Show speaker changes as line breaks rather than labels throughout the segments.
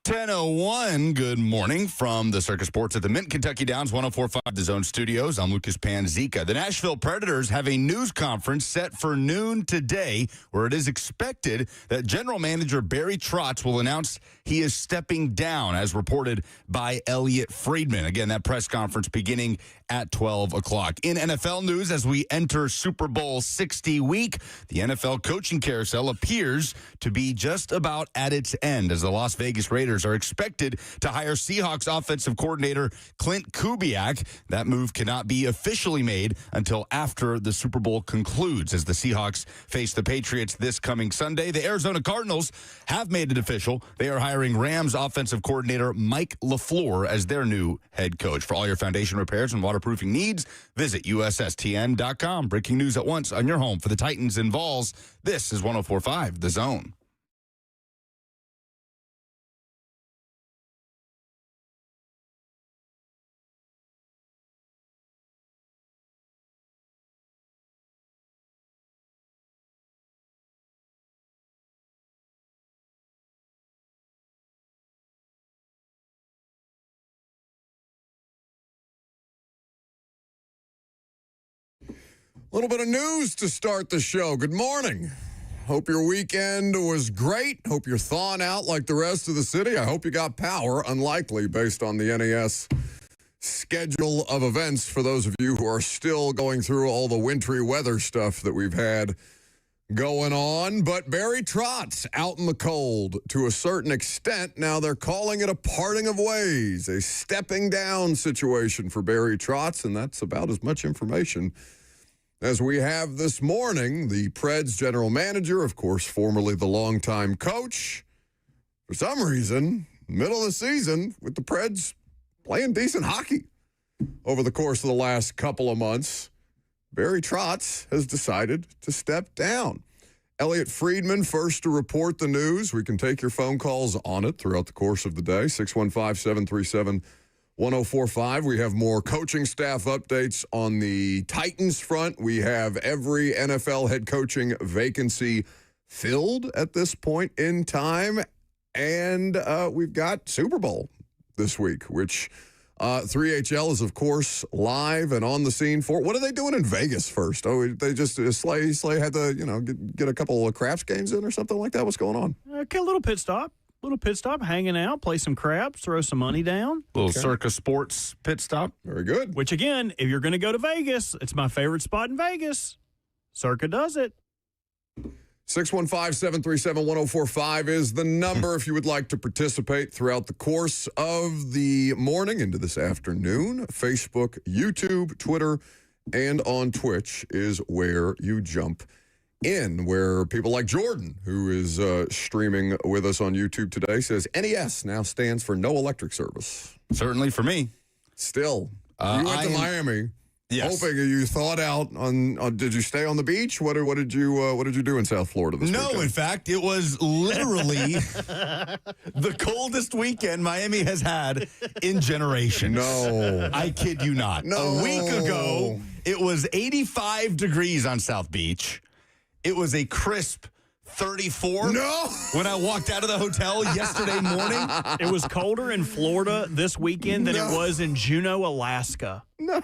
10:01, good morning from the Circus Sports at the Mint Kentucky Downs 104.5 The Zone Studios. I'm Lucas Panzica. The Nashville Predators have a news conference set for noon today where it is expected that general manager Barry Trotz will announce he is stepping down, as reported by Elliot Friedman. Again, that press conference beginning at 12 o'clock. In NFL news, as we enter Super Bowl 60 week, the NFL coaching carousel appears to be just about at its end as the Las Vegas Raiders are expected to hire Seahawks offensive coordinator Clint Kubiak. That move cannot be officially made until after the Super Bowl concludes as the Seahawks face the Patriots this coming Sunday. The Arizona Cardinals have made it official. They are hiring Rams offensive coordinator Mike LaFleur as their new head coach. For all your foundation repairs and waterproofing needs, visit USSTN.com. Breaking news at once on your home for the Titans and Vols. This is 104.5 The Zone.
A little bit of news to start the show. Good morning. Hope your weekend was great. Hope you're thawing out like the rest of the city. I hope you got power. Unlikely based on the NAS schedule of events for those of you who are still going through all the wintry weather stuff that we've had going on. But Barry Trotz out in the cold to a certain extent. Now they're calling it a parting of ways, a stepping down situation for Barry Trotz, and that's about as much information as we have this morning. The Preds general manager, of course, formerly the longtime coach, for some reason, middle of the season, with the Preds playing decent hockey over the course of the last couple of months, Barry Trotz has decided to step down. Elliot Friedman first to report the news. We can take your phone calls on it throughout the course of the day, 615-737-1045. We have more coaching staff updates on the Titans front. We have every NFL head coaching vacancy filled at this point in time. And we've got Super Bowl this week, which 3HL is, of course, live and on the scene for. What are they doing in Vegas first? Oh, they just, Slay had to, get a couple of craps games in or something like that. What's going on?
Okay, a little pit stop, hanging out, play some craps, throw some money down.
Little Circus Sports pit stop.
Very good.
Which, again, if you're going to go to Vegas, it's my favorite spot in Vegas. Circa does it.
615-737-1045 is the number if you would like to participate throughout the course of the morning into this afternoon. Facebook, YouTube, Twitter, and on Twitch is where you jump in, where people like Jordan, who is streaming with us on YouTube today, says NES now stands for no electric service.
Certainly for me.
Still, you went to Miami.
Yes.
Hoping you thought out on. Did you stay on the beach? What did you do in South Florida this weekend?
No, in fact, it was literally the coldest weekend Miami has had in generations.
No,
I kid you not.
No.
A week ago, it was 85 degrees on South Beach. It was a crisp 34.
No.
When I walked out of the hotel yesterday morning.
It was colder in Florida this weekend than it was in Juneau, Alaska.
No.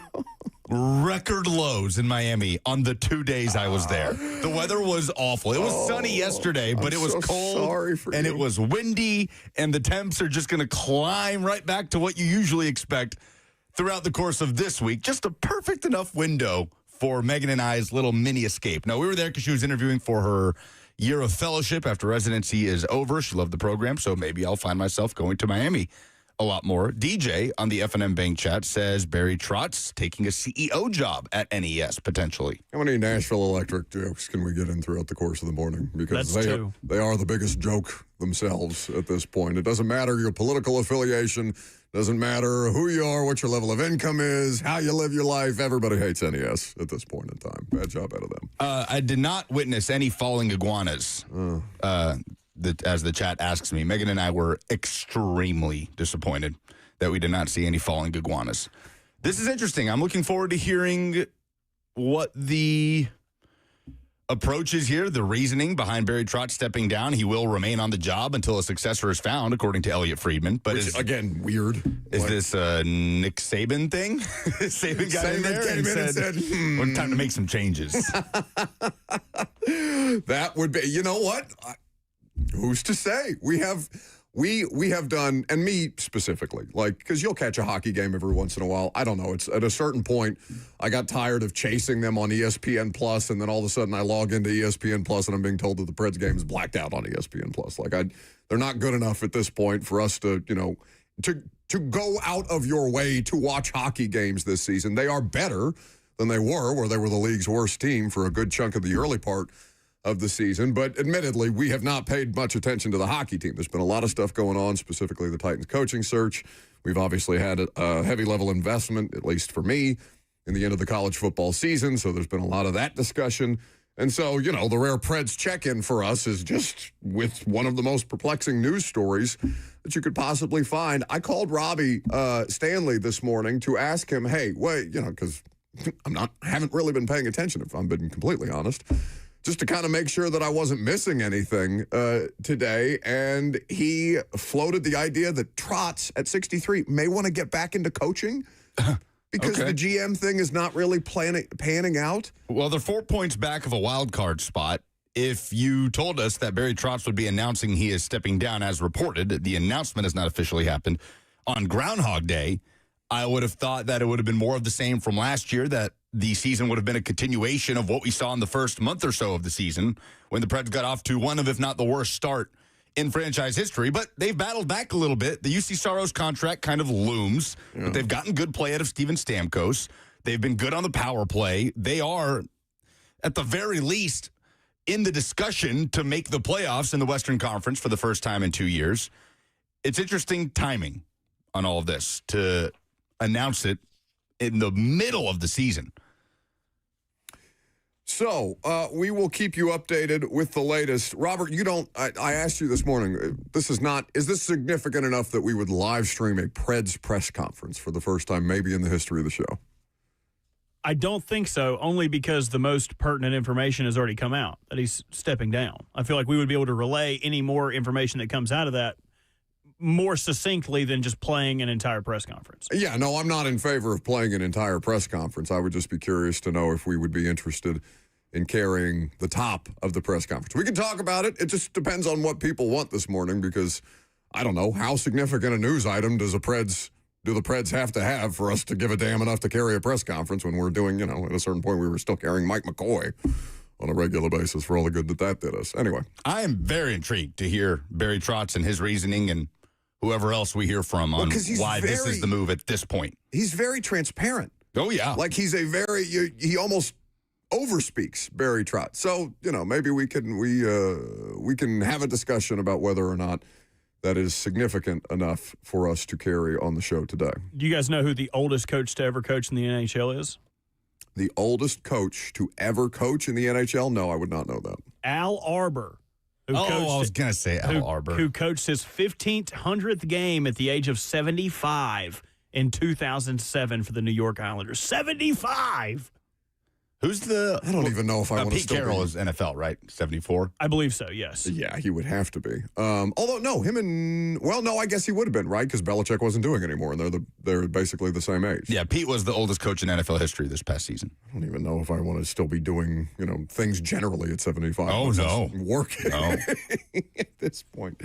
Record lows in Miami on the 2 days I was there. The weather was awful. It was sunny yesterday, but it was cold.
Sorry for
and
you.
it was windy, and the temps are just going to climb right back to what you usually expect throughout the course of this week. Just a perfect enough window for Megan and I's little mini escape. Now, we were there because she was interviewing for her year of fellowship after residency is over. She loved the program, so maybe I'll find myself going to Miami a lot more. DJ on the F&M Bank chat says Barry Trotz taking a CEO job at NES potentially.
How many Nashville Electric jokes can we get in throughout the course of the morning? Because
That's
they
two.
they are the biggest joke themselves at this point. It doesn't matter your political affiliation. Doesn't matter who you are, what your level of income is, how you live your life. Everybody hates NES at this point in time. Bad job out of them.
I did not witness any falling iguanas. As the chat asks me, Megan and I were extremely disappointed that we did not see any falling iguanas. This is interesting. I'm looking forward to hearing what the approaches here, the reasoning behind Barry Trotz stepping down. He will remain on the job until a successor is found, according to Elliot Friedman. But
Again, weird.
Is this a Nick Saban thing? Saban got in there and said, "Well, time to make some changes."
That would be, you know what? Who's to say? We have done, and me specifically, like, because you'll catch a hockey game every once in a while. I don't know. It's at a certain point, I got tired of chasing them on ESPN Plus, and then all of a sudden I log into ESPN Plus and I'm being told that the Preds game is blacked out on ESPN Plus. Like, they're not good enough at this point for us to, to go out of your way to watch hockey games this season. They are better than they were, where they were the league's worst team for a good chunk of the early part of the season. But admittedly, we have not paid much attention to the hockey team. There's been a lot of stuff going on, specifically the Titans coaching search. We've obviously had a heavy level investment, at least for me, in the end of the college football season. So there's been a lot of that discussion. And so, the rare Preds check-in for us is just with one of the most perplexing news stories that you could possibly find. I called Robbie Stanley this morning to ask him, hey, wait, because I haven't really been paying attention, if I'm being completely honest, just to kind of make sure that I wasn't missing anything today. And he floated the idea that Trotz at 63 may want to get back into coaching because the GM thing is not really panning out.
Well, they're 4 points back of a wild card spot. If you told us that Barry Trotz would be announcing he is stepping down as reported, the announcement has not officially happened, on Groundhog Day, I would have thought that it would have been more of the same from last year, that the season would have been a continuation of what we saw in the first month or so of the season when the Preds got off to one of, if not the worst start in franchise history. But they've battled back a little bit. The UC Saros contract kind of looms, but they've gotten good play out of Steven Stamkos. They've been good on the power play. They are, at the very least, in the discussion to make the playoffs in the Western Conference for the first time in 2 years. It's interesting timing on all of this to announce it in the middle of the season.
So we will keep you updated with the latest. Robert, I asked you this morning, is this significant enough that we would live stream a Preds press conference for the first time maybe in the history of the show?
I don't think so, only because the most pertinent information has already come out, that he's stepping down. I feel like we would be able to relay any more information that comes out of that more succinctly than just playing an entire press conference.
Yeah, no, I'm not in favor of playing an entire press conference. I would just be curious to know if we would be interested in carrying the top of the press conference. We can talk about it. It just depends on what people want this morning because, I don't know, how significant a news item do the Preds have to have for us to give a damn enough to carry a press conference when we're doing, at a certain point we were still carrying Mike McCoy on a regular basis for all the good that did us. Anyway.
I am very intrigued to hear Barry Trotz and his reasoning and whoever else we hear from on why this is the move at this point.
He's very transparent.
Oh, yeah.
Like he's he almost overspeaks Barry Trotz. So, maybe we can have a discussion about whether or not that is significant enough for us to carry on the show today.
Do you guys know who the oldest coach to ever coach in the NHL is?
The oldest coach to ever coach in the NHL? No, I would not know that.
Al Arbor.
I was going to say Al Arbor.
Who coached his 1,500th game at the age of 75 in 2007 for the New York Islanders. 75!
Who's the...
I don't even know if I want to
Pete Carroll is NFL, right? 74?
I believe so, yes.
Yeah, he would have to be. Although, no, I guess he would have been, right? Because Belichick wasn't doing anymore, and they're basically the same age.
Yeah, Pete was the oldest coach in NFL history this past season.
I don't even know if I want to still be doing, things generally at 75.
Oh, no.
Working at this point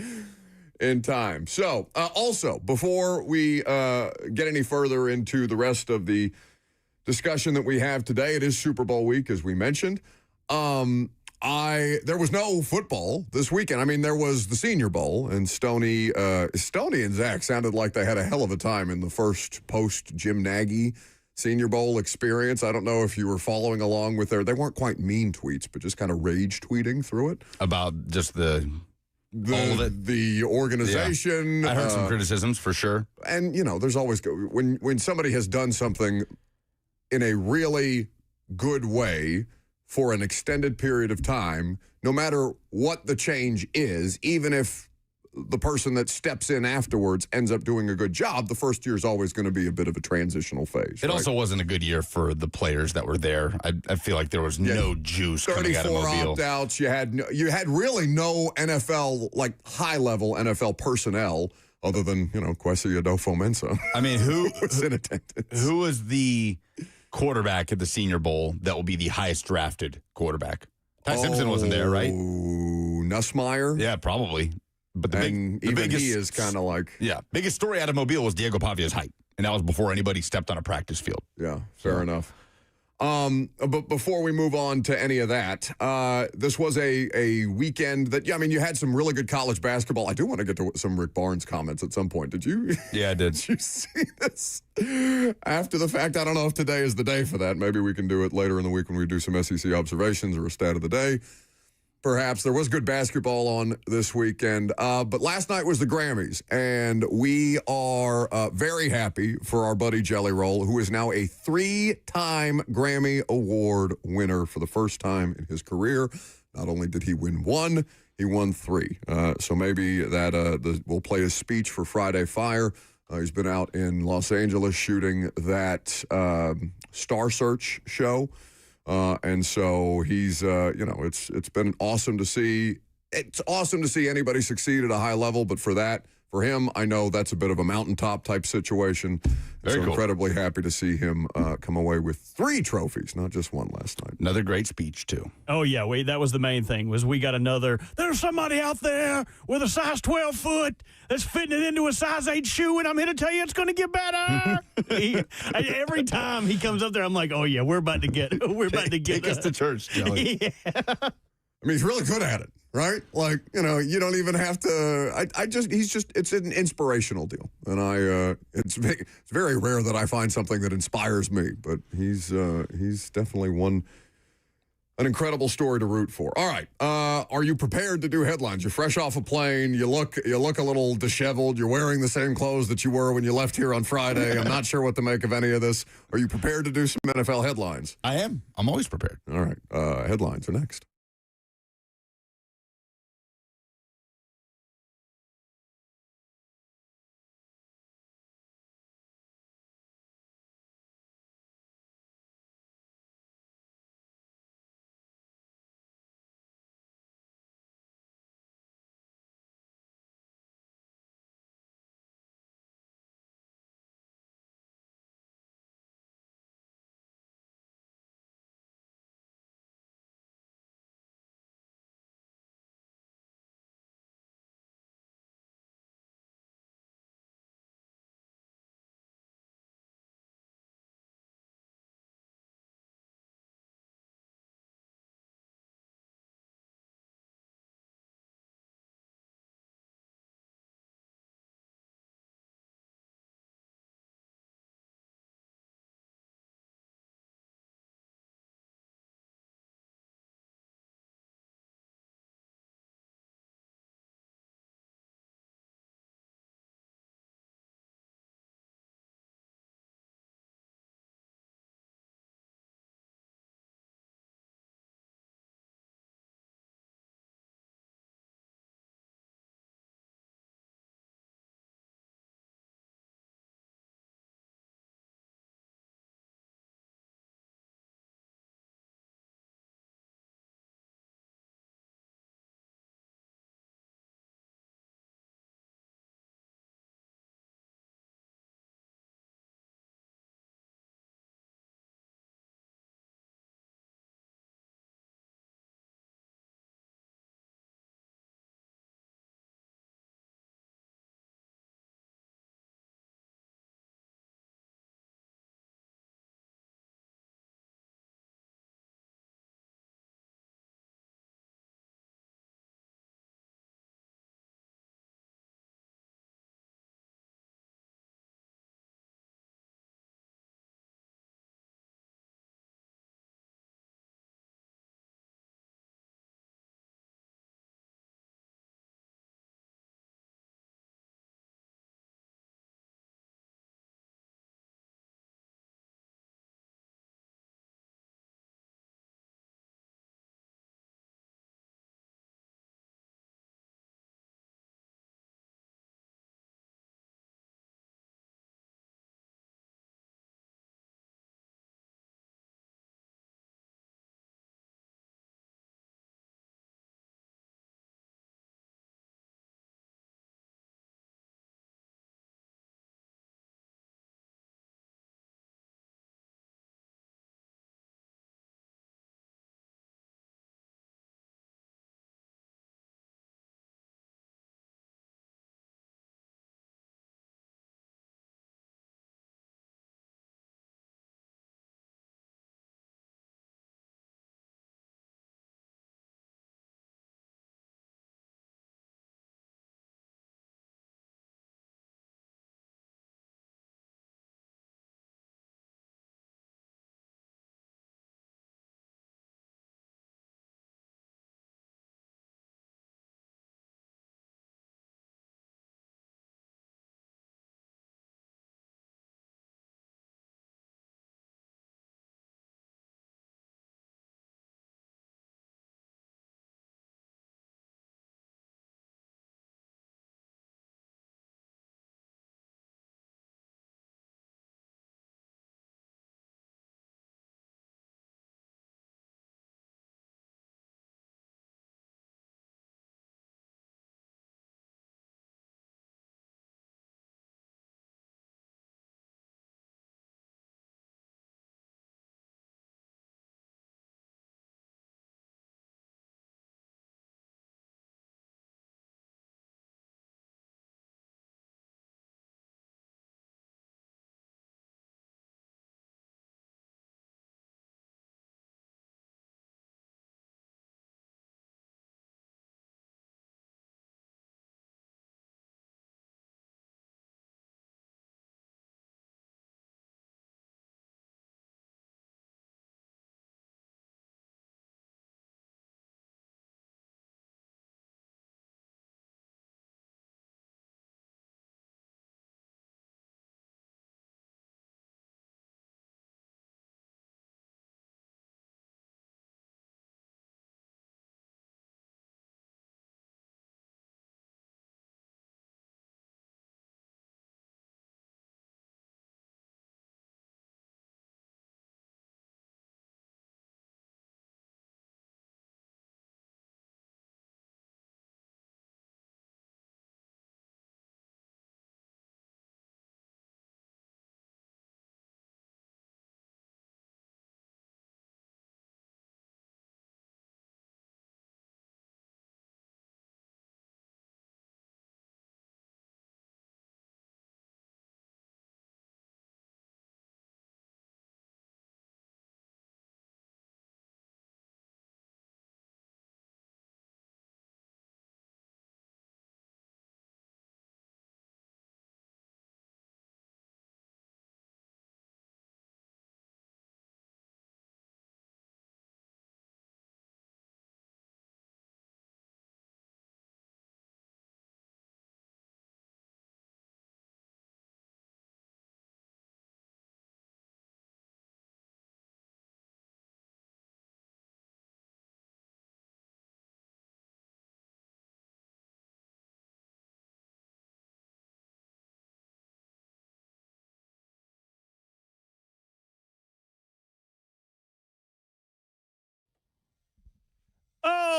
in time. So, also, before we get any further into the rest of the discussion that we have today, it is Super Bowl week, as we mentioned. There was no football this weekend. I mean, there was the Senior Bowl, and Stoney and Zach sounded like they had a hell of a time in the first post-Jim Nagy Senior Bowl experience. I don't know if you were following along with they weren't quite mean tweets, but just kind of rage tweeting through it.
About just all of it.
The organization.
Yeah. I heard some criticisms, for sure.
And, there's always, when somebody has done something in a really good way for an extended period of time, no matter what the change is, even if the person that steps in afterwards ends up doing a good job, the first year is always going to be a bit of a transitional phase.
It also wasn't a good year for the players that were there. I feel like there was no juice coming out of
34
Mobile.
opt-outs. You had really no NFL, like high-level NFL personnel other than, Kwesi Adofo-Mensah.
I mean, who
was in attendance.
Who was the quarterback at the Senior Bowl that will be the highest drafted quarterback? Ty Simpson wasn't there, right?
Nussmeier?
Yeah, probably. But the biggest,
he is kind of like...
Yeah, biggest story out of Mobile was Diego Pavia's height. And that was before anybody stepped on a practice field.
Yeah, fair enough. But before we move on to any of that, this was a weekend that, you had some really good college basketball. I do want to get to some Rick Barnes comments at some point. Did you?
Yeah, I did.
Did you see this after the fact? I don't know if today is the day for that. Maybe we can do it later in the week when we do some SEC observations or a stat of the day. Perhaps. There was good basketball on this weekend. But last night was the Grammys, and we are very happy for our buddy Jelly Roll, who is now a 3-time Grammy Award winner for the first time in his career. Not only did he win 1, he won 3. So maybe that we'll play his speech for Friday Fire. He's been out in Los Angeles shooting that Star Search show. And so he's, it's been awesome to see. It's awesome to see anybody succeed at a high level, but for him, I know that's a bit of a mountaintop type situation.
Very cool.
Incredibly happy to see him come away with 3 trophies, not just 1 last night.
Another great speech, too.
Oh, yeah. That was the main thing, was we got another. There's somebody out there with a size 12 foot that's fitting it into a size 8 shoe, and I'm here to tell you it's going to get better. Every time he comes up there, I'm like, oh, yeah, we're about to get
Take us to church, Jelly.
Yeah.
He's really good at it, right? Like, you don't even have to. It's an inspirational deal, and it's very rare that I find something that inspires me. But he's definitely an incredible story to root for. All right, are you prepared to do headlines? You're fresh off a plane. You look a little disheveled. You're wearing the same clothes that you were when you left here on Friday. I'm not sure what to make of any of this. Are you prepared to do some NFL headlines?
I am. I'm always prepared.
All right, headlines are next.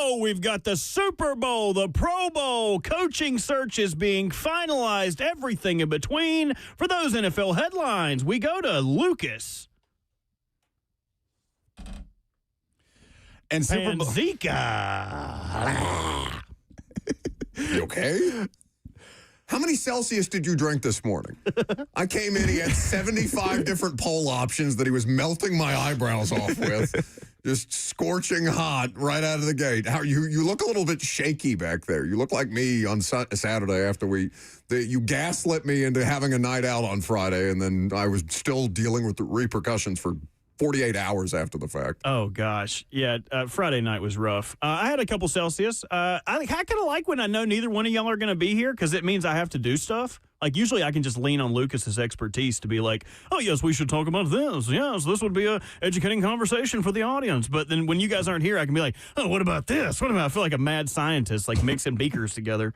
Bowl. We've got the Super Bowl, the Pro Bowl. Coaching search is being finalized. Everything in between. For those NFL headlines, we go to Lucas.
And Super Bowl.
Panzika.
You okay? How many Celsius did you drink this morning? I came in, he had 75 different poll options that he was melting my eyebrows off with. Just scorching hot right out of the gate. How you look a little bit shaky back there. You look like me on Saturday after you gaslit me into having a night out on Friday, and then I was still dealing with the repercussions for 48 hours after the fact.
Oh, gosh. Yeah, Friday night was rough. I had a couple Celsius. I kind of like when I know neither one of y'all are going to be here because it means I have to do stuff. Like, usually I can just lean on Lucas's expertise to be like, oh, yes, we should talk about this. Yes, this would be a educating conversation for the audience. But then when you guys aren't here, I can be like, oh, what about this? What about? I feel like a mad scientist, like mixing beakers together.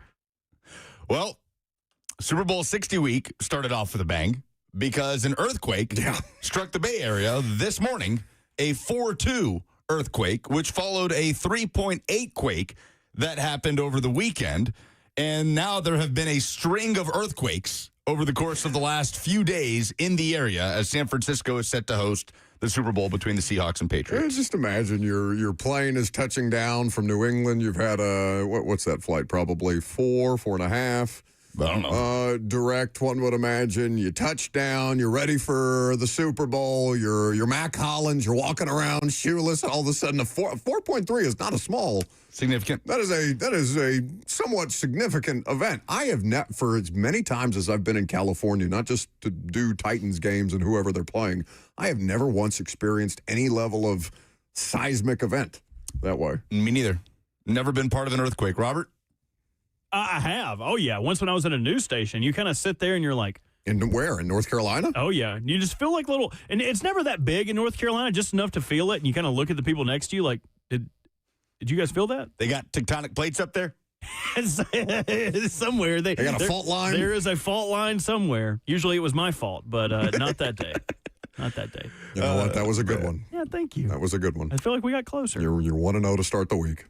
Well, Super Bowl 60 week started off with a bang because an earthquake struck the Bay Area this morning, a 4.2 earthquake, which followed a 3.8 quake that happened over the weekend. And now there have been a string of earthquakes over the course of the last few days in the area as San Francisco is set to host the Super Bowl between the Seahawks and Patriots.
Just imagine your plane is touching down from New England. You've had what's that flight? Probably 4.5.
I don't know.
Direct, one would imagine. You touch down, you're ready for the Super Bowl, you're Mac Hollins, you're walking around shoeless, and all of a sudden a 4.3 is not a small.
Significant.
That is a somewhat significant event. I have for as many times as I've been in California, not just to do Titans games and whoever they're playing, I have never once experienced any level of seismic event that way.
Me neither. Never been part of an earthquake. Robert?
I have. Oh, yeah. Once when I was at a news station, you kind of sit there and you're like.
Where? In North Carolina?
Oh, yeah. You just feel like little. And it's never that big in North Carolina, just enough to feel it. And you kind of look at the people next to you like, did you guys feel that?
They got tectonic plates up there?
Somewhere. They
got a fault line?
There is a fault line somewhere. Usually it was my fault, but not that day. Not that day.
You know what? That was a good one.
Yeah, thank you.
That was a good one.
I feel like we got closer.
You're 1-0 to start the week.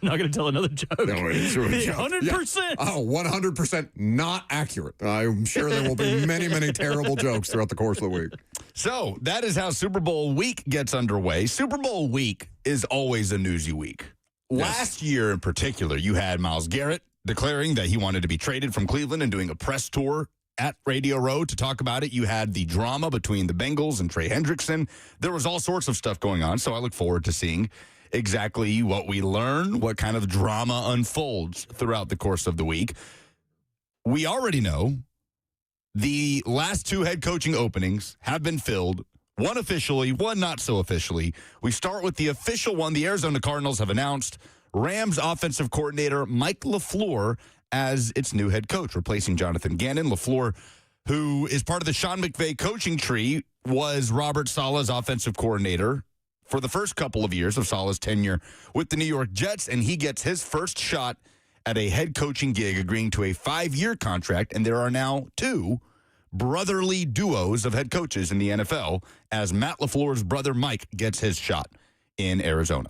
Not going to tell another joke.
No, it's a joke.
100%.
Yeah. Oh, 100% not accurate. I'm sure there will be many, many terrible jokes throughout the course of the week.
So that is how Super Bowl week gets underway. Super Bowl week is always a newsy week.
Yes.
Last year in particular, you had Myles Garrett declaring that he wanted to be traded from Cleveland and doing a press tour at Radio Row to talk about it. You had the drama between the Bengals and Trey Hendrickson. There was all sorts of stuff going on, so I look forward to seeing exactly what we learn, what kind of drama unfolds throughout the course of the week. We already know the last two head coaching openings have been filled, one officially, one not so officially. We start with the official one. The Arizona Cardinals have announced Rams offensive coordinator Mike LaFleur as its new head coach, replacing Jonathan Gannon. LaFleur, who is part of the Sean McVay coaching tree, was Robert Saleh's offensive coordinator for the first couple of years of Saleh's tenure with the New York Jets, and he gets his first shot at a head coaching gig, agreeing to a 5-year contract, and there are now two brotherly duos of head coaches in the NFL as Matt LaFleur's brother Mike gets his shot in Arizona.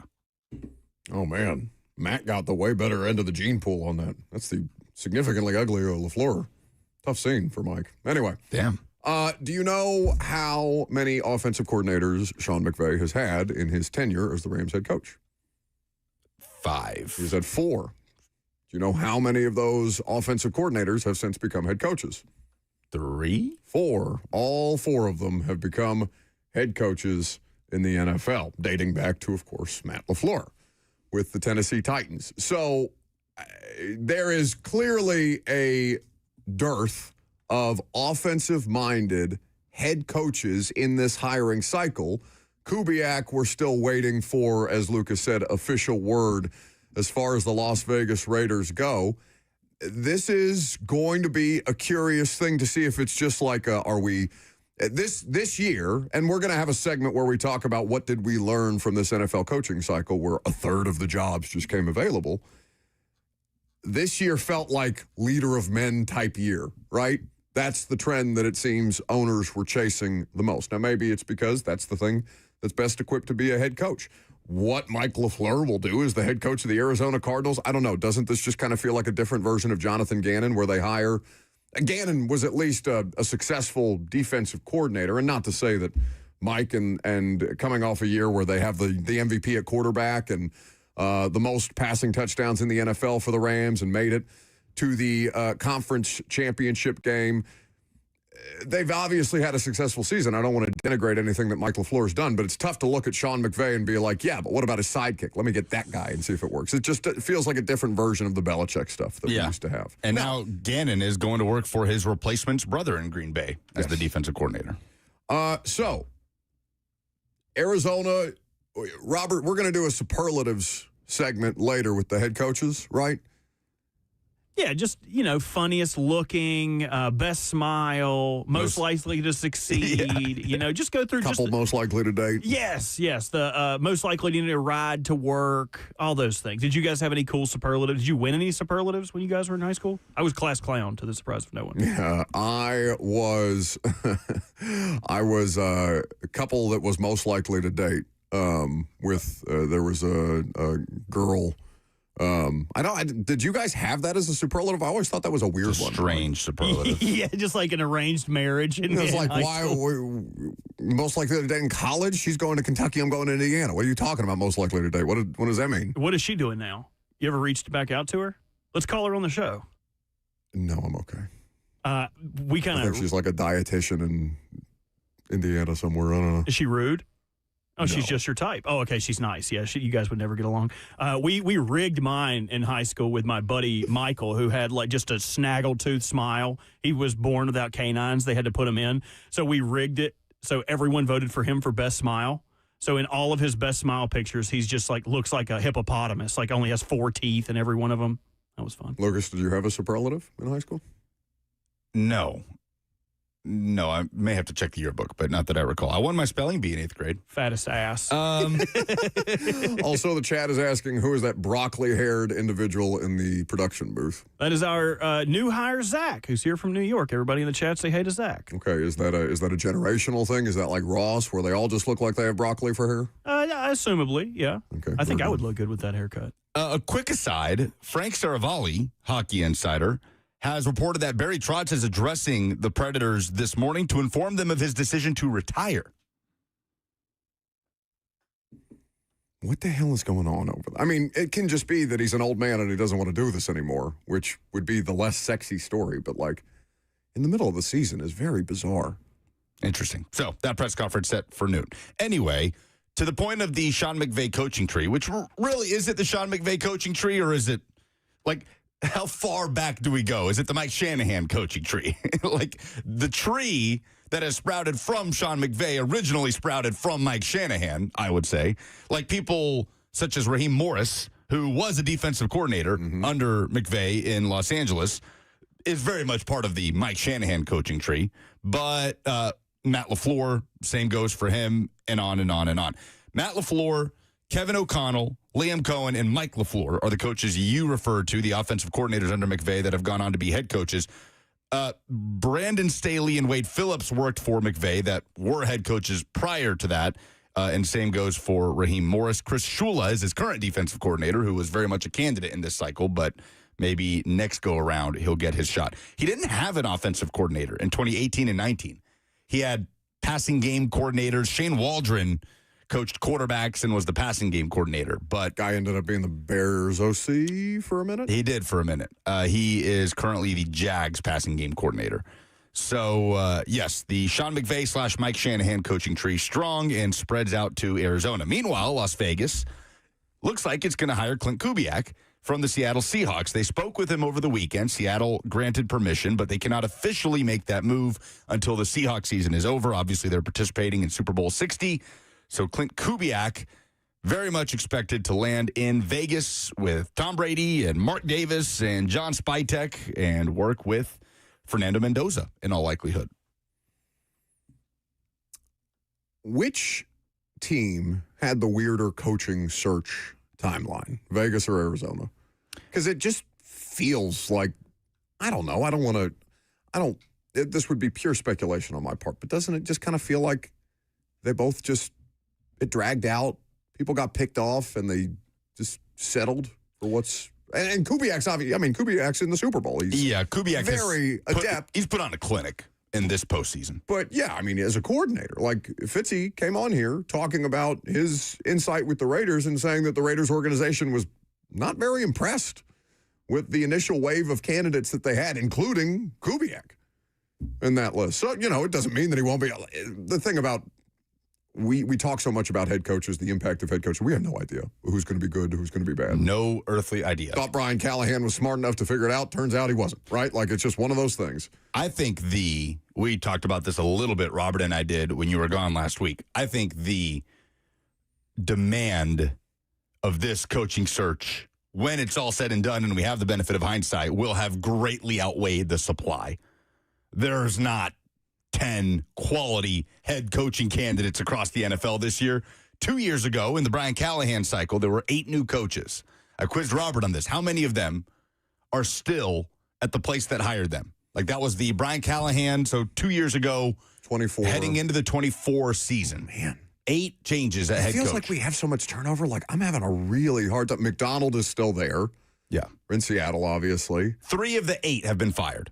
Oh, man. Matt got the way better end of the gene pool on that. That's the significantly uglier LaFleur. Tough scene for Mike. Anyway.
Damn.
Do you know how many offensive coordinators Sean McVay has had in his tenure as the Rams head coach?
5.
He's had 4. Do you know how many of those offensive coordinators have since become head coaches?
3?
4. All 4 of them have become head coaches in the NFL, dating back to, of course, Matt LaFleur with the Tennessee Titans. So there is clearly a dearth of offensive-minded head coaches in this hiring cycle. Kubiak, we're still waiting for, as Lucas said, official word as far as the Las Vegas Raiders go. This is going to be a curious thing to see if it's just like, this year, and we're going to have a segment where we talk about what did we learn from this NFL coaching cycle where a third of the jobs just came available. This year felt like leader of men type year, right? That's the trend that it seems owners were chasing the most. Now, maybe it's because that's the thing that's best equipped to be a head coach. what Mike LaFleur will do as the head coach of the Arizona Cardinals. I don't know. Doesn't this just kind of feel like a different version of Jonathan Gannon, where they hire Gannon was at least a successful defensive coordinator, and not to say that Mike and coming off a year where they have the MVP at quarterback and the most passing touchdowns in the NFL for the Rams and made it to the conference championship game. They've obviously had a successful season. I don't want to denigrate anything that Mike LaFleur has done, but it's tough to look at Sean McVay and be like, yeah, but what about his sidekick? Let me get that guy and see if it works. It feels like a different version of the Belichick stuff that we used to have.
And now Gannon is going to work for his replacement's brother in Green Bay as the defensive coordinator.
So, Arizona, Robert, we're going to do a superlatives segment later with the head coaches, right?
Yeah, just, funniest looking, best smile, most likely to succeed. Just go through
couple most likely to date.
Yes. The most likely to ride to work, all those things. Did you guys have any cool superlatives? Did you win any superlatives when you guys were in high school? I was class clown, to the surprise of no one.
Yeah, I was a couple that was most likely to date there was a girl. Did you guys have that as a superlative? I always thought that was a weird one.
Strange superlative.
Yeah, just like an arranged marriage.
It was like, why most likely to date in college? She's going to Kentucky, I'm going to Indiana. What are you talking about, most likely to date? What does that mean?
What is she doing now? You ever reached back out to her? Let's call her on the show.
No, I'm okay.
I think
she's like a dietitian in Indiana somewhere. I don't know.
Is she rude? Oh,
No.
She's just your type. Oh, okay, she's nice. Yeah, you guys would never get along. We rigged mine in high school with my buddy Michael, who had like just a snaggletooth smile. He was born without canines. They had to put him in. So we rigged it so everyone voted for him for best smile. So in all of his best smile pictures, he's just like looks like a hippopotamus, like only has 4 teeth in every one of them. That was fun.
Lucas, did you have a superlative in high school?
No, I may have to check the yearbook, but not that I recall. I won my spelling bee in 8th grade.
Fattest ass.
Also, the chat is asking, who is that broccoli-haired individual in the production booth?
That is our new hire, Zach, who's here from New York. Everybody in the chat say hey to Zach.
Okay, is that a generational thing? Is that like Ross, where they all just look like they have broccoli for hair?
Yeah, assumably, yeah.
Okay,
I think I would look good with that haircut.
A quick aside, Frank Saravalli, hockey insider, has reported that Barry Trotz is addressing the Predators this morning to inform them of his decision to retire.
What the hell is going on over there? I mean, it can just be that he's an old man and he doesn't want to do this anymore, which would be the less sexy story. But, like, in the middle of the season is very bizarre.
Interesting. So that press conference set for noon. Anyway, to the point of the Sean McVay coaching tree, which really, is it the Sean McVay coaching tree, or is it, like, how far back do we go? Is it the Mike Shanahan coaching tree? Like, the tree that has sprouted from Sean McVay originally sprouted from Mike Shanahan, I would say. Like, people such as Raheem Morris, who was a defensive coordinator under McVay in Los Angeles, is very much part of the Mike Shanahan coaching tree. But Matt LaFleur, same goes for him, and on and on and on. Matt LaFleur, Kevin O'Connell, Liam Cohen, and Mike LaFleur are the coaches you referred to, the offensive coordinators under McVay that have gone on to be head coaches. Brandon Staley and Wade Phillips worked for McVay that were head coaches prior to that, and same goes for Raheem Morris. Chris Shula is his current defensive coordinator, who was very much a candidate in this cycle, but maybe next go around he'll get his shot. He didn't have an offensive coordinator in 2018 and 19. He had passing game coordinators. Shane Waldron coached quarterbacks and was the passing game coordinator. But
Guy ended up being the Bears OC for a minute?
He did for a minute. He is currently the Jags passing game coordinator. So, yes, the Sean McVay / Mike Shanahan coaching tree strong and spreads out to Arizona. Meanwhile, Las Vegas looks like it's going to hire Clint Kubiak from the Seattle Seahawks. They spoke with him over the weekend. Seattle granted permission, but they cannot officially make that move until the Seahawks season is over. Obviously, they're participating in Super Bowl 60. So Clint Kubiak very much expected to land in Vegas with Tom Brady and Mark Davis and John Spytek and work with Fernando Mendoza in all likelihood.
Which team had the weirder coaching search timeline, Vegas or Arizona? Because it just feels like, I don't know. This would be pure speculation on my part, but doesn't it just kind of feel like they both just, it dragged out, people got picked off and they just settled for what's. And Kubiak's obviously, Kubiak's in the Super Bowl.
Kubiak
very adept.
He's put on a clinic in this postseason.
But as a coordinator, like Fitzy came on here talking about his insight with the Raiders and saying that the Raiders organization was not very impressed with the initial wave of candidates that they had, including Kubiak in that list. So, it doesn't mean that he won't be. The thing about we talk so much about head coaches, the impact of head coaches. We have no idea who's going to be good, who's going to be bad.
No earthly idea.
Thought Brian Callahan was smart enough to figure it out. Turns out he wasn't, right? Like, it's just one of those things.
I think we talked about this a little bit, Robert and I did, when you were gone last week. I think the demand of this coaching search, when it's all said and done and we have the benefit of hindsight, will have greatly outweighed the supply. There's not 10 quality head coaching candidates across the NFL this year. 2 years ago, in the Brian Callahan cycle, there were 8 new coaches. I quizzed Robert on this. How many of them are still at the place that hired them? Like, that was the Brian Callahan, so 2 years ago,
24,
heading into the 24 season.
Man.
8 changes at head coach.
It feels like we have so much turnover. Like, I'm having a really hard time. McDonald is still there.
Yeah.
We're in Seattle, obviously.
3 of the 8 have been fired.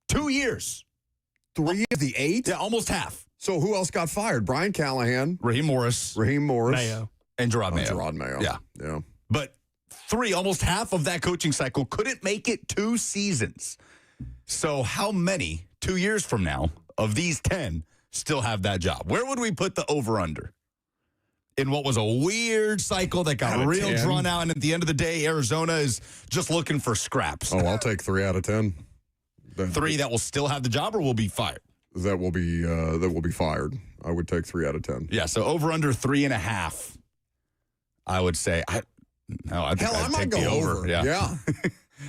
2 years.
3 of the 8?
Yeah, almost half.
So who else got fired? Brian Callahan.
Raheem Morris.
Mayo.
And Gerard Mayo.
Gerard Mayo. Yeah.
But 3, almost half of that coaching cycle couldn't make it 2 seasons. So how many, 2 years from now, of these 10 still have that job? Where would we put the over-under? In what was a weird cycle that got real
10.
drawn out, and at the end of the day, Arizona is just looking for scraps.
Oh, I'll take 3 out of 10.
3 that will still have the job or will be fired?
That will be fired. I would take 3 out of 10.
Yeah, so over under 3.5, I would say. I
might go over. Yeah.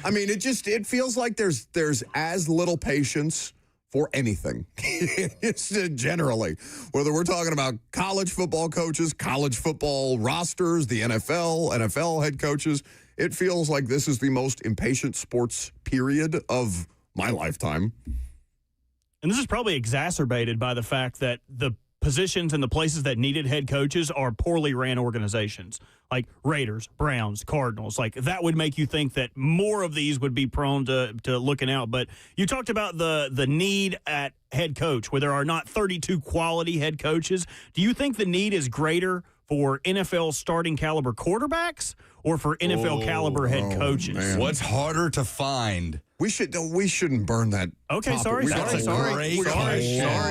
I mean, it feels like there's as little patience for anything. It's generally, whether we're talking about college football coaches, college football rosters, the NFL head coaches, it feels like this is the most impatient sports period of my lifetime.
And this is probably exacerbated by the fact that the positions and the places that needed head coaches are poorly ran organizations, like Raiders, Browns, Cardinals. Like, that would make you think that more of these would be prone to looking out. But you talked about the need at head coach, where there are not 32 quality head coaches. Do you think the need is greater for NFL starting caliber quarterbacks or for NFL caliber head coaches?
Man.
What's harder to find?
We shouldn't burn that.
Okay,
topic.
sorry.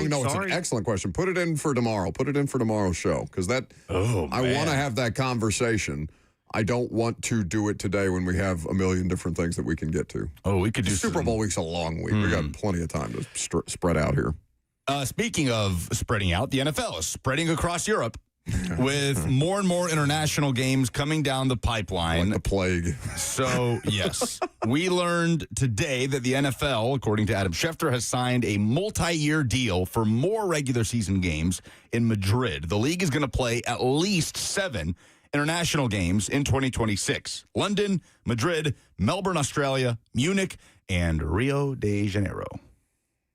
No, it's an excellent question. Put it in for tomorrow. Put it in for tomorrow's show, because I want to have that conversation. I don't want to do it today when we have a million different things that we can get to.
Oh, we could do
Super Bowl week's a long week. We got plenty of time to spread out here.
Speaking of spreading out, the NFL is spreading across Europe with more and more international games coming down the pipeline.
Like the plague.
So, yes, we learned today that the NFL, according to Adam Schefter, has signed a multi-year deal for more regular season games in Madrid. The league is going to play at least 7 international games in 2026. London, Madrid, Melbourne, Australia, Munich, and Rio de Janeiro.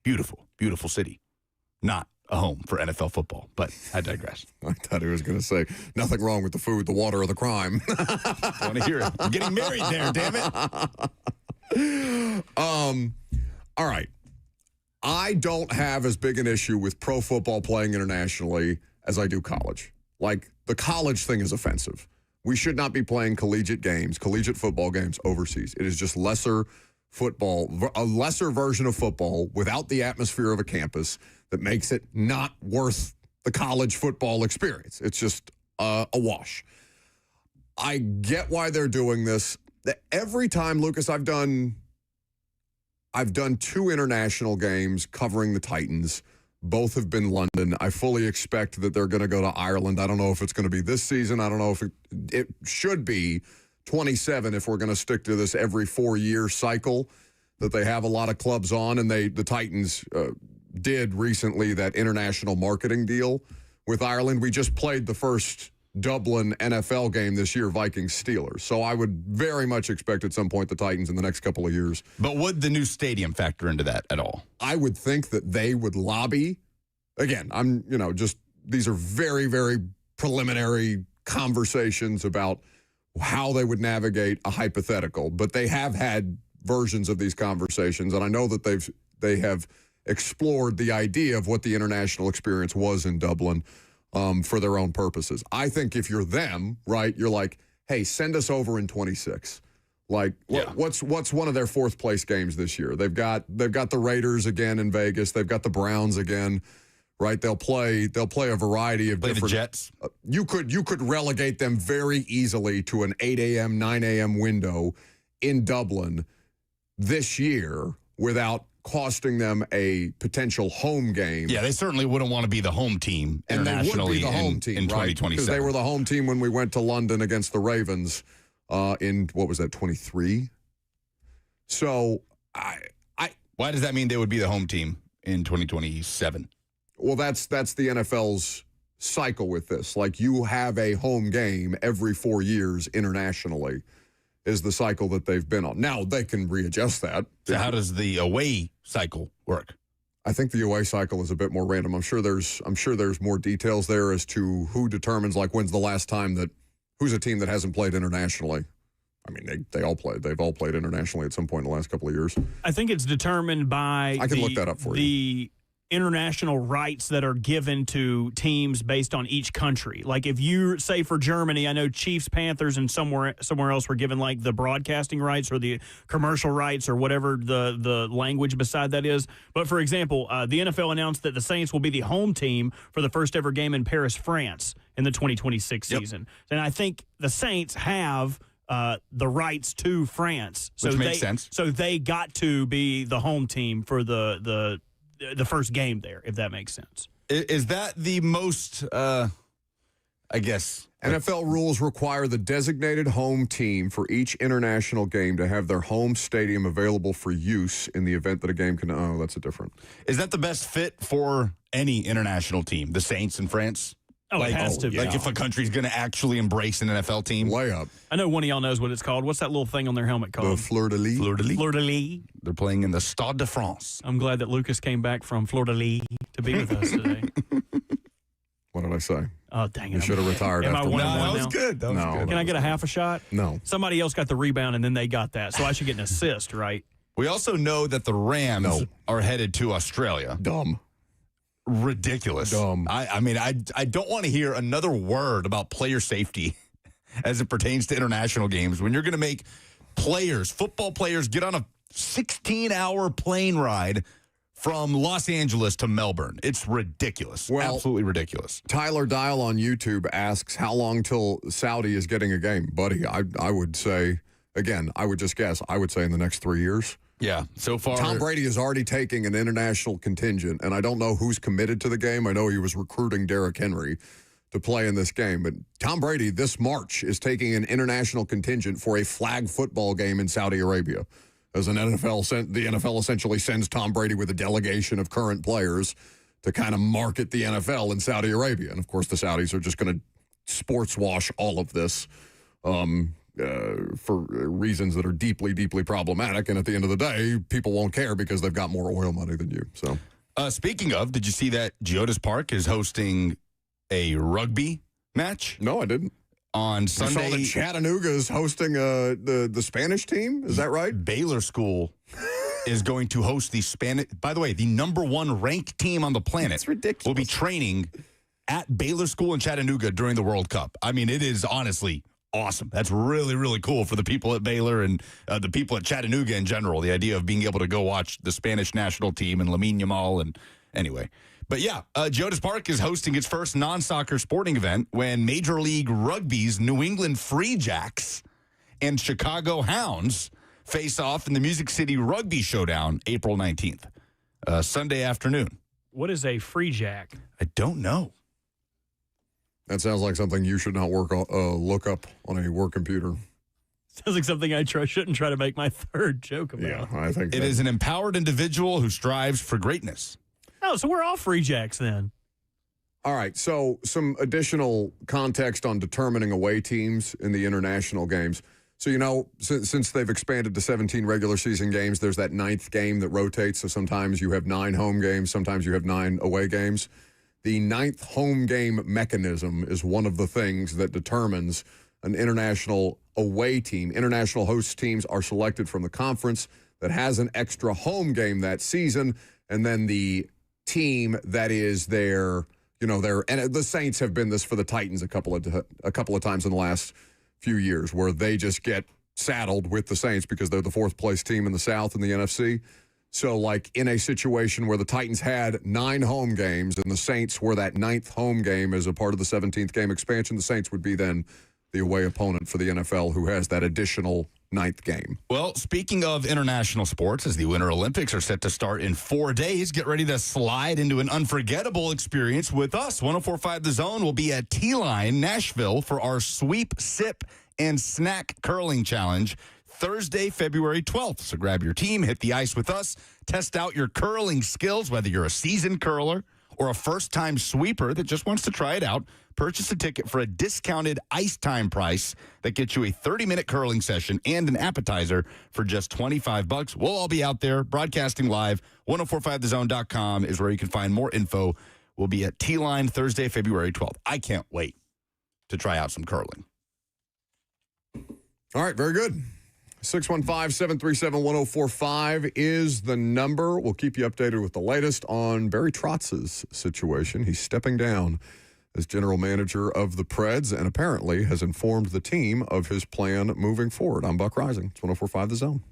Beautiful, beautiful city. Not a home for NFL football, but I digress.
I thought he was going to say, nothing wrong with the food, the water, or the crime.
I want to hear it. I'm getting married there, damn it.
All right. I don't have as big an issue with pro football playing internationally as I do college. Like, the college thing is offensive. We should not be playing collegiate football games overseas. It is just lesser football, a lesser version of football without the atmosphere of a campus that makes it not worth the college football experience. It's just a wash. I get why they're doing this. Every time, Lucas, I've done 2 international games covering the Titans. Both have been London. I fully expect that they're going to go to Ireland. I don't know if it's going to be this season. I don't know if it should be 27 if we're going to stick to this every 4-year cycle that they have a lot of clubs on. And the Titans did recently that international marketing deal with Ireland. We just played the first Dublin NFL game this year, Vikings-Steelers. So I would very much expect at some point the Titans in the next couple of years.
But would the new stadium factor into that at all?
I would think that they would lobby. Again, these are very, very preliminary conversations about how they would navigate a hypothetical, but they have had versions of these conversations, and I know that they have explored the idea of what the international experience was in Dublin for their own purposes. I think if you're them, right, you're like, hey, send us over in 26. Like, what's one of their fourth place games this year? They've got the Raiders again in Vegas. They've got the Browns again, right? They'll play a variety of different.
The Jets.
You could relegate them very easily to an 8 a.m., 9 a.m. window in Dublin this year without costing them a potential home game.
Yeah, they certainly wouldn't want to be the home team internationally,
and they would be the home team,
in 2027.
Because they were the home team when we went to London against the Ravens in, what was that, 23? So,
why does that mean they would be the home team in 2027?
Well, that's the NFL's cycle with this. Like, you have a home game every 4 years internationally is the cycle that they've been on. Now, they can readjust that.
So how does the away cycle work?
I think the away cycle is a bit more random. I'm sure there's more details there as to who determines, like, when's the last time that who's a team that hasn't played internationally. I mean, they've all played internationally at some point in the last couple of years.
I think it's determined by
I can look that up for you.
The international rights that are given to teams based on each country. Like if you say for Germany, I know Chiefs, Panthers, and somewhere else were given like the broadcasting rights or the commercial rights or whatever the language beside that is. But for example, the NFL announced that the Saints will be the home team for the first ever game in Paris, France in the 2026 season. And I think the Saints have the rights to France. So
which makes sense.
So they got to be the home team for the first game there, if that makes sense.
Is that the most, I guess?
NFL rules require the designated home team for each international game to have their home stadium available for use in the event that a game can. Oh, that's a different.
Is that the best fit for any international team? The Saints in France?
Oh, it has to be.
Like if a country's going to actually embrace an NFL team?
Layup.
I know one of y'all knows what it's called. What's that little thing on their helmet called?
The fleur-de-lis.
Fleur-de-lis.
They're playing in the Stade de France.
I'm glad that Lucas came back from Fleur-de-lis to be with us today.
What did I say?
Oh, dang it.
You should have retired
Am
after
I 1-1
that.
now?
That was good. That was good.
Can I get a half a shot?
No.
Somebody else got the rebound, and then they got that. So I should get an assist, right?
We also know that the Rams are headed to Australia.
Dumb.
Ridiculous.
Dumb.
I mean, I don't want to hear another word about player safety as it pertains to international games when you're going to make football players, get on a 16-hour plane ride from Los Angeles to Melbourne. It's ridiculous.
Well,
absolutely ridiculous.
Tyler Dial on YouTube asks, how long till Saudi is getting a game? Buddy, I would say, again, I would just guess, I would say in the next 3 years.
Yeah, so far.
Tom Brady is already taking an international contingent, and I don't know who's committed to the game. I know he was recruiting Derrick Henry to play in this game, but Tom Brady this March is taking an international contingent for a flag football game in Saudi Arabia. As the NFL essentially sends Tom Brady with a delegation of current players to kind of market the NFL in Saudi Arabia. And, of course, the Saudis are just going to sports wash all of this for reasons that are deeply, deeply problematic. And at the end of the day, people won't care because they've got more oil money than you. So,
speaking of, did you see that Geodis Park is hosting a rugby match?
No, I didn't.
On Sunday,
I saw that Chattanooga is hosting the Spanish team. Is that right?
Baylor School is going to host the Spanish. By the way, the number one ranked team on the planet.
It's ridiculous.
Will be training at Baylor School in Chattanooga during the World Cup. I mean, it is honestly awesome. That's really, really cool for the people at Baylor and the people at Chattanooga in general. The idea of being able to go watch the Spanish national team and Lamine Yamal and anyway. But yeah, Geodis Park is hosting its first non-soccer sporting event when Major League Rugby's New England Free Jacks and Chicago Hounds face off in the Music City Rugby Showdown April 19th, Sunday afternoon.
What is a free jack?
I don't know.
That sounds like something you should not look up on a work computer.
Sounds like something I shouldn't try to make my third joke about.
Yeah, I think
it is an empowered individual who strives for greatness.
Oh, so we're all free jacks then.
All right, so some additional context on determining away teams in the international games. So, you know, since they've expanded to 17 regular season games, there's that 9th game that rotates. So sometimes you have 9 home games, sometimes you have 9 away games. the ninth home game mechanism is one of the things that determines an international away team. International host teams are selected from the conference that has an extra home game that season, and then the team that is their, and the Saints have been this for the Titans a couple of times in the last few years, where they just get saddled with the Saints because they're the fourth place team in the South in the NFC. So, like, in a situation where the Titans had 9 home games and the Saints were that 9th home game as a part of the 17th game expansion, the Saints would be then the away opponent for the NFL, who has that additional 9th game.
Well, speaking of international sports, as the Winter Olympics are set to start in 4 days, get ready to slide into an unforgettable experience with us. 104.5 The Zone will be at T-Line, Nashville, for our Sweep, Sip, and Snack Curling Challenge Thursday, February 12th. So grab your team, hit the ice with us, test out your curling skills, whether you're a seasoned curler or a first-time sweeper that just wants to try it out. Purchase a ticket for a discounted ice time price that gets you a 30-minute curling session and an appetizer for just $25. We'll all be out there broadcasting live. 1045thezone.com is where you can find more info. We'll be at T-Line Thursday, February 12th. I can't wait to try out some curling.
All right, very good. 615-737-1045 is the number. We'll keep you updated with the latest on Barry Trotz's situation. He's stepping down as general manager of the Preds and apparently has informed the team of his plan moving forward. I'm Buck Rising. It's 1045 The Zone.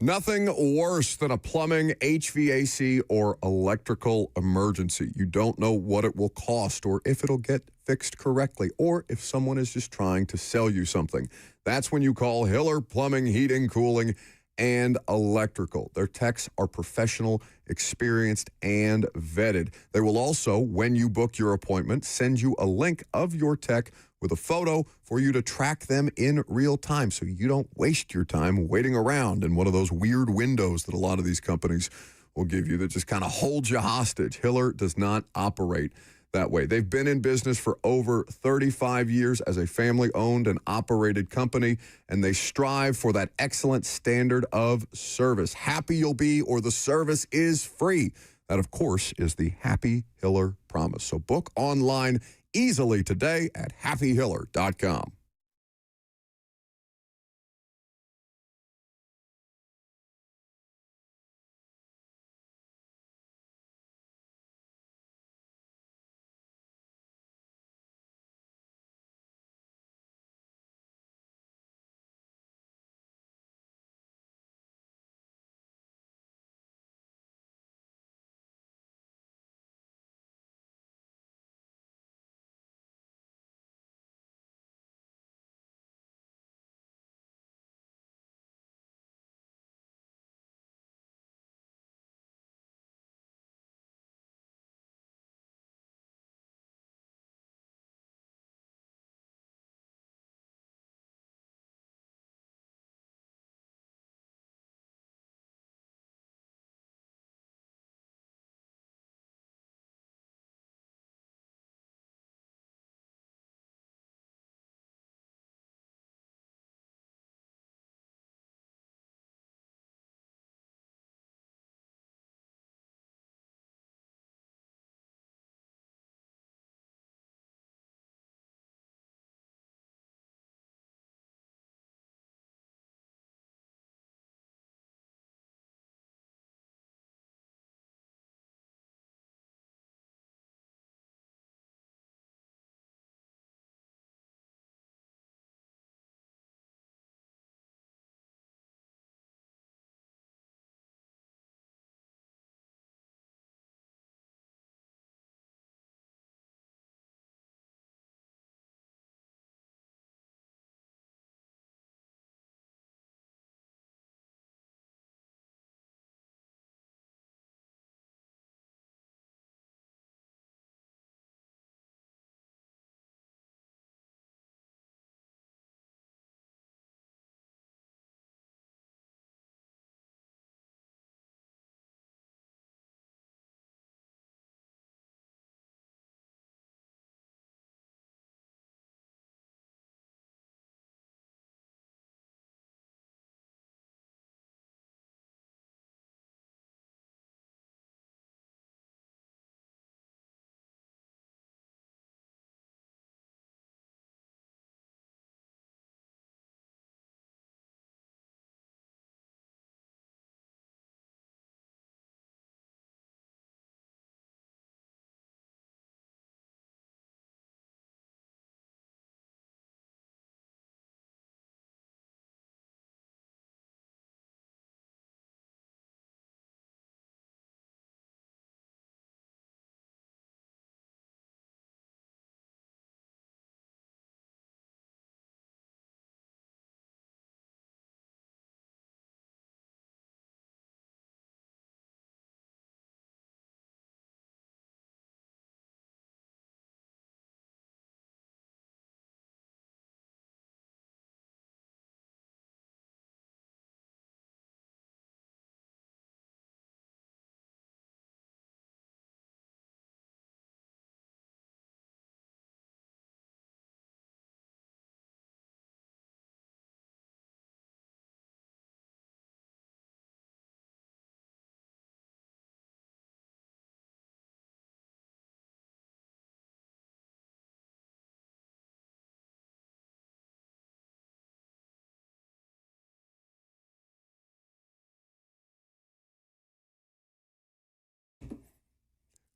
Nothing worse than a plumbing, HVAC, or electrical emergency. You don't know what it will cost or if it'll get fixed correctly or if someone is just trying to sell you something. That's when you call Hiller Plumbing, Heating, Cooling, and Electrical. Their techs are professional, experienced, and vetted. They will also, when you book your appointment, send you a link of your tech with a photo for you to track them in real time so you don't waste your time waiting around in one of those weird windows that a lot of these companies will give you that just kind of hold you hostage. Hiller does not operate that way. They've been in business for over 35 years as a family-owned and operated company, and they strive for that excellent standard of service. Happy you'll be, or the service is free. That, of course, is the Happy Hiller promise. So book online easily today at happyhiller.com.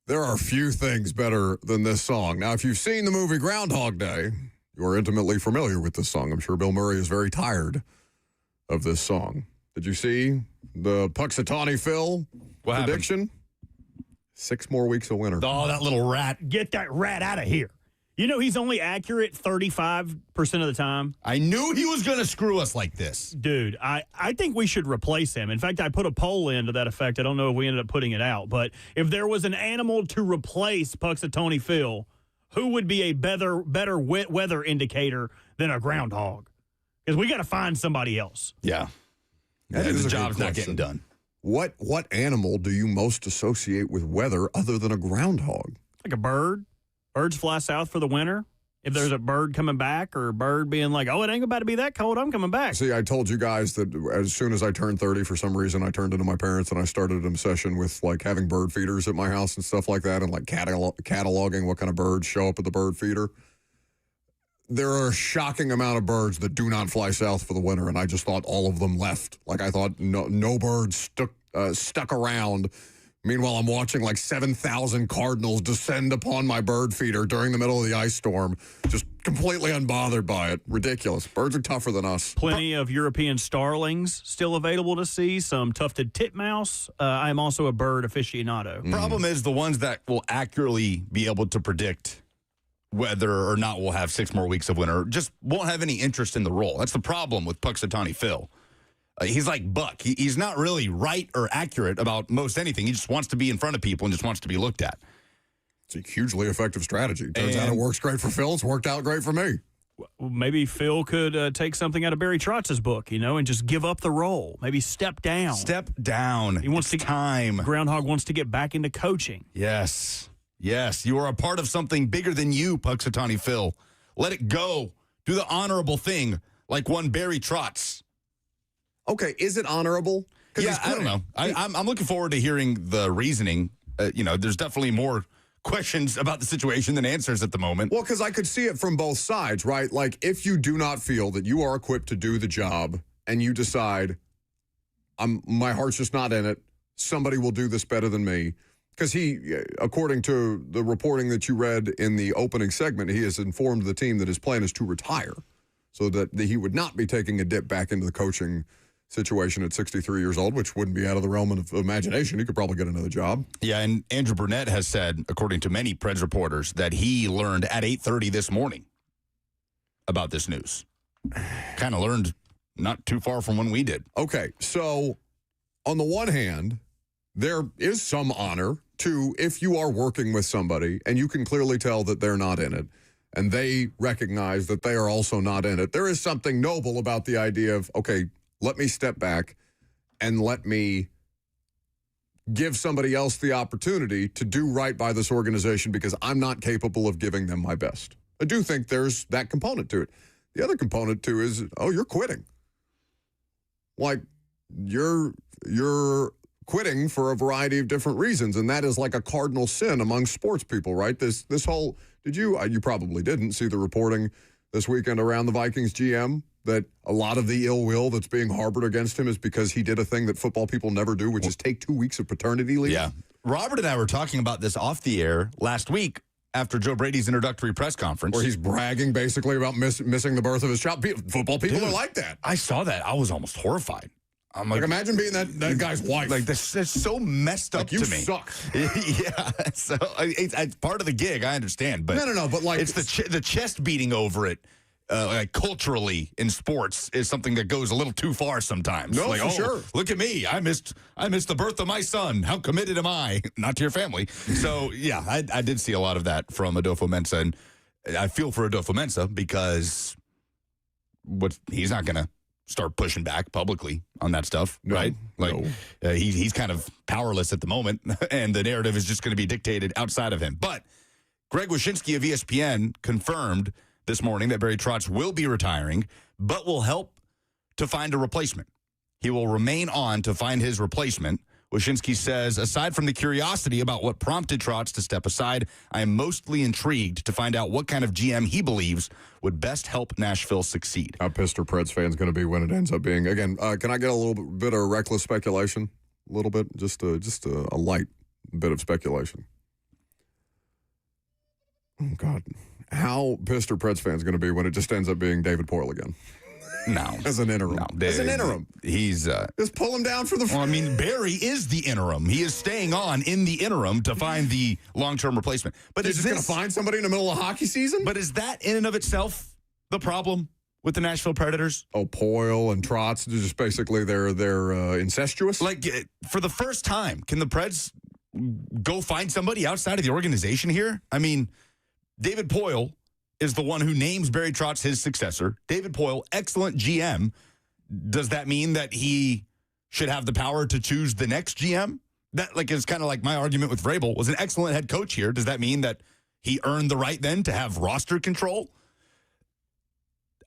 There are few things better than this song. Now, if you've seen the movie Groundhog Day, you are intimately familiar with this song. I'm sure Bill Murray is very tired of this song. Did you see the Puxatawny Phil prediction?
Happened?
6 more weeks of winter.
Oh, that little rat.
Get that rat out of here. You know, he's only accurate 35% of the time.
I knew he was going to screw us like this.
Dude, I think we should replace him. In fact, I put a poll in to that effect. I don't know if we ended up putting it out. But if there was an animal to replace Puxatawny Phil, who would be a better weather indicator than a groundhog? Because we got to find somebody else.
Yeah. The job's not getting done.
What animal do you most associate with weather other than a groundhog?
Like a bird. Birds fly south for the winter. If there's a bird coming back or a bird being like, oh, it ain't about to be that cold, I'm coming back.
See, I told you guys that as soon as I turned 30, for some reason, I turned into my parents and I started an obsession with like having bird feeders at my house and stuff like that and like cataloging what kind of birds show up at the bird feeder. There are a shocking amount of birds that do not fly south for the winter, and I just thought all of them left. Like I thought no birds stuck around. Meanwhile, I'm watching like 7,000 cardinals descend upon my bird feeder during the middle of the ice storm, just completely unbothered by it. Ridiculous. Birds are tougher than us.
Plenty of European starlings still available to see, some tufted titmouse. I am also a bird aficionado.
Problem is the ones that will accurately be able to predict whether or not we'll have 6 more weeks of winter just won't have any interest in the role. That's the problem with Puxatawny Phil. He's like Buck. He's not really right or accurate about most anything. He just wants to be in front of people and just wants to be looked at.
It's a hugely effective strategy. Turns out it works great for Phil. It's worked out great for me.
Maybe Phil could take something out of Barry Trotz's book, and just give up the role. Maybe step down.
Step down.
He wants time. Groundhog wants to get back into coaching.
Yes. You are a part of something bigger than you, Puxatawny Phil. Let it go. Do the honorable thing like one Barry Trotz.
Okay, is it honorable?
Yeah, I don't know. I'm looking forward to hearing the reasoning. There's definitely more questions about the situation than answers at the moment.
Well, because I could see it from both sides, right? Like, if you do not feel that you are equipped to do the job and you decide, my heart's just not in it, somebody will do this better than me. Because he, according to the reporting that you read in the opening segment, he has informed the team that his plan is to retire so that he would not be taking a dip back into the coaching situation at 63 years old, which wouldn't be out of the realm of imagination. He could probably get another job.
Yeah, and Andrew Burnett has said, according to many Preds reporters, that he learned at 8:30 this morning about this news. Kind of learned not too far from when we did.
Okay, so on the one hand, there is some honor to if you are working with somebody and you can clearly tell that they're not in it and they recognize that they are also not in it. There is something noble about the idea of, okay, let me step back and let me give somebody else the opportunity to do right by this organization because I'm not capable of giving them my best. I do think there's that component to it. The other component, too, is, you're quitting. Like, you're quitting for a variety of different reasons, and that is like a cardinal sin among sports people, right? This whole, you probably didn't see the reporting this weekend around the Vikings GM that a lot of the ill will that's being harbored against him is because he did a thing that football people never do, which is take 2 weeks of paternity leave.
Yeah. Robert and I were talking about this off the air last week after Joe Brady's introductory press conference.
Where he's bragging basically about missing the birth of his child. Football people are like that.
I saw that. I was almost horrified. I'm like,
imagine being that guy's wife.
Like, this is so messed up
to
me.
You suck.
Yeah. So it's part of the gig. I understand. But
no. But like,
it's the chest beating over it. Like culturally in sports is something that goes a little too far sometimes.
No,
like,
for sure.
Look at me. I missed the birth of my son. How committed am I? Not to your family. So, yeah, I did see a lot of that from Adolfo-Mensah. And I feel for Adolfo-Mensah because he's not going to start pushing back publicly on that stuff, right? Like, he's kind of powerless at the moment, and the narrative is just going to be dictated outside of him. But Greg Wyshynski of ESPN confirmed this morning that Barry Trotz will be retiring, but will help to find a replacement. He will remain on to find his replacement. Wyshynski says, aside from the curiosity about what prompted Trotz to step aside, I am mostly intrigued to find out what kind of GM he believes would best help Nashville succeed.
How pissed are Preds fans going to be when it ends up being? Again, can I get a little bit of reckless speculation? A little bit? Just a light bit of speculation. God, how pissed are Preds fans going to be when it just ends up being David Poyle again?
No.
As an interim.
No.
As an interim.
He's...
just pull him down for the...
Well, I mean, Barry is the interim. He is staying on in the interim to find the long-term replacement. But
He's just going to find somebody in the middle of hockey season?
But is that in and of itself the problem with the Nashville Predators?
Oh, Poyle and Trotz, they're just basically they're incestuous?
Like, for the first time, can the Preds go find somebody outside of the organization here? I mean, David Poyle is the one who names Barry Trotz his successor. David Poyle, excellent GM. Does that mean that he should have the power to choose the next GM? That is kind of like my argument with Vrabel. Was an excellent head coach here. Does that mean that he earned the right then to have roster control?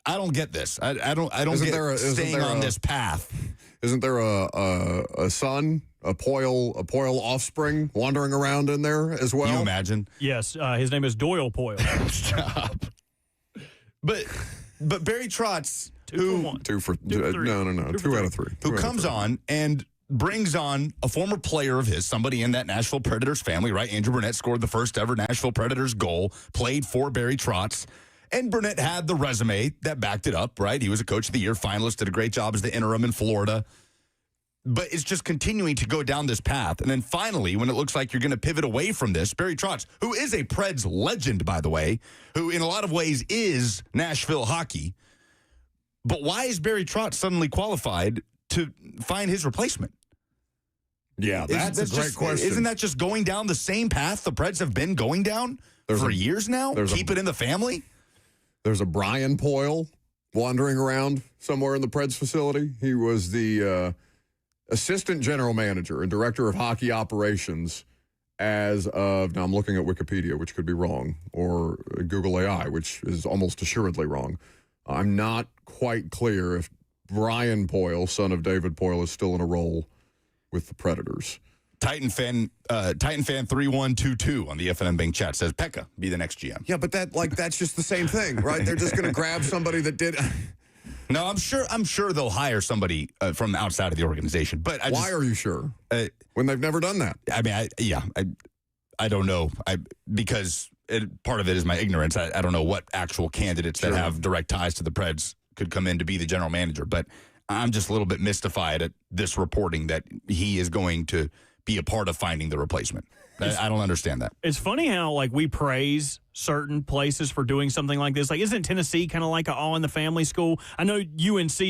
I don't get this. I don't get staying on this path.
Isn't there a son, a Poyle offspring wandering around in there as well?
Can you imagine?
Yes, his name is Doyle Poyle.
Stop. But Barry Trotz,
Two for three.
No. Two out of three.
Who comes on and brings on a former player of his, somebody in that Nashville Predators family, right? Andrew Burnett scored the first ever Nashville Predators goal, played for Barry Trotz. And Burnett had the resume that backed it up, right? He was a Coach of the Year finalist, did a great job as the interim in Florida. But it's just continuing to go down this path. And then finally, when it looks like you're going to pivot away from this, Barry Trotz, who is a Preds legend, by the way, who in a lot of ways is Nashville hockey. But why is Barry Trotz suddenly qualified to find his replacement?
Yeah, that's a great question.
Isn't that just going down the same path the Preds have been going down for years now? Keep it in the family?
There's a Brian Poyle wandering around somewhere in the Preds facility. He was the assistant general manager and director of hockey operations as of, now I'm looking at Wikipedia, which could be wrong, or Google AI, which is almost assuredly wrong. I'm not quite clear if Brian Poyle, son of David Poyle, is still in a role with the Predators.
Titan fan 3122 on the FNM Bank chat says Pekka be the next GM.
Yeah, but that's just the same thing, right? They're just going to grab somebody that did.
No, I'm sure they'll hire somebody from outside of the organization. But
why are you sure when they've never done that?
I mean, I don't know. Because part of it is my ignorance. I don't know what actual candidates that have direct ties to the Preds could come in to be the general manager. But I'm just a little bit mystified at this reporting that he is going to be a part of finding the replacement. I don't understand that.
It's funny how we praise certain places for doing something like this. Like, isn't Tennessee kind of like an all-in-the-family school? I know UNC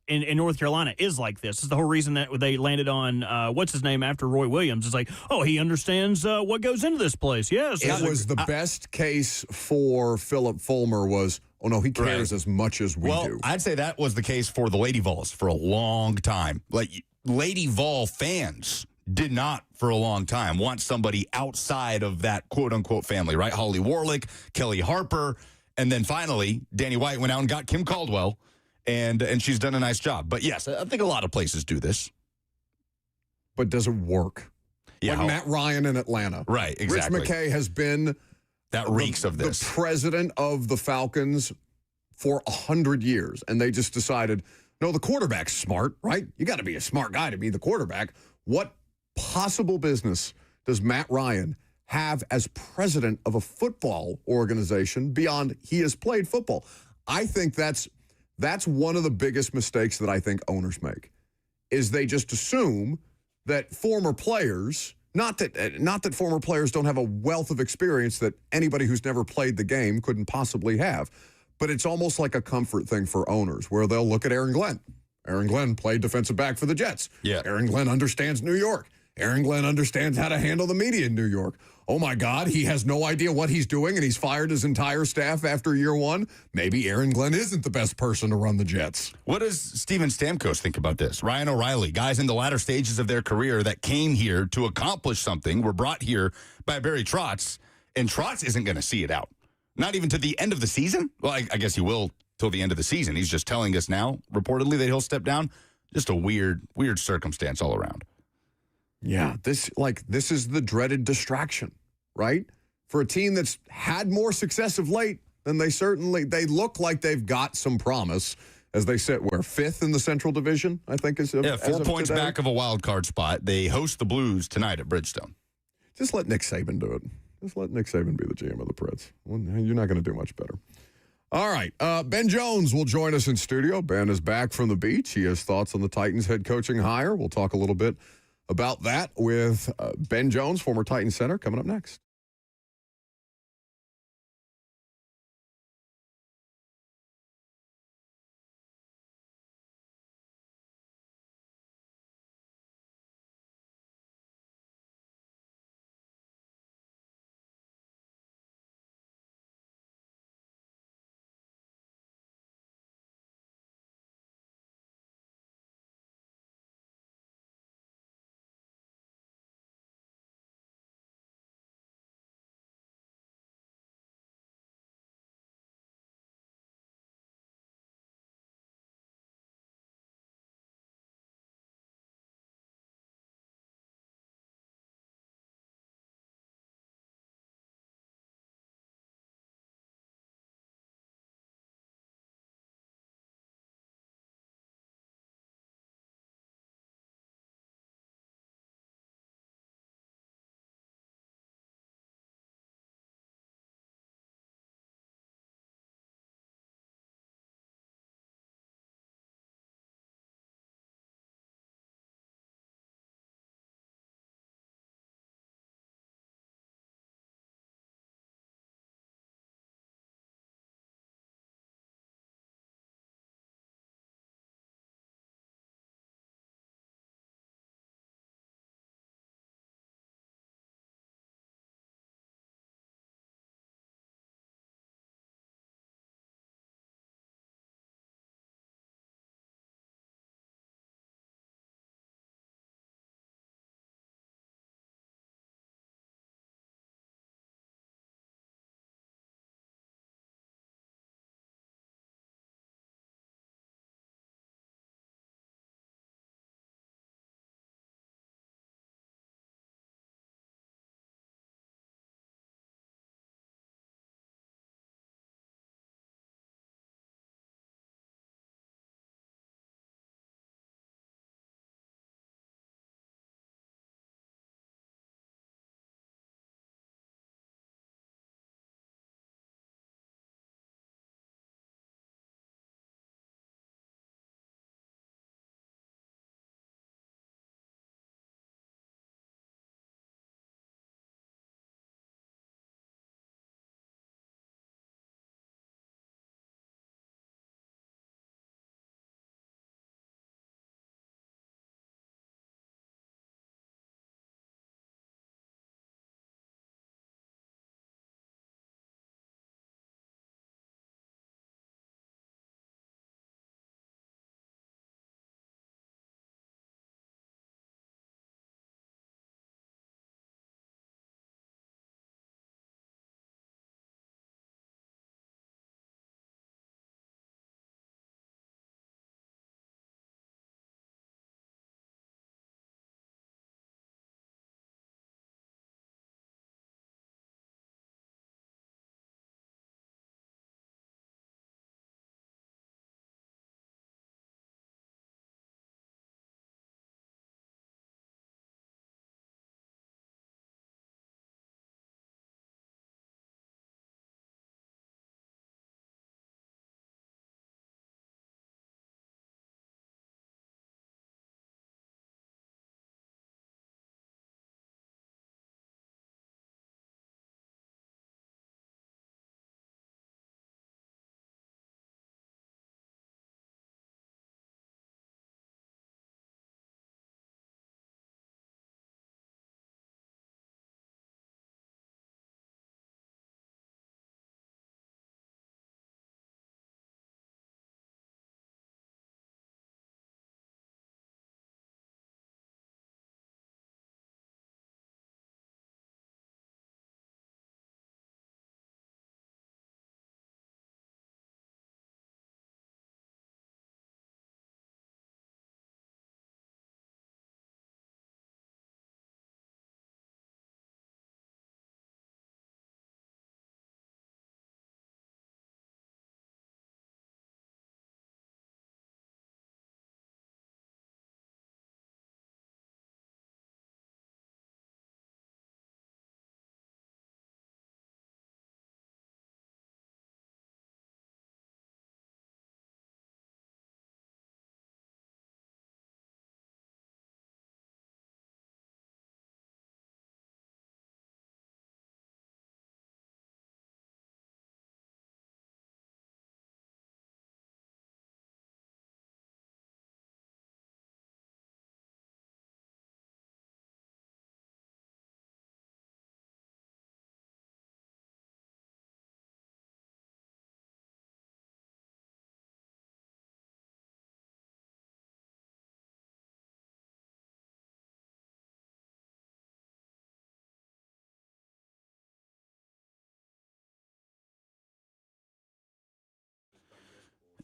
in North Carolina is like this. It's the whole reason that they landed on, what's his name, after Roy Williams. It's like, oh, he understands what goes into this place. Yes.
It was the best case for Philip Fulmer was, oh, no, he cares as much as we do.
Well, I'd say that was the case for the Lady Vols for a long time. Like, Lady Vol fans did not, for a long time, want somebody outside of that quote-unquote family, right? Holly Warlick, Kelly Harper, and then finally, Danny White went out and got Kim Caldwell, and she's done a nice job. But yes, I think a lot of places do this.
But does it work?
Yeah,
like Matt Ryan in Atlanta.
Right, exactly.
Rich McKay has been
that reeks of this.
The president of the Falcons for 100 years, and they just decided, no, the quarterback's smart, right? You got to be a smart guy to be the quarterback. What possible business does Matt Ryan have as president of a football organization beyond he has played football? I think that's one of the biggest mistakes that I think owners make, is they just assume that former players, not that former players don't have a wealth of experience that anybody who's never played the game couldn't possibly have, but it's almost like a comfort thing for owners where they'll look at Aaron Glenn. Aaron Glenn played defensive back for the Jets.
Yeah.
Aaron Glenn understands New York. Aaron Glenn understands how to handle the media in New York. Oh, my God, he has no idea what he's doing, and he's fired his entire staff after year one. Maybe Aaron Glenn isn't the best person to run the Jets.
What does Steven Stamkos think about this? Ryan O'Reilly, guys in the latter stages of their career that came here to accomplish something, were brought here by Barry Trotz, and Trotz isn't going to see it out. Not even to the end of the season? Well, I guess he will till the end of the season. He's just telling us now, reportedly, that he'll step down. Just a weird circumstance all around.
Yeah, this is the dreaded distraction, right? For a team that's had more success of late, then they look like they've got some promise as they sit fifth in the Central Division, I think is
4 points back of a wild card spot. They host the Blues tonight at Bridgestone.
Just let Nick Saban do it. Just let Nick Saban be the GM of the Preds. Well, you're not going to do much better. All right. Ben Jones will join us in studio. Ben is back from the beach. He has thoughts on the Titans head coaching hire. We'll talk a little bit about that with Ben Jones, former Titans center, coming up next.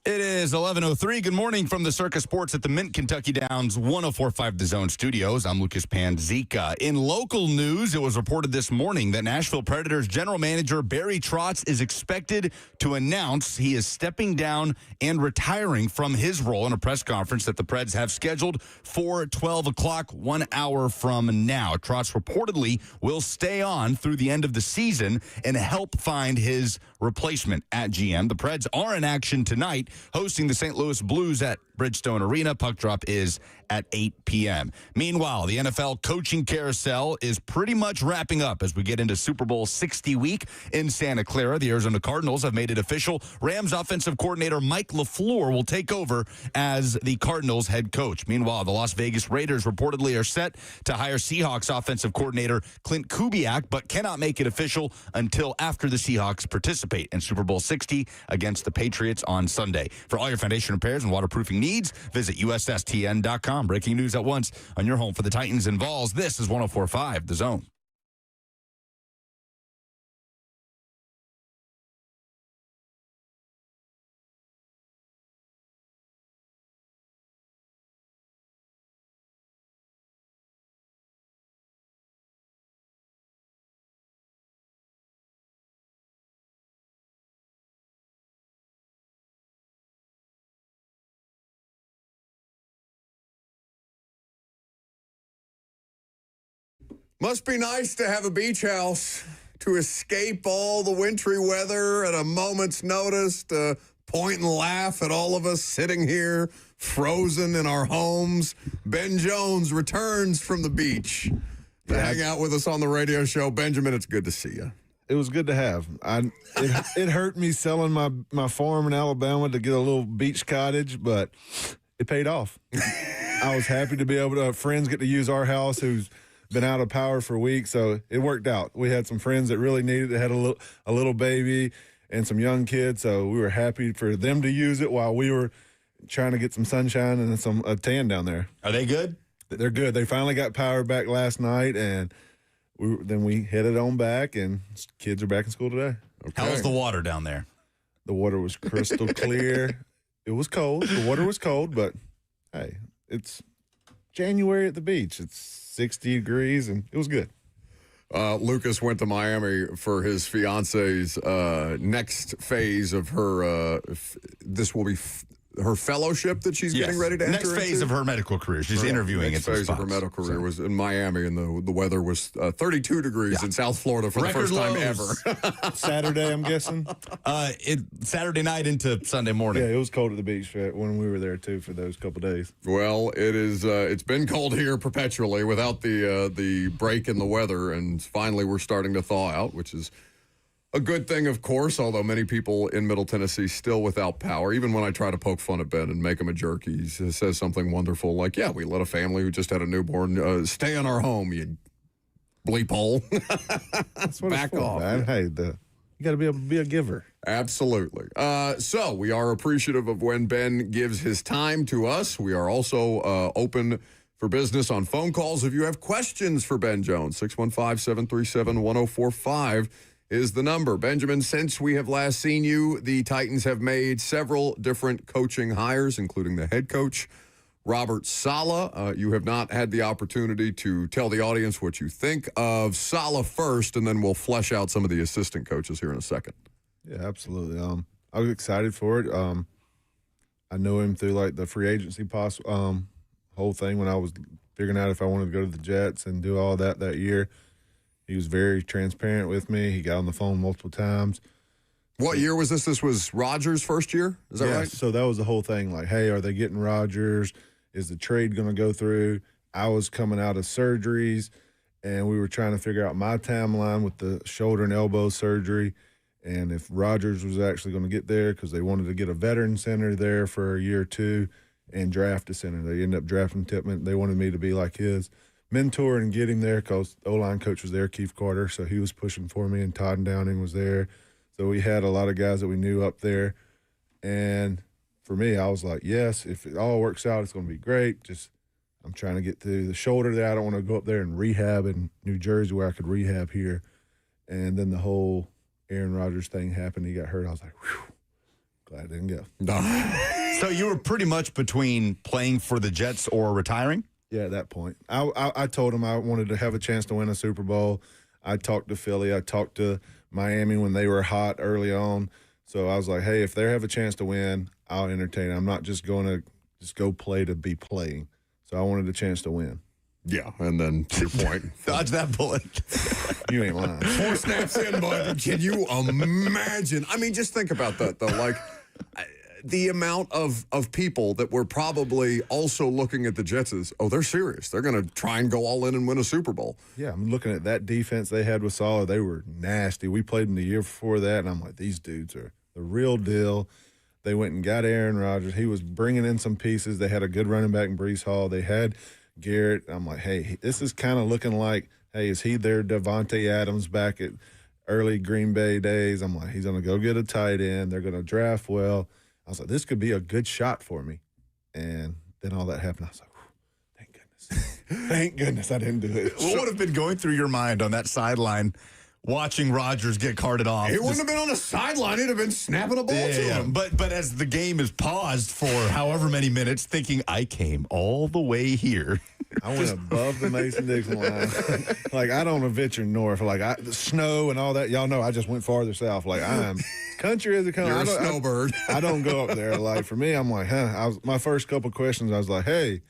It is 11:03. Good morning from the Circus Sports at the Mint Kentucky Downs 104.5 The Zone Studios. I'm Lucas Panzika. In local news, it was reported this morning that Nashville Predators general manager Barry Trotz is expected to announce he is stepping down and retiring from his role in a press conference that the Preds have scheduled for 12 o'clock, 1 hour from now. Trotz reportedly will stay on through the end of the season and help find his replacement at GM. The Preds are in action tonight, hosting the St. Louis Blues at Bridgestone Arena. Puck drop is at 8 p.m. Meanwhile, the NFL coaching carousel is pretty much wrapping up as we get into Super Bowl 60 week in Santa Clara. The Arizona Cardinals have made it official. Rams offensive coordinator Mike LaFleur will take over as the Cardinals head coach. Meanwhile, the Las Vegas Raiders reportedly are set to hire Seahawks offensive coordinator Clint Kubiak, but cannot make it official until after the Seahawks participate in Super Bowl 60 against the Patriots on Sunday. For all your foundation repairs and waterproofing needs, visit USSTN.com. Breaking news at once on your home for the Titans and Vols. This is 104.5 The Zone.
Must be nice to have a beach house to escape all the wintry weather at a moment's notice, to point and laugh at all of us sitting here frozen in our homes. Ben Jones returns from the beach to hang out with us on the radio show. Benjamin, it's good to see you.
It was good to have. It hurt me selling my farm in Alabama to get a little beach cottage, but it paid off. I was happy to be able to, friends get to use our house who's been out of power for weeks, so it worked out. We had some friends that really needed it, had a little baby and some young kids, so we were happy for them to use it while we were trying to get some sunshine and a tan down there.
Are they good?
They're good. They finally got power back last night, and then we headed on back, and kids are back in school today.
Okay. How's the water down there?
The water was crystal clear. It was cold. The water was cold, but, hey, it's January at the beach. It's 60 degrees, and it was good.
Lucas went to Miami for his fiance's next phase of her. This will be her fellowship that she's getting ready to enter
next phase
into.
of her medical career. She's interviewing
next
at
phase of her medical career was in Miami, and the weather was 32 degrees in South Florida for
Record
the first time
lows.
ever.
Saturday, I'm guessing?
Saturday night into Sunday morning.
Yeah, it was cold at the beach when we were there, too, for those couple days.
Well, it is. It's been cold here perpetually without the break in the weather, and finally we're starting to thaw out, which is a good thing, of course, although many people in Middle Tennessee still without power. Even when I try to poke fun at Ben and make him a jerk, he says something wonderful like, yeah, we let a family who just had a newborn stay in our home, you bleep hole.
That's what
Back
it's for,
off.
man. Hey, you got to be able to be a giver.
Absolutely. So we are appreciative of when Ben gives his time to us. We are also open for business on phone calls. If you have questions for Ben Jones, 615-737-1045 is the number. Benjamin, since we have last seen you, the Titans have made several different coaching hires, including the head coach, Robert Saleh. You have not had the opportunity to tell the audience what you think of Saleh first, and then we'll flesh out some of the assistant coaches here in a second.
Yeah, absolutely. I was excited for it. I knew him through like the free agency whole thing when I was figuring out if I wanted to go to the Jets and do all that year. He was very transparent with me. He got on the phone multiple times.
What year was this? This was Rodgers' first year? Is that right?
So that was the whole thing. Like, hey, are they getting Rodgers? Is the trade going to go through? I was coming out of surgeries, and we were trying to figure out my timeline with the shoulder and elbow surgery and if Rodgers was actually going to get there because they wanted to get a veteran center there for a year or two and draft a center. They ended up drafting Tippmann. They wanted me to be like his mentor and get him there because the O-line coach was there, Keith Carter, so he was pushing for me, and Todd Downing was there. So we had a lot of guys that we knew up there. And for me, I was like, yes, if it all works out, it's going to be great. Just I'm trying to get through the shoulder there. I don't want to go up there and rehab in New Jersey where I could rehab here. And then the whole Aaron Rodgers thing happened. He got hurt. I was like, whew, Glad I didn't go.
So you were pretty much between playing for the Jets or retiring?
Yeah, at that point. I told him I wanted to have a chance to win a Super Bowl. I talked to Philly. I talked to Miami when they were hot early on. So I was like, hey, if they have a chance to win, I'll entertain. I'm not just going to just go play to be playing. So I wanted a chance to win.
Yeah, and then to your point.
Dodge that bullet.
You ain't lying.
4 snaps in, bud. Can you imagine? I mean, just think about that, though. Like, the amount of people that were probably also looking at the Jets as, oh, they're serious. They're going to try and go all in and win a Super Bowl.
Yeah, I'm looking at that defense they had with Saleh. They were nasty. We played them the year before that, and I'm like, these dudes are the real deal. They went and got Aaron Rodgers. He was bringing in some pieces. They had a good running back in Breece Hall. They had Garrett. I'm like, hey, this is kind of looking like, hey, is he their Devontae Adams back at early Green Bay days? I'm like, he's going to go get a tight end. They're going to draft well. I was like, this could be a good shot for me. And then all that happened. I was like, thank goodness. Thank goodness I didn't do it.
What would have been going through your mind on that sideline watching Rodgers get carted off?
It wouldn't have been on the sideline. It'd have been snapping a ball to him.
But as the game is paused for however many minutes, thinking, I came all the way here.
I went above the Mason-Dixon line. Like, I don't venture north. Like, the snow and all that. Y'all know I just went farther south. Like, I'm country as it comes.
You're a snowbird.
I don't go up there. Like, for me, I'm like, my first couple questions, I was like, hey,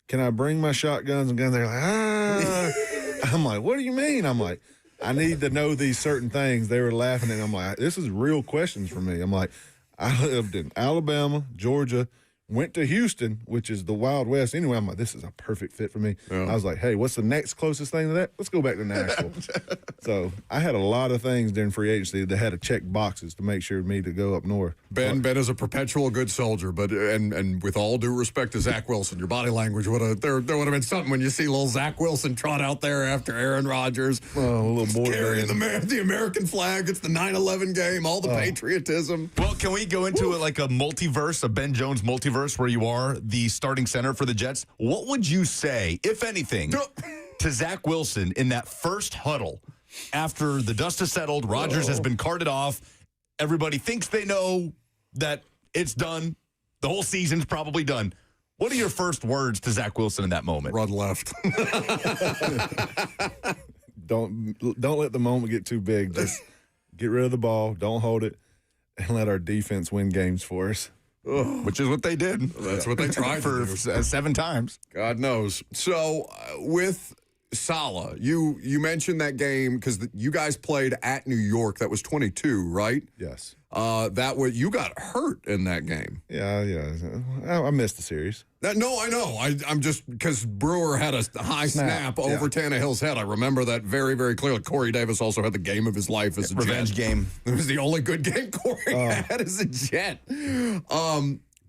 can I bring my shotguns and guns? They're like, I'm like, what do you mean? I'm like, I need to know these certain things. They were laughing, and I'm like, this is real questions for me. I'm like, I lived in Alabama, Georgia, went to Houston, which is the Wild West. Anyway, I'm like, this is a perfect fit for me. Yeah. I was like, hey, what's the next closest thing to that? Let's go back to Nashville. So I had a lot of things during free agency that had to check boxes to make sure me to go up north.
Ben is a perpetual good soldier, but and with all due respect to Zach Wilson, your body language there would have been something when you see little Zach Wilson trot out there after Aaron Rodgers.
Oh, a little more
carrying the American flag. It's the 9/11 game, all the patriotism.
Well, can we go into it like a multiverse, a Ben Jones multiverse, where you are the starting center for the Jets? What would you say, if anything, to Zach Wilson in that first huddle after the dust has settled, Rodgers has been carted off, everybody thinks they know that it's done, the whole season's probably done. What are your first words to Zach Wilson in that moment?
Run left.
Don't let the moment get too big. Just get rid of the ball, don't hold it, and let our defense win games for us.
Which is what they did.
That's what they tried
for 7 times.
God knows. So with Saleh, you mentioned that game because you guys played at New York. That was 22, right?
Yes.
You got hurt in that game.
Yeah. I missed the series.
No, I know. I'm just because Brewer had a high snap over Tannehill's head. I remember that very, very clearly. Corey Davis also had the game of his life as a
revenge game.
It was the only good game Corey had as a Jet.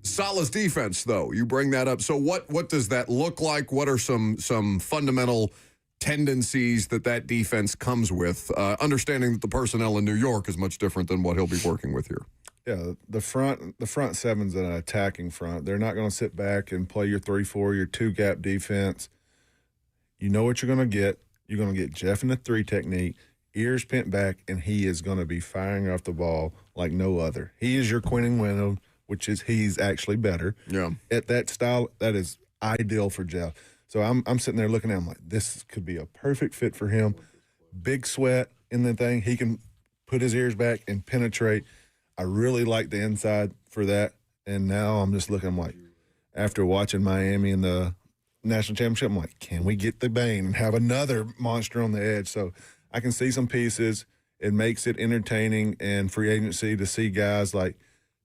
Saleh's defense, though, you bring that up. So what does that look like? What are some fundamental tendencies that defense comes with? Understanding that the personnel in New York is much different than what he'll be working with here.
Yeah, the front seven's an attacking front. They're not going to sit back and play your 3-4, your 2-gap defense. You know what you're going to get. You're going to get Jeff in the 3 technique, ears bent back, and he is going to be firing off the ball like no other. He is your Quentin Windham, which is he's actually better.
Yeah.
At that style, that is ideal for Jeff. So I'm sitting there looking at him like, this could be a perfect fit for him. Big sweat in the thing. He can put his ears back and penetrate. I really like the inside for that. And now I'm just looking, I'm like, after watching Miami in the national championship, I'm like, can we get the Bane and have another monster on the edge? So I can see some pieces. It makes it entertaining and free agency to see guys like,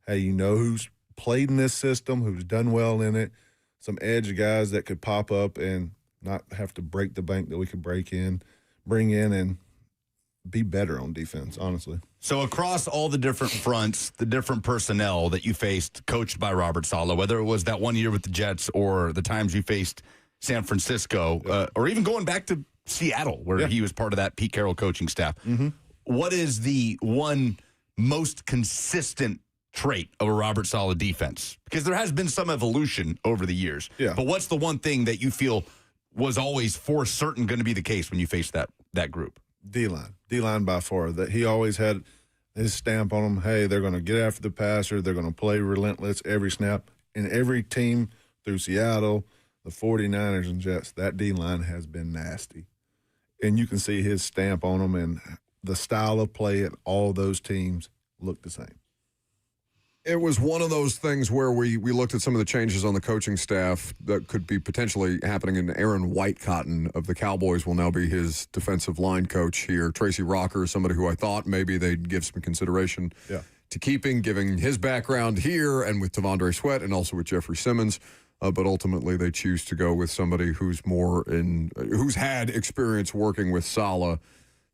hey, you know who's played in this system, who's done well in it, some edge guys that could pop up and not have to break the bank that we could bring in and be better on defense, honestly.
So across all the different fronts, the different personnel that you faced, coached by Robert Saleh, whether it was that one year with the Jets or the times you faced San Francisco, or even going back to Seattle, where he was part of that Pete Carroll coaching staff, what is the one most consistent trait of a Robert Saleh defense? Because there has been some evolution over the years.
Yeah.
But what's the one thing that you feel was always for certain going to be the case when you faced that group?
D-line by far. That he always had his stamp on them. Hey, they're going to get after the passer. They're going to play relentless every snap. And every team through Seattle, the 49ers and Jets, that D-line has been nasty. And you can see his stamp on them, and the style of play at all those teams look the same.
It was one of those things where we looked at some of the changes on the coaching staff that could be potentially happening, and Aaron Whitecotton of the Cowboys will now be his defensive line coach here. Tracy Rocker is somebody who I thought maybe they'd give some consideration to keeping, given his background here and with Tavondre Sweat and also with Jeffrey Simmons. But ultimately they choose to go with somebody who's who's had experience working with Saleh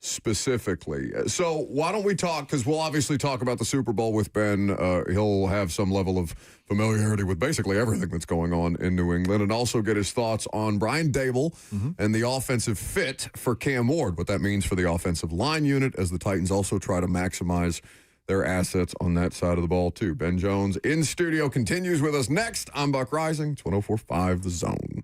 specifically. So why don't we talk, because we'll obviously talk about the Super Bowl with Ben. He'll have some level of familiarity with basically everything that's going on in New England, and also get his thoughts on Brian Dable and the offensive fit for Cam Ward, what that means for the offensive line unit as the Titans also try to maximize their assets on that side of the ball too. Ben Jones in studio continues with us next. I'm Buck Rising. It's 104.5 The Zone.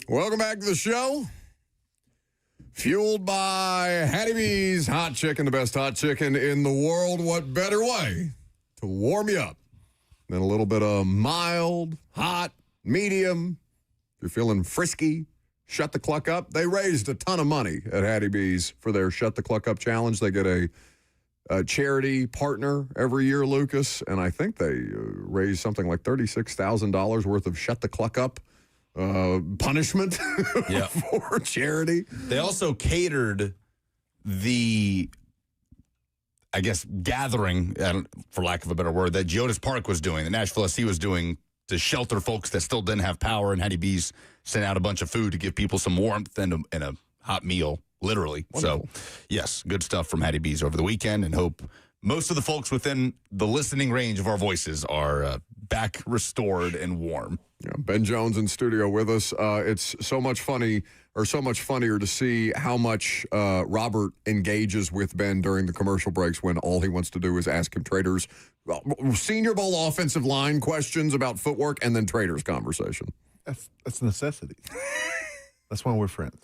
Welcome back to the show. Fueled by Hattie B's Hot Chicken, the best hot chicken in the world. What better way to warm you up than a little bit of mild, hot, medium? If you're feeling frisky, shut the cluck up. They raised a ton of money at Hattie B's for their Shut the Cluck Up Challenge. They get a charity partner every year, Lucas, and I think they raise something like $36,000 worth of Shut the Cluck Up punishment for charity.
They also catered the, I guess, gathering, for lack of a better word, that Jonas Park was doing, that Nashville SC was doing to shelter folks that still didn't have power, and Hattie B's sent out a bunch of food to give people some warmth and a hot meal, literally.
Wonderful.
So, yes, good stuff from Hattie B's over the weekend, and hope most of the folks within the listening range of our voices are back restored and warm.
Yeah, Ben Jones in studio with us. It's so much funnier to see how much Robert engages with Ben during the commercial breaks when all he wants to do is ask him Traders Senior Bowl offensive line questions about footwork and then Traders conversation.
That's a necessity. That's why we're friends.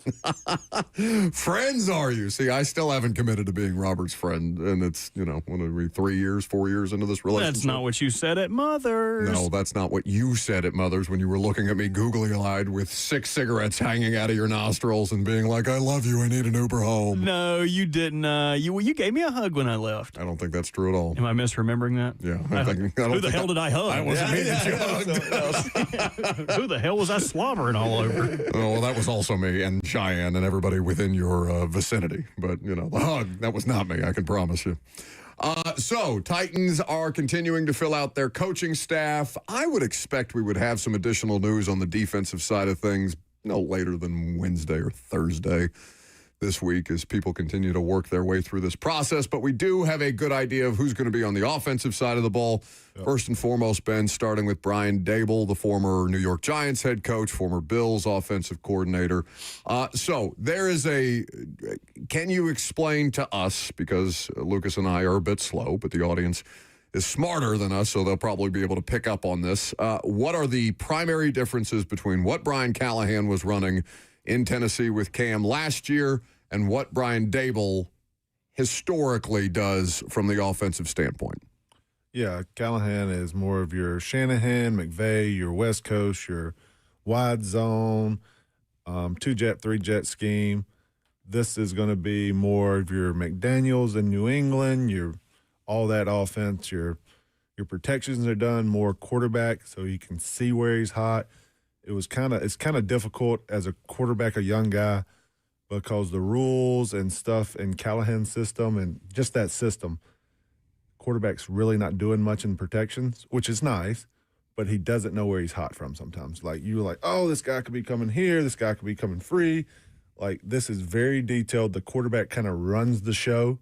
Friends, are you? See, I still haven't committed to being Robert's friend, and it's, what are we, 4 years into this relationship?
That's not what you said at Mother's.
No, that's not what you said at Mother's when you were looking at me googly-eyed with 6 cigarettes hanging out of your nostrils and being like, I love you, I need an Uber home.
No, you didn't. You gave me a hug when I left.
I don't think that's true at all.
Am I misremembering that?
Yeah.
Who the hell did I hug?
I wasn't me that you hugged.
Who the hell was I slobbering all over?
Oh, well, that was also me and Cheyenne and everybody within your vicinity. But, the hug, that was not me, I can promise you. So, Titans are continuing to fill out their coaching staff. I would expect we would have some additional news on the defensive side of things no later than Wednesday or Thursday this week as people continue to work their way through this process. But we do have a good idea of who's going to be on the offensive side of the ball. Yep. First and foremost, Ben, starting with Brian Dable, the former New York Giants head coach, former Bills offensive coordinator. So there is can you explain to us, because Lucas and I are a bit slow, but the audience is smarter than us, so they'll probably be able to pick up on this. What are the primary differences between what Brian Callahan was running in Tennessee with Cam last year and what Brian Dable historically does from the offensive standpoint?
Yeah, Callahan is more of your Shanahan, McVay, your West Coast, your wide zone, 2-jet, 3-jet scheme. This is going to be more of your McDaniels in New England, your all that offense. Your protections are done more quarterback, so you can see where he's hot. It's kind of difficult as a quarterback, a young guy, because the rules and stuff in Callahan's system and just that system, quarterback's really not doing much in protections, which is nice, but he doesn't know where he's hot from sometimes. Like, you're like, oh, this guy could be coming here, this guy could be coming free. Like, this is very detailed. The quarterback kind of runs the show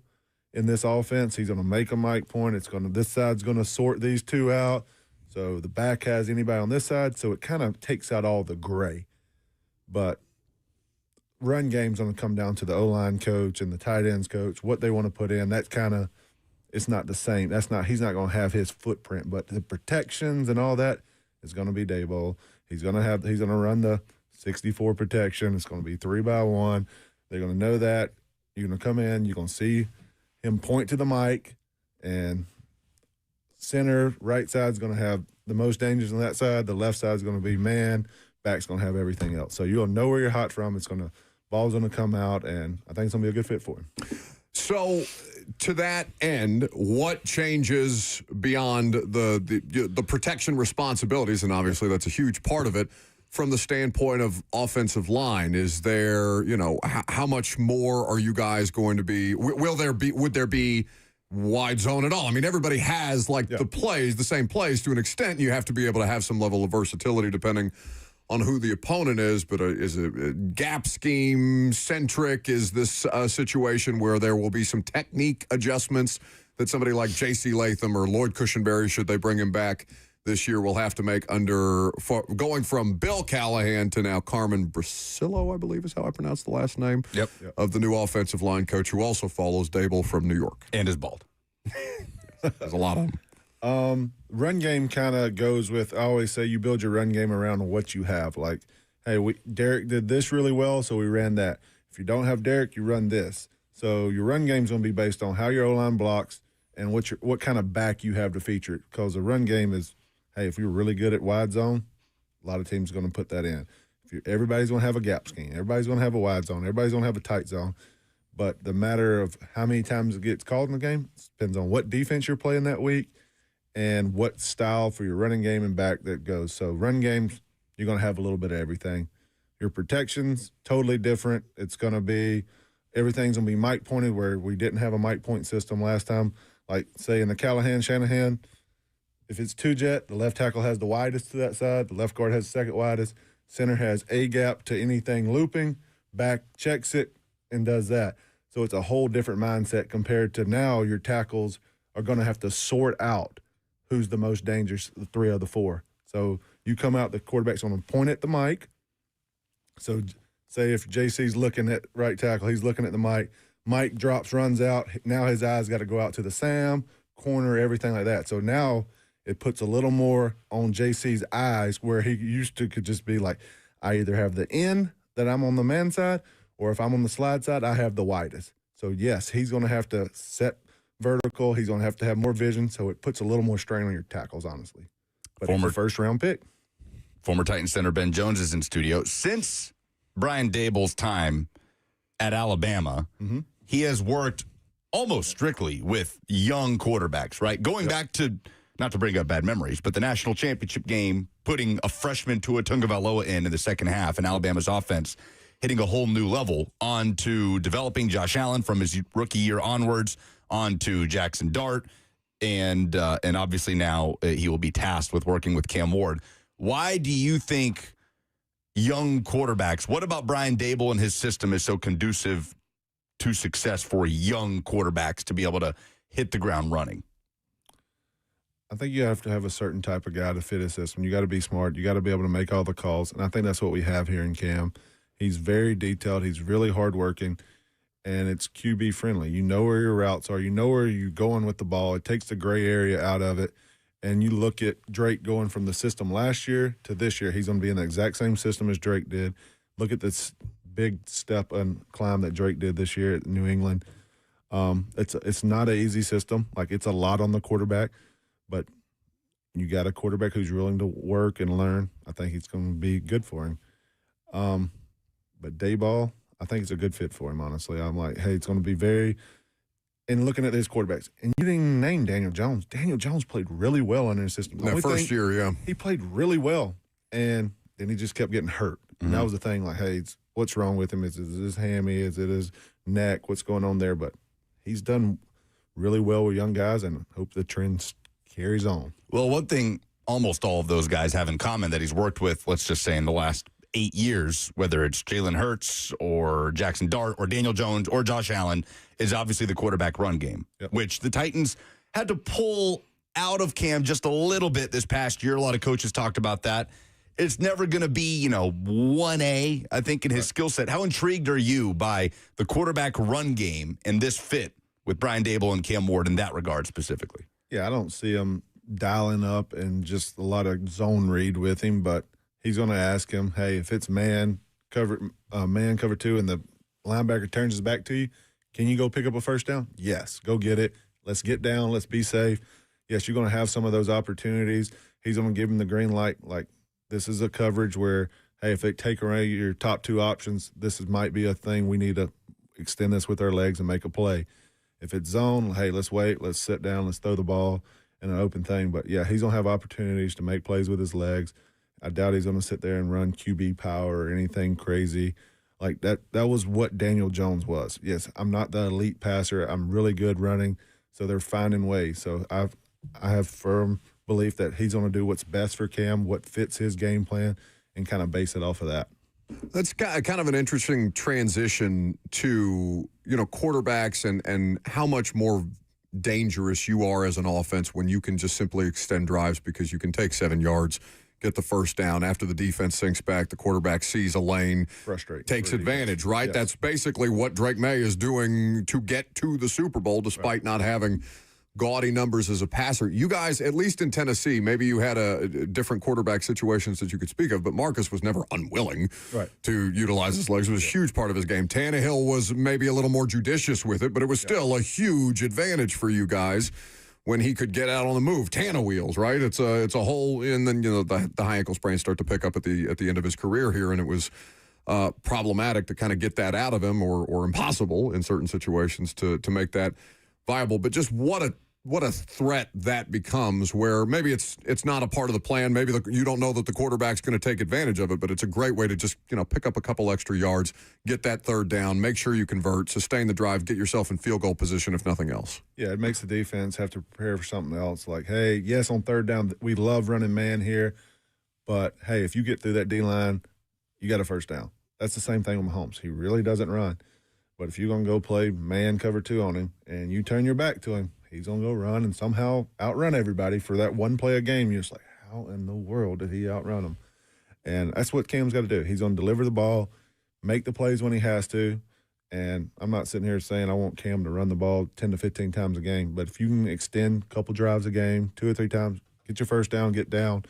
in this offense. He's going to make a mic point. This side's going to sort these two out. So the back has anybody on this side, so it kind of takes out all the gray. But run game's going to come down to the O-line coach and the tight ends coach, what they want to put in. That's kind of, it's not the same. He's not going to have his footprint, but the protections and all that is going to be Dable. He's going to run the 64 protection. It's going to be 3-by-1. They're going to know that. You're going to come in, you're going to see him point to the mic, and center, right side's going to have the most dangers on that side. The left side's going to be man. Back's going to have everything else. So you'll know where you're hot from. Ball's going to come out, and I think it's going to be a good fit for him.
So, to that end, what changes beyond the protection responsibilities, and obviously that's a huge part of it, from the standpoint of offensive line? Is there, how much more are you guys going to be? Would there be wide zone at all? I mean, everybody has the same plays to an extent. You have to be able to have some level of versatility depending on who the opponent is, but is it gap scheme centric? Is this a situation where there will be some technique adjustments that somebody like J.C. Latham or Lloyd Cushenberry, should they bring him back this year, will have to make going from Bill Callahan to now Carmen Brasillo, I believe is how I pronounce the last name, of the new offensive line coach, who also follows Dable from New York.
And is bald.
There's a lot of them.
Run game kind of goes with, I always say, you build your run game around what you have. Like, hey, Derek did this really well, so we ran that. If you don't have Derek, you run this. So your run game's going to be based on how your O-line blocks and what kind of back you have to feature it. Because the run game is, hey, if you're really good at wide zone, a lot of teams are going to put that in. Everybody's going to have a gap scheme. Everybody's going to have a wide zone. Everybody's going to have a tight zone. But the matter of how many times it gets called in the game depends on what defense you're playing that week and what style for your running game and back that goes. So run games, you're going to have a little bit of everything. Your protections, totally different. It's going to be everything's going to be mic pointed where we didn't have a mic point system last time. Like, say, in the Callahan-Shanahan, if it's two-jet, the left tackle has the widest to that side. The left guard has the second widest. Center has a gap to anything looping. Back checks it and does that. So it's a whole different mindset compared to now your tackles are going to have to sort out who's the most dangerous, the three of the four. So you come out, the quarterback's going to point at the mic. So say if JC's looking at right tackle, he's looking at the mic. Mike drops, runs out. Now his eyes got to go out to the Sam, corner, everything like that. So now it puts a little more on JC's eyes where he used to could just be like, I either have the end that I'm on the man side, or if I'm on the slide side, I have the widest. So, yes, he's going to have to set vertical. He's going to have more vision, so it puts a little more strain on your tackles, honestly. But it's a first-round pick.
Former Titan center Ben Jones is in studio. Since Brian Dable's time at Alabama, he has worked almost strictly with young quarterbacks, right? Going back to, not to bring up bad memories, but the national championship game, putting a freshman Tua Tagovailoa in the second half, and Alabama's offense hitting a whole new level, on to developing Josh Allen from his rookie year onwards, on to Jackson Dart, and obviously now he will be tasked with working with Cam Ward. Why do you think young quarterbacks, what about Brian Dable and his system is so conducive to success for young quarterbacks to be able to hit the ground running?
I think you have to have a certain type of guy to fit a system. You got to be smart. You got to be able to make all the calls, and I think that's what we have here in Cam. He's very detailed. He's really hardworking, and it's QB friendly. You know where your routes are. You know where you're going with the ball. It takes the gray area out of it. And you look at Drake going from the system last year to this year. He's going to be in the exact same system as Drake did. Look at this big step and climb that Drake did this year at New England. It's not an easy system. Like, it's a lot on the quarterback, but you got a quarterback who's willing to work and learn. I think it's going to be good for him. But Dayball, I think it's a good fit for him, honestly. I'm like, hey, it's going to be very – and looking at these quarterbacks, and you didn't even name Daniel Jones. Daniel Jones played really well under his system.
That first year, yeah.
He played really well, and then he just kept getting hurt. And that was the thing, like, hey, what's wrong with him? Is it his hammy? Is it his neck? What's going on there? But he's done really well with young guys, and hope the trend carries on.
Well, one thing almost all of those guys have in common that he's worked with, let's just say in the last 8 years, whether it's Jalen Hurts or Jackson Dart or Daniel Jones or Josh Allen, is obviously the quarterback run game, which the Titans had to pull out of Cam just a little bit this past year. A lot of coaches talked about that. It's never going to be, 1A, I think, in his skill set. How intrigued are you by the quarterback run game and this fit with Brian Dable and Cam Ward in that regard specifically?
Yeah, I don't see him dialing up and just a lot of zone read with him, but he's going to ask him, hey, if it's man cover two and the linebacker turns his back to you, can you go pick up a first down? Yes, go get it. Let's get down. Let's be safe. Yes, you're going to have some of those opportunities. He's going to give him the green light. Like, this is a coverage where, hey, if they take away your top two options, might be a thing. We need to extend this with our legs and make a play. If it's zone, hey, let's wait. Let's sit down. Let's throw the ball in an open thing. But, yeah, he's going to have opportunities to make plays with his legs. I doubt he's going to sit there and run QB power or anything crazy. Like, that was what Daniel Jones was. Yes, I'm not the elite passer. I'm really good running, so they're finding ways. So I have firm belief that he's going to do what's best for Cam, what fits his game plan, and kind of base it off of that.
That's kind of an interesting transition to, quarterbacks and how much more dangerous you are as an offense when you can just simply extend drives because you can take 7 yards, get the first down. After the defense sinks back, the quarterback sees a lane, takes advantage, right? Yes. That's basically what Drake May is doing to get to the Super Bowl despite not having gaudy numbers as a passer. You guys, at least in Tennessee, maybe you had a different quarterback situations that you could speak of, but Marcus was never unwilling to utilize his legs. It was a huge part of his game. Tannehill was maybe a little more judicious with it, but it was still a huge advantage for you guys when he could get out on the move. Tana wheels, right? It's a whole, and then the high ankle sprains start to pick up at the end of his career here, and it was problematic to kind of get that out of him, or impossible in certain situations to make that viable. But just what a threat that becomes, where maybe it's not a part of the plan. Maybe you don't know that the quarterback's going to take advantage of it, but it's a great way to just pick up a couple extra yards, get that third down, make sure you convert, sustain the drive, get yourself in field goal position if nothing else.
Yeah, it makes the defense have to prepare for something else. Like, hey, yes, on third down, we love running man here, but hey, if you get through that D-line, you got a first down. That's the same thing with Mahomes. He really doesn't run. But if you're going to go play man cover 2 on him and you turn your back to him, he's going to go run and somehow outrun everybody for that one play a game. You're just like, how in the world did he outrun him? And that's what Cam's got to do. He's going to deliver the ball, make the plays when he has to. And I'm not sitting here saying I want Cam to run the ball 10 to 15 times a game. But if you can extend a couple drives a game, 2 or 3 times, get your first down, get down,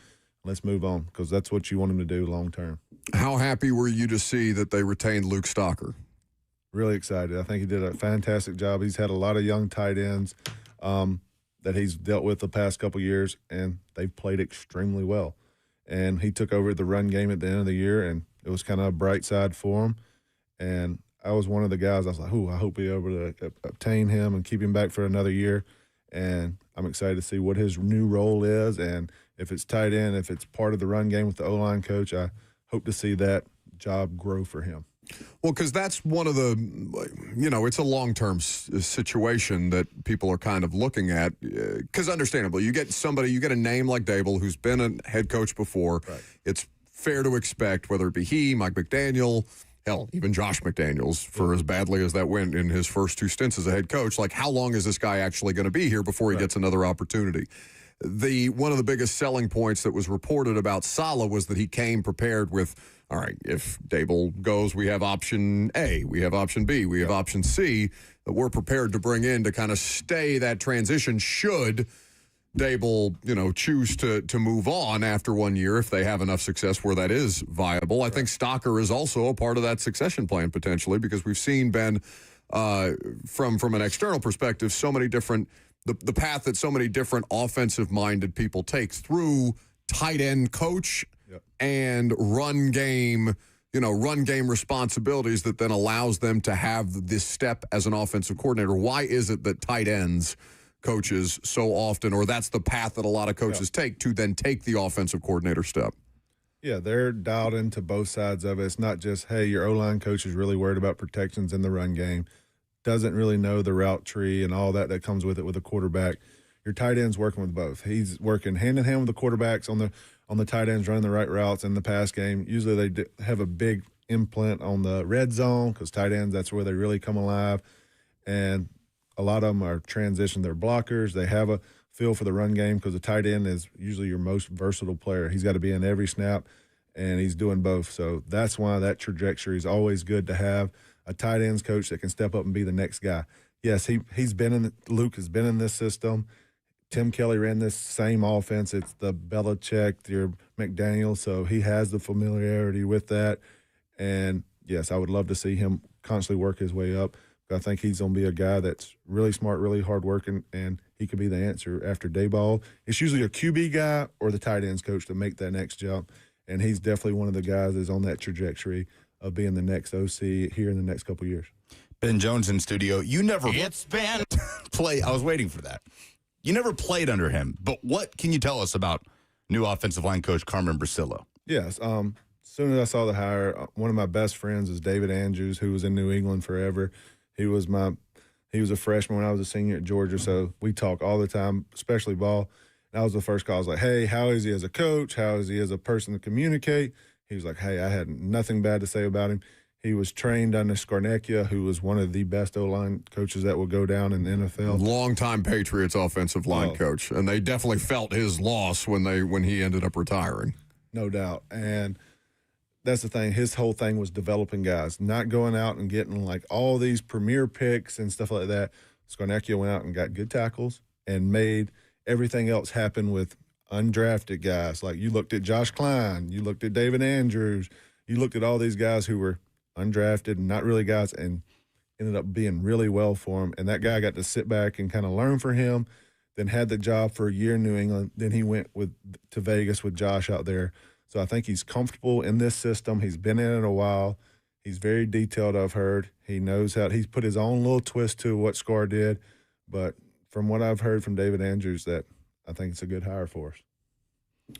let's move on, because that's what you want him to do long term.
How happy were you to see that they retained Luke Stocker?
Really excited. I think he did a fantastic job. He's had a lot of young tight ends that he's dealt with the past couple years, and they've played extremely well. And he took over the run game at the end of the year, and it was kind of a bright side for him. And I was one of the guys, I was like, I hope we're able to obtain him and keep him back for another year. And I'm excited to see what his new role is. And if it's tight end, if it's part of the run game with the O-line coach, I hope to see that job grow for him.
Well, because that's one of the, it's a long-term situation that people are kind of looking at. Because understandably, you get a name like Dable who's been a head coach before. Right. It's fair to expect, whether it be he, Mike McDaniel, hell, even Josh McDaniels, for as badly as that went in his first 2 stints as a head coach, like, how long is this guy actually going to be here before he gets another opportunity? One of the biggest selling points that was reported about Saleh was that he came prepared with, all right, if Dable goes, we have option A, we have option B, we have option C that we're prepared to bring in to kind of stay that transition should Dable, choose to move on after 1 year if they have enough success where that is viable. I think Stocker is also a part of that succession plan potentially, because we've seen, Ben, from an external perspective, so many different the path that so many different offensive-minded people take through tight end coach and run game responsibilities that then allows them to have this step as an offensive coordinator. Why is it that tight ends coaches so often, or that's the path that a lot of coaches take to then take the offensive coordinator step?
Yeah, they're dialed into both sides of it. It's not just, hey, your O-line coach is really worried about protections in the run game, doesn't really know the route tree and all that comes with it with a quarterback. Your tight end's working with both. He's working hand in hand with the quarterbacks on the tight ends, running the right routes in the pass game. Usually they have a big implant on the red zone, because tight ends, that's where they really come alive. And a lot of them are transition. They're blockers. They have a feel for the run game, because the tight end is usually your most versatile player. He's got to be in every snap, and he's doing both. So that's why that trajectory is always good to have a tight ends coach that can step up and be the next guy. Yes, Luke has been in this system. Tim Kelly ran this same offense. It's the Belichick, your McDaniel, so he has the familiarity with that. And, yes, I would love to see him constantly work his way up. I think he's going to be a guy that's really smart, really hardworking, and he could be the answer after Dayball. It's usually a QB guy or the tight ends coach to make that next jump, and he's definitely one of the guys that's on that trajectory of being the next OC here in the next couple of years.
Ben Jones in studio. You never play. I was waiting for that. You never played under him, but what can you tell us about new offensive line coach Carmen Brasillo?
Yes. As soon as I saw the hire, one of my best friends is David Andrews, who was in New England forever. He was a freshman when I was a senior at Georgia, so we talk all the time, especially ball. And that was the first call. I was like, hey, how is he as a coach? How is he as a person to communicate? He was like, hey, I had nothing bad to say about him. He was trained under Scarnecchia, who was one of the best O-line coaches that will go down in the NFL.
Longtime Patriots offensive line coach, and they definitely felt his loss when he ended up retiring.
No doubt. And that's the thing. His whole thing was developing guys, not going out and getting like all these premier picks and stuff like that. Scarnecchia went out and got good tackles and made everything else happen with undrafted guys. Like you looked at Josh Klein, you looked at David Andrews, you looked at all these guys who were undrafted and not really guys, and ended up being really well for him. And that guy got to sit back and kind of learn for him, then had the job for a year in New England. Then he went to Vegas with Josh out there. So I think he's comfortable in this system. He's been in it a while. He's very detailed, I've heard. He knows he's put his own little twist to what Scar did. But from what I've heard from David Andrews, that I think it's a good hire for us.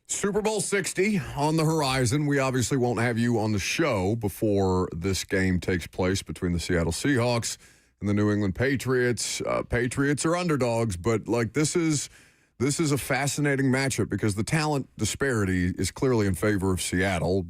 Super Bowl 60 on the horizon. We obviously won't have you on the show before this game takes place between the Seattle Seahawks and the New England Patriots. Patriots are underdogs, but like this is a fascinating matchup because the talent disparity is clearly in favor of Seattle.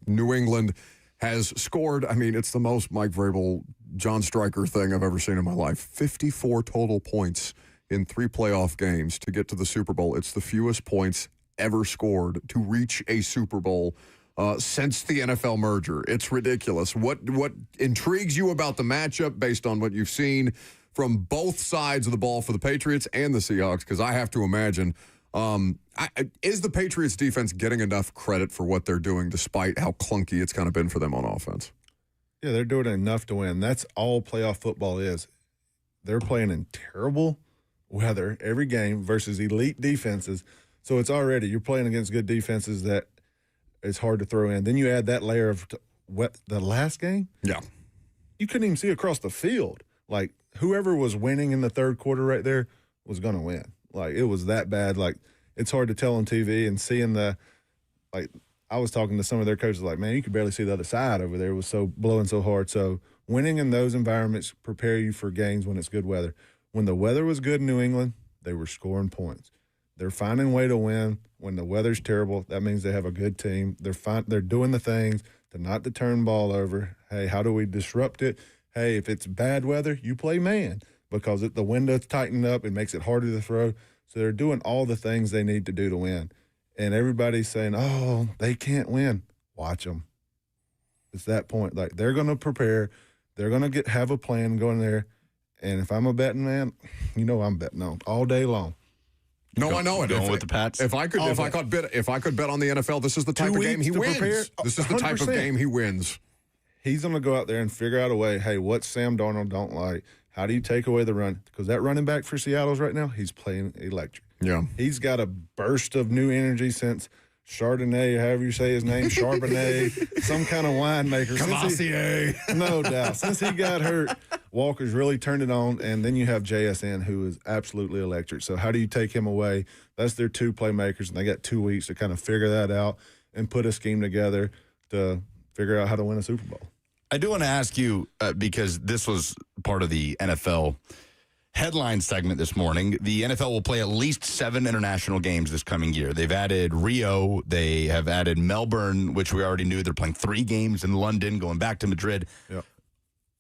New England has scored, I mean, it's the most Mike Vrabel, John Stryker thing I've ever seen in my life. 54 total points in 3 playoff games to get to the Super Bowl. It's the fewest points ever scored to reach a Super Bowl since the NFL merger. It's ridiculous. What intrigues you about the matchup based on what you've seen from both sides of the ball for the Patriots and the Seahawks? Because I have to imagine, is the Patriots defense getting enough credit for what they're doing despite how clunky it's kind of been for them on offense?
Yeah, they're doing enough to win. That's all playoff football is. They're playing in terrible weather every game versus elite defenses. So it's already, you're playing against good defenses that it's hard to throw in. Then you add that layer of the last game.
Yeah.
You couldn't even see across the field. Like, whoever was winning in the third quarter right there was going to win. Like, it was that bad. Like, it's hard to tell on TV and seeing I was talking to some of their coaches like, man, you could barely see the other side over there. It was so blowing so hard. So winning in those environments prepare you for games when it's good weather. When the weather was good in New England, they were scoring points. They're finding a way to win. When the weather's terrible, that means they have a good team. They're doing the things to not to turn the ball over. Hey, how do we disrupt it? Hey, if it's bad weather, you play man because the window's tightened up. It makes it harder to throw. So they're doing all the things they need to do to win. And everybody's saying, oh, they can't win. Watch them. It's that point. Like, they're going to prepare. They're going to have a plan going there. And if I'm a betting man, you know I'm betting on all day long.
No, I know it.
Going with the Pats.
If I could bet on the NFL, this is the type of game he wins.
Prepare.
This is the type of
100%.
game he wins.
He's going to go out there and figure out a way. Hey, what Sam Darnold don't like? How do you take away the run? Because that running back for Seattle's right now, he's playing electric.
Yeah.
He's got a burst of new energy since Chardonnay, however you say his name, Charbonnet, some kind of winemaker.
Cavassier.
No doubt. Since he got hurt, Walker's really turned it on, and then you have JSN, who is absolutely electric. So how do you take him away? That's their 2 playmakers, and they got 2 weeks to kind of figure that out and put a scheme together to figure out how to win a Super Bowl.
I do want to ask you, because this was part of the NFL headline segment this morning. The NFL will play at least 7 international games this coming year. They've added Rio. They have added Melbourne, which we already knew. They're playing 3 games in London, going back to Madrid.
Yep.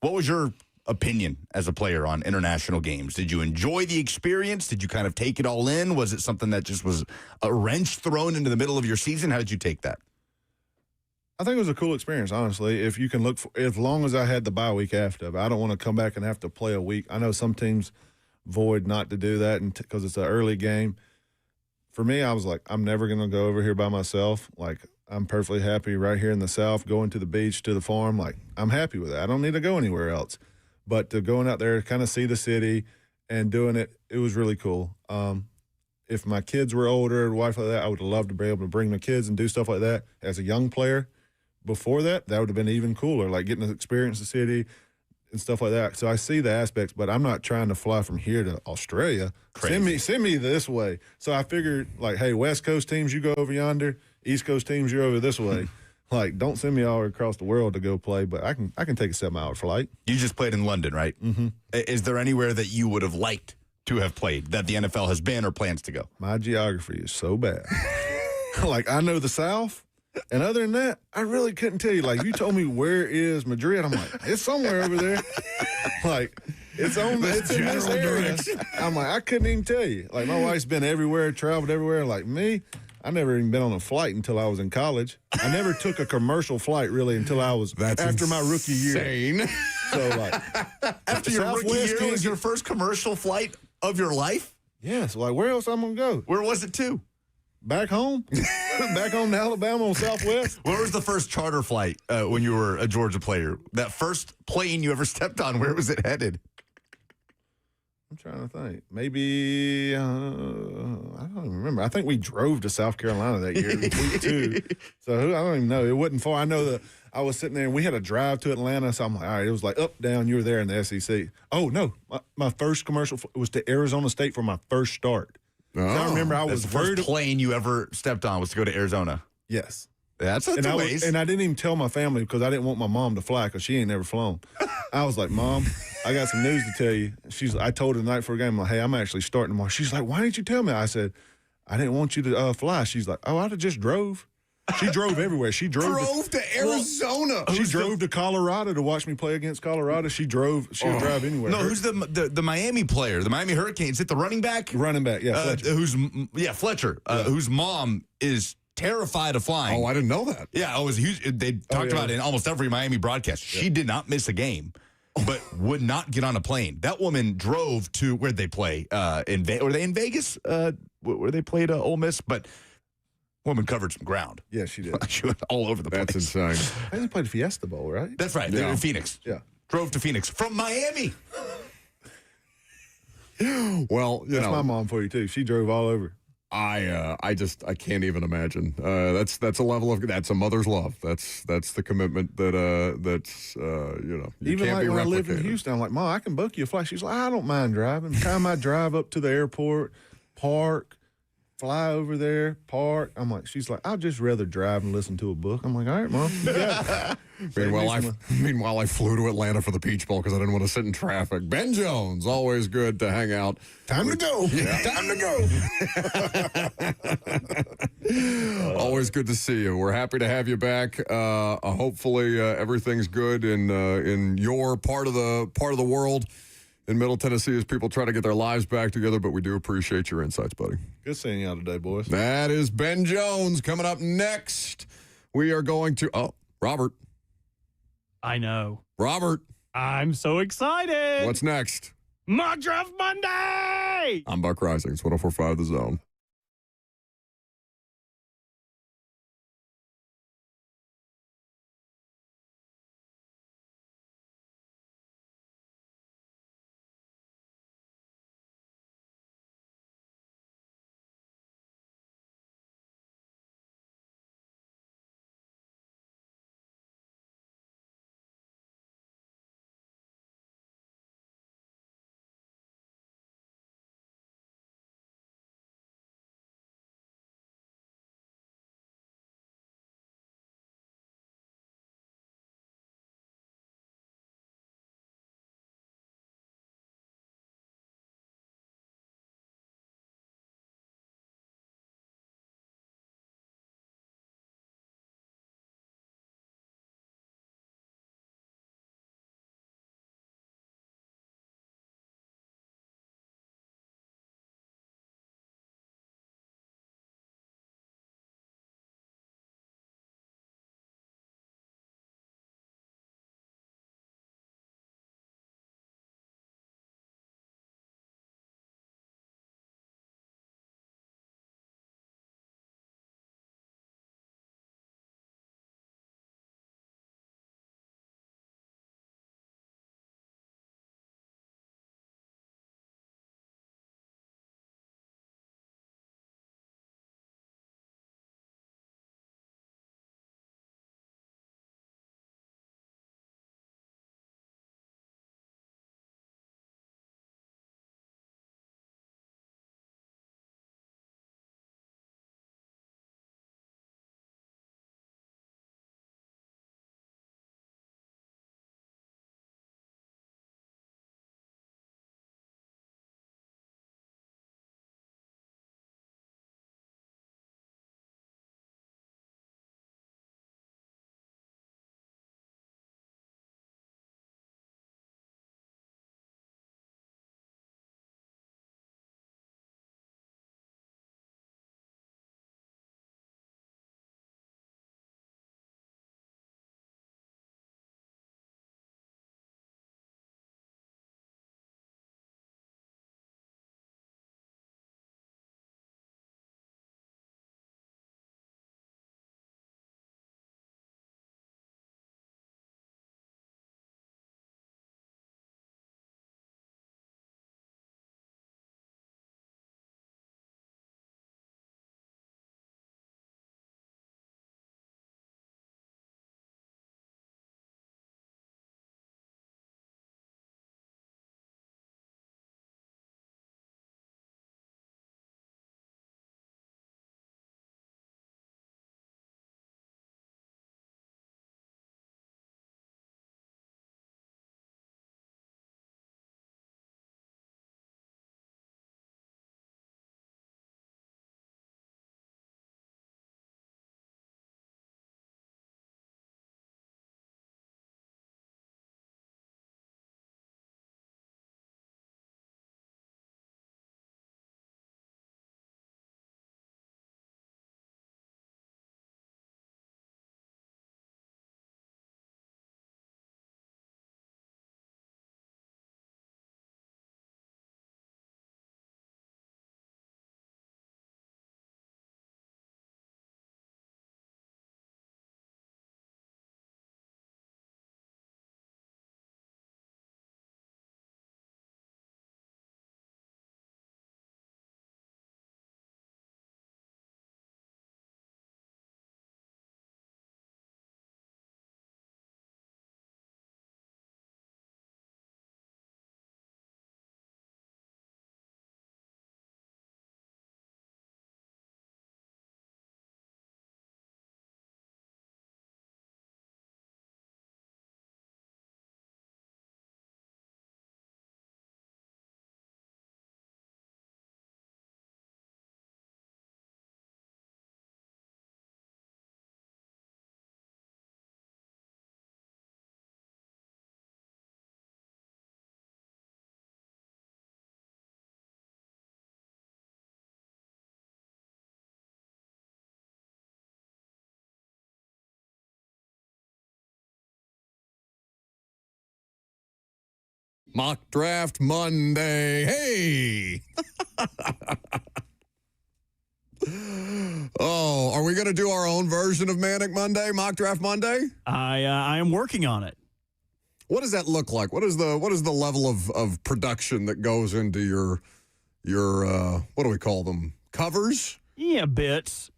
What was your opinion as a player on international games? Did you enjoy the experience? Did you kind of take it all in? Was it something that just was a wrench thrown into the middle of your season? How did you take that?
I think it was a cool experience, honestly. If you can look for, as long as I had the bye week after, but I don't want to come back and have to play a week. I know some teams void not to do that because it's an early game. For me, I was like, I'm never going to go over here by myself. Like, I'm perfectly happy right here in the South, going to the beach, to the farm. Like, I'm happy with that. I don't need to go anywhere else. But to going out there, kind of see the city and doing it, it was really cool. If my kids were older, wife like that, I would have loved to be able to bring my kids and do stuff like that as a young player. Before that would have been even cooler, like getting to experience the city and stuff like that. So I see the aspects, but I'm not trying to fly from here to Australia.
Crazy.
Send me this way. So I figured, like, hey, West Coast teams, you go over yonder. East Coast teams, you're over this way. Like, don't send me all across the world to go play, but I can take a 7-hour flight.
You just played in London, right? Mm-hmm. Is there anywhere that you would have liked to have played that the NFL has been or plans to go?
My geography is so bad. Like, I know the South. And other than that, I really couldn't tell you. Like, you told me where is Madrid, I'm like, it's somewhere over there. Like, it's in this area. I'm like, I couldn't even tell you. Like, my wife's been everywhere, traveled everywhere. Like me, I never even been on a flight until I was in college. I never took a commercial flight really until I was after my rookie year.
Insane.
So, like,
After your rookie year was your first commercial flight? of your life?
Yeah, so like, where else I'm going to go?
Where was it to?
Back home? Back home to Alabama on Southwest?
Where was the first charter flight when you were a Georgia player? That first plane you ever stepped on, where was it headed?
I'm trying to think. Maybe, I don't even remember. I think we drove to South Carolina that year, week 2. So I don't even know. It wasn't far. I know that I was sitting there and we had a drive to Atlanta. So I'm like, all right, it was like up, down. You were there in the SEC. Oh, no. My first commercial was to Arizona State for my first start.
Oh,
I remember I was
The first
worried.
plane you ever stepped on was to go to Arizona.
Yes.
That's
And
a
I
ways.
and I didn't even tell my family because I didn't want my mom to fly because she ain't never flown. I was like, Mom, I got some news to tell you. I told her the night before the game, I'm like, hey, I'm actually starting tomorrow. She's like, why didn't you tell me? I said, I didn't want you to fly. She's like, oh, I'd have just drove. She drove everywhere. She drove
to Arizona.
She drove to Colorado to watch me play against Colorado. She would drive anywhere.
No, who's the Miami player? The Miami Hurricanes. Is it the running back?
Running back, yeah. Fletcher.
Fletcher, whose mom is terrified of flying.
Oh, I didn't know that.
Yeah, it was huge. They talked about it in almost every Miami broadcast. She did not miss a game, but would not get on a plane. That woman drove to where'd they play? Were they in Vegas? Where they played Ole Miss? But woman covered some ground.
Yeah, she did.
She went all over the place.
That's insane.
They played Fiesta Bowl, right?
That's right. They're
Yeah.
in Phoenix.
Yeah.
Drove to Phoenix from Miami.
Well,
That's my mom for you, too. She drove all over.
I can't even imagine. That's a level of that's a mother's love. That's the commitment that you
Even
can't
like
be
when I lived in
replicated.
Houston, I'm like, Mom, I can book you a flight. She's like, I don't mind driving. Time I drive up to the airport, park, fly over there, park. I'm like, she's like, I'd just rather drive and listen to a book. I'm like, all right, Mom. You got it.
Meanwhile, I flew to Atlanta for the Peach Bowl because I didn't want to sit in traffic. Ben Jones, always good to hang out.
Time to go. Time to go.
Always good to see you. We're happy to have you back. Hopefully, everything's good in your part of the world in Middle Tennessee as people try to get their lives back together. But we do appreciate your insights, buddy.
Good seeing y'all today, boys.
That is Ben Jones. Coming up next, we are going to Robert.
I know.
Robert,
I'm so excited.
what's next?
Mock Draft Monday!
I'm Buck Rising. It's 104.5 The Zone. Mock Draft Monday. Hey! Oh, are we going to do our own version of Manic Monday, Mock Draft Monday?
I am working on it.
What does that look like? What is the level of production that goes into your what do we call them? Covers?
Yeah, bits.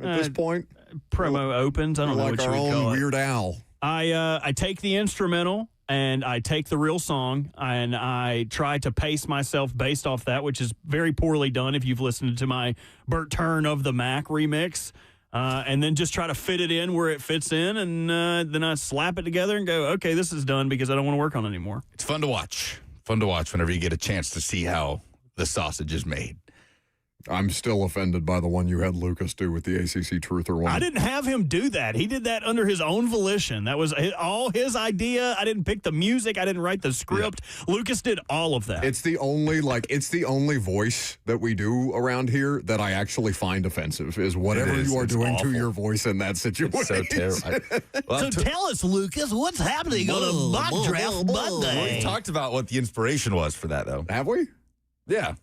At this point?
Promo opens. I don't know
like
what you
our
would call
own
it.
Weird Al.
I take the instrumental and I take the real song and I try to pace myself based off that, which is very poorly done if you've listened to my Burt Turn of the Mac remix. And then just try to fit it in where it fits in, and then I slap it together and go, okay, this is done because I don't want to work on it anymore.
It's fun to watch. Fun to watch whenever you get a chance to see how the sausage is made.
I'm still offended by the one you had Lucas do with the ACC Truther one.
I didn't have him do that. He did that under his own volition. That was all his idea. I didn't pick the music. I didn't write the script. Yeah. Lucas did all of that.
It's the only voice that we do around here that I actually find offensive is whatever you are doing
awful.
To your voice in that situation.
It's so terrible.
So tell us, Lucas, what's happening on a mock draft Monday?
We've talked about what the inspiration was for that, though.
Have we?
Yeah.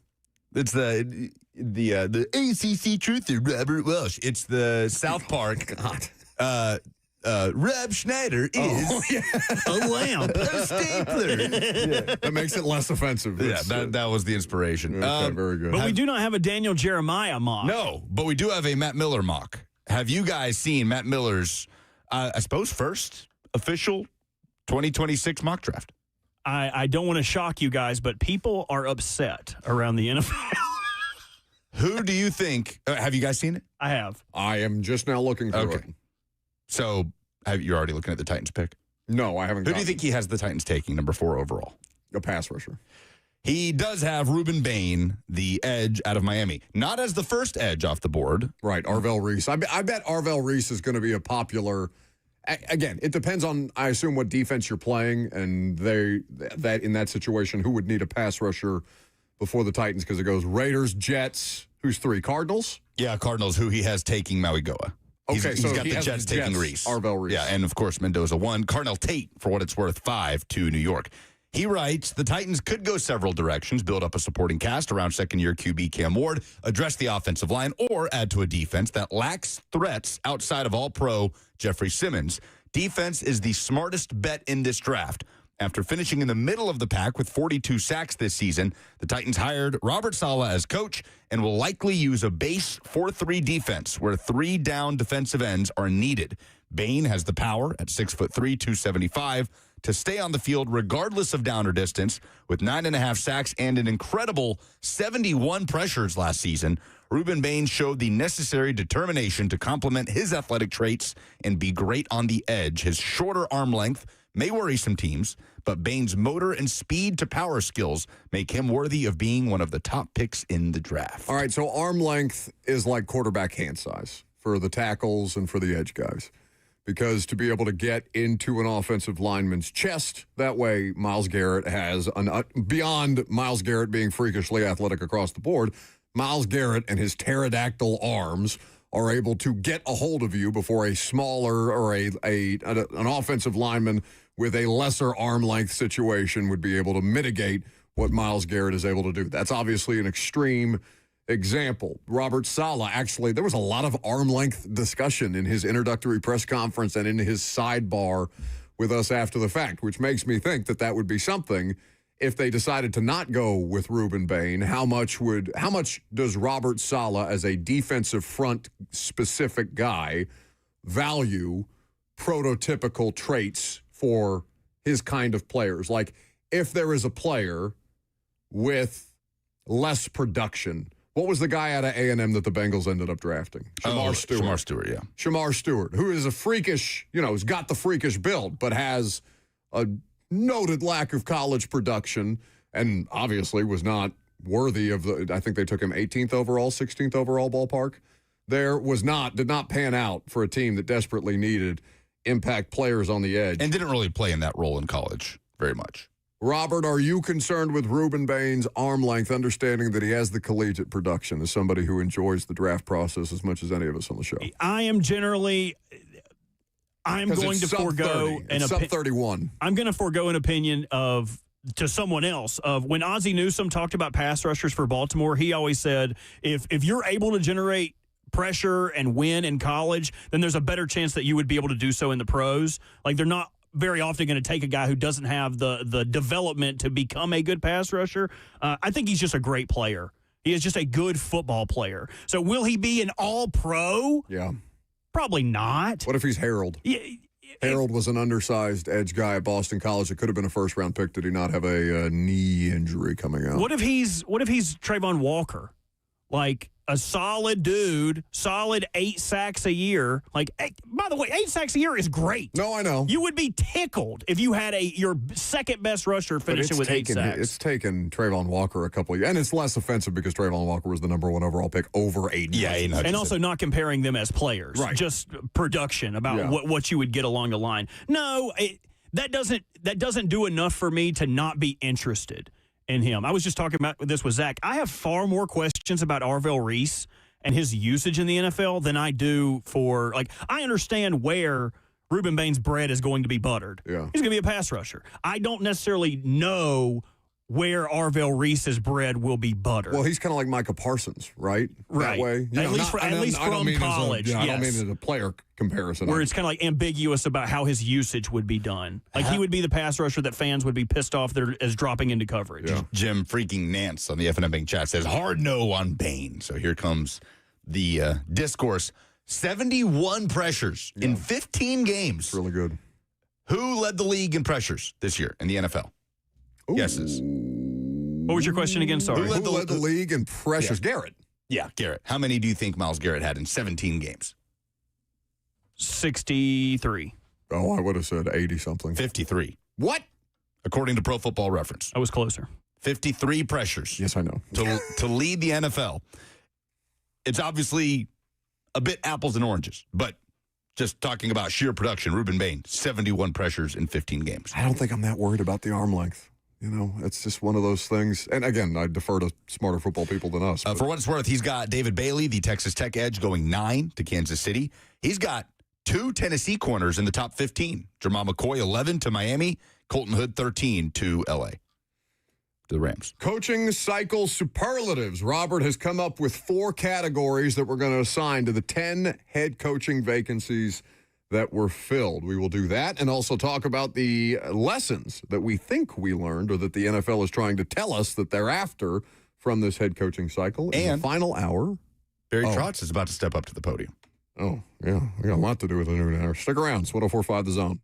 It's the ACC Truther, Robert Welsh. It's the South Park.
God.
Rob Schneider is
a lamp,
a stapler.
Yeah. That makes it less offensive.
Yeah, that was the inspiration.
Okay, very good.
But we do not have a Daniel Jeremiah mock.
No, but we do have a Matt Miller mock. Have you guys seen Matt Miller's, I suppose, first official 2026 mock draft?
I don't want to shock you guys, but people are upset around the NFL.
Who do you think? Have you guys seen it?
I have.
I am just now looking through it.
So you're already looking at the Titans pick?
No, I haven't.
Who do you think he has the Titans taking, number 4 overall?
A pass rusher.
He does have Ruben Bain, the edge out of Miami. Not as the first edge off the board.
Right, Arvell Reese. I bet Arvell Reese is going to be a popular. Again, it depends on, I assume, what defense you're playing, and that in that situation, who would need a pass rusher before the Titans? Because it goes Raiders, Jets. Who's 3? Cardinals?
Yeah, Cardinals, who he has taking Maui Goa. He's
so
got
he
the
has
Jets taking Reese.
Arvell Reese.
Yeah, and of course, Mendoza 1. Cardinal Tate, for what it's worth, 5 to New York. He writes, the Titans could go several directions, build up a supporting cast around second-year QB Cam Ward, address the offensive line, or add to a defense that lacks threats outside of all-pro Jeffrey Simmons. Defense is the smartest bet in this draft. After finishing in the middle of the pack with 42 sacks this season, the Titans hired Robert Saleh as coach and will likely use a base 4-3 defense where 3 down defensive ends are needed. Bain has the power at 6'3", 275 to stay on the field regardless of down or distance. With 9.5 sacks and an incredible 71 pressures last season, Ruben Bain showed the necessary determination to complement his athletic traits and be great on the edge. His shorter arm length may worry some teams, but Bain's motor and speed to power skills make him worthy of being one of the top picks in the draft.
All right, so arm length is like quarterback hand size for the tackles and for the edge guys. Because to be able to get into an offensive lineman's chest, that way Myles Garrett has, beyond Myles Garrett being freakishly athletic across the board, Myles Garrett and his pterodactyl arms are able to get a hold of you before a smaller or an offensive lineman with a lesser arm length situation would be able to mitigate what Myles Garrett is able to do. That's obviously an extreme example. Robert Saleh, actually, there was a lot of arm length discussion in his introductory press conference and in his sidebar with us after the fact, which makes me think that would be something. If they decided to not go with Ruben Bain, how much does Robert Saleh, as a defensive front specific guy, value prototypical traits for his kind of players? Like, if there is a player with less production, what was the guy out of A&M that the Bengals ended up drafting? Shamar Stewart.
Shamar Stewart, yeah.
Shamar Stewart, who is a freakish, has got the freakish build, but has a noted lack of college production and obviously was not worthy of I think they took him 18th overall, 16th overall ballpark. Did not pan out for a team that desperately needed impact players on the edge.
And didn't really play in that role in college very much.
Robert, are you concerned with Ruben Bain's arm length, understanding that he has the collegiate production as somebody who enjoys the draft process as much as any of us on the show?
I'm going to forego
an opinion. Sub 31.
I'm going to forego an opinion of to someone else of when Ozzie Newsome talked about pass rushers for Baltimore, he always said, if you're able to generate pressure and win in college, then there's a better chance that you would be able to do so in the pros. Like, they're not very often going to take a guy who doesn't have the development to become a good pass rusher. I think he's just a great player. He is just a good football player. So will he be an all-pro?
Yeah.
Probably not.
What if he's Harold?
Yeah,
Harold was an undersized edge guy at Boston College. It could have been a first-round pick. Did he not have a knee injury coming out?
What if he's Trayvon Walker? Like a solid dude, solid 8 sacks a year. Like, by the way, 8 sacks a year is great.
No, I know.
You would be tickled if you had your second best rusher finishing with 8 sacks.
It's taken Trayvon Walker a couple of years, and it's less offensive because Trayvon Walker was the number 1 overall pick over 8.
Yeah,
and also not comparing them as players,
right?
Just production about what you would get along the line. No, that doesn't do enough for me to not be interested in him. I was just talking about this with Zach. I have far more questions about Arvell Reese and his usage in the NFL than I do for, like, I understand where Ruben Bain's bread is going to be buttered.
Yeah.
He's going to be a pass rusher. I don't necessarily know where Arvell Reese's bread will be buttered.
Well, he's kind of like Micah Parsons, right?
Right.
That way.
At least from college.
I don't mean as a player comparison.
Where it's kind of like ambiguous about how his usage would be done. Like, he would be the pass rusher that fans would be pissed off that is dropping into coverage.
Yeah.
Jim freaking Nance on the FNM Bank chat says, hard no on Bain. So here comes the discourse. 71 pressures in 15 games.
It's really good.
Who led the league in pressures this year in the NFL?
Ooh.
Guesses.
What was your question again? Sorry.
Who led the league in pressures?
Yeah.
Garrett.
Yeah, Garrett. How many do you think Myles Garrett had in 17 games?
63.
Oh, I would have said 80-something.
53.
What?
According to Pro Football Reference.
I was closer.
53 pressures.
Yes, I know.
To lead the NFL. It's obviously a bit apples and oranges, but just talking about sheer production, Ruben Bain, 71 pressures in 15 games.
I don't think I'm that worried about the arm length. You know, it's just one of those things. And again, I defer to smarter football people than us.
For what it's worth, he's got David Bailey, the Texas Tech edge, going 9 to Kansas City. He's got 2 Tennessee corners in the top 15. Jamal McCoy, 11 to Miami. Colton Hood, 13 to L.A. The Rams.
Coaching cycle superlatives. Robert has come up with 4 categories that we're going to assign to the 10 head coaching vacancies that were filled. We will do that and also talk about the lessons that we think we learned or that the NFL is trying to tell us that they're after from this head coaching cycle. In the final hour,
Barry Trotz is about to step up to the podium.
Oh, yeah. We got a lot to do with the noon hour. Stick around. It's 104.5 The Zone.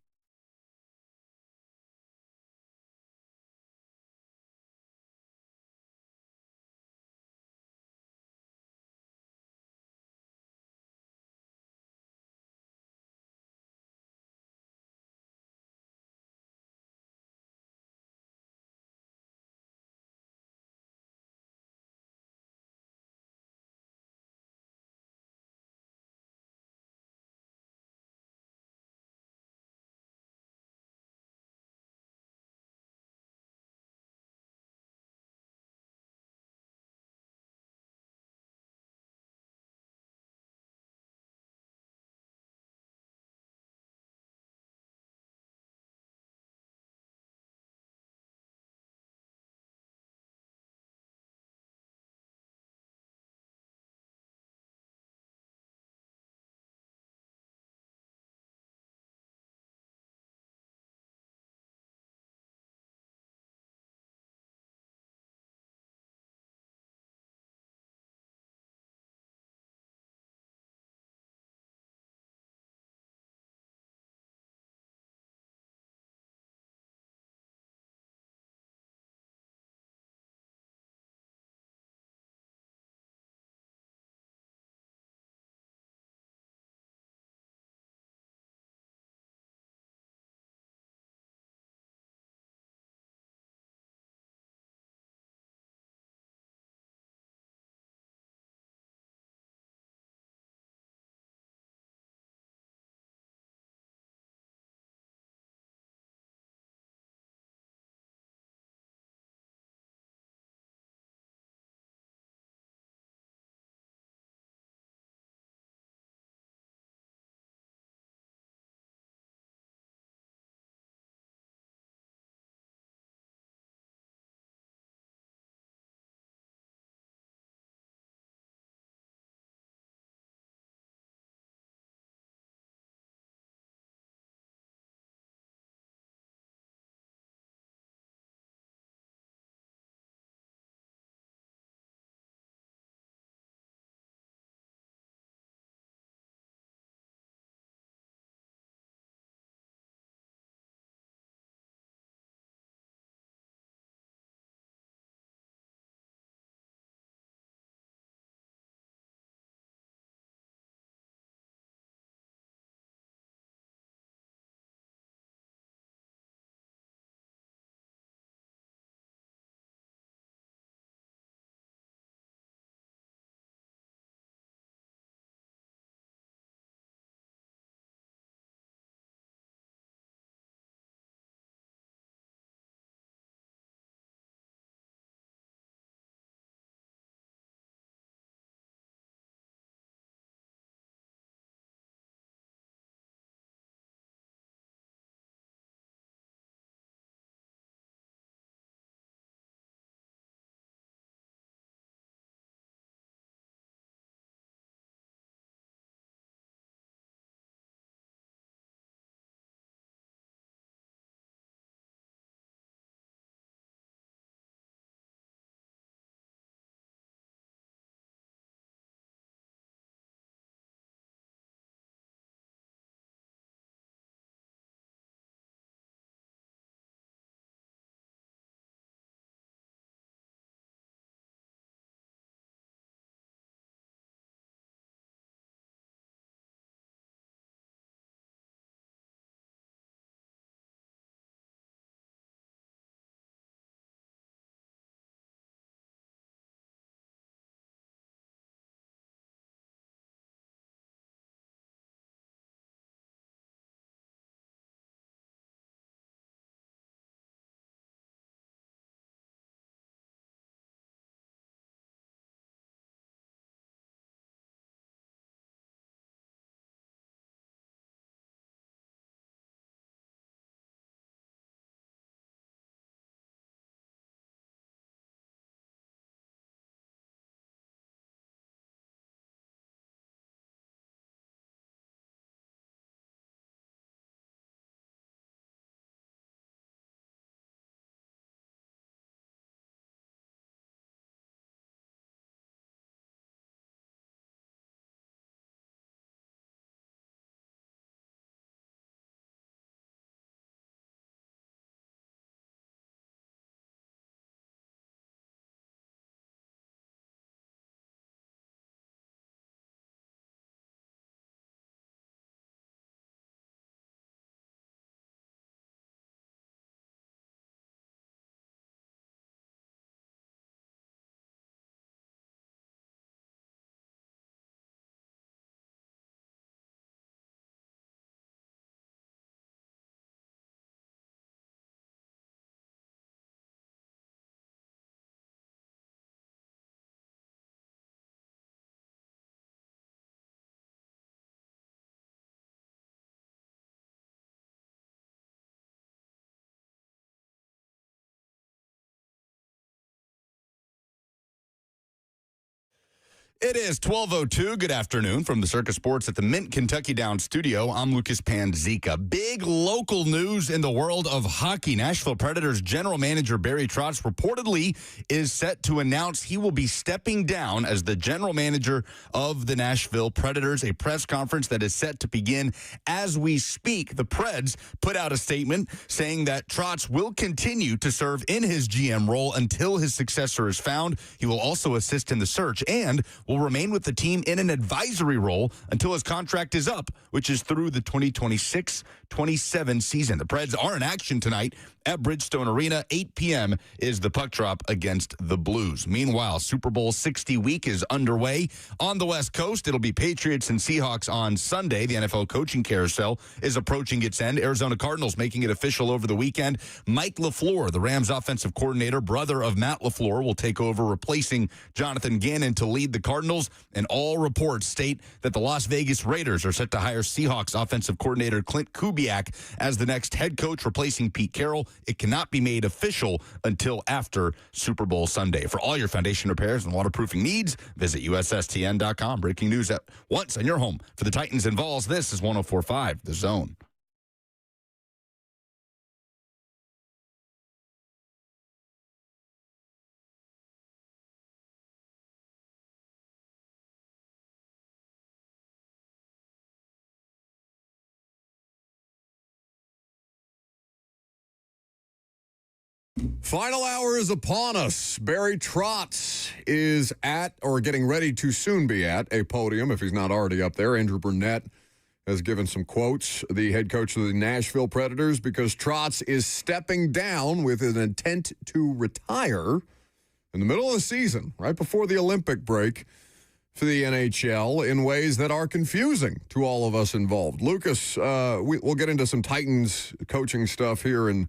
It is 12:02. Good afternoon from the Circus Sports at the Mint Kentucky Downs studio. I'm Lucas Panzica. Big local news in the world of hockey. Nashville Predators general manager Barry Trotz reportedly is set to announce he will be stepping down as the general manager of the Nashville Predators, a press conference that is set to begin as we speak. The Preds put out a statement saying that Trotz will continue to serve in his GM role until his successor is found. He will also assist in the search and will remain with the team in an advisory role until his contract is up, which is through the 2026-27 season. The Preds are in action tonight at Bridgestone Arena. 8 p.m. is the puck drop against the Blues. Meanwhile, Super Bowl 60 week is underway on the West Coast. It'll be Patriots and Seahawks on Sunday. The NFL coaching carousel is approaching its end. Arizona Cardinals making it official over the weekend. Mike LaFleur, the Rams offensive coordinator, brother of Matt LaFleur, will take over, replacing Jonathan Gannon to lead the Cardinals. And all reports state that the Las Vegas Raiders are set to hire Seahawks offensive coordinator Clint Kubiak as the next head coach, replacing Pete Carroll. It cannot be made official until after Super Bowl Sunday. For all your foundation repairs and waterproofing needs, visit USSTN.com. Breaking news at once on your home for the Titans and Vols. This is 104.5 The Zone.
Final hour is upon us. Barry Trotz is at, or getting ready to soon be at, a podium, if he's not already up there. Andrew Burnett has given some quotes, the head coach of the Nashville Predators, because Trotz is stepping down with an intent to retire in the middle of the season, right before the Olympic break for the NHL, in ways that are confusing to all of us involved. Lucas, we'll get into some Titans coaching stuff here in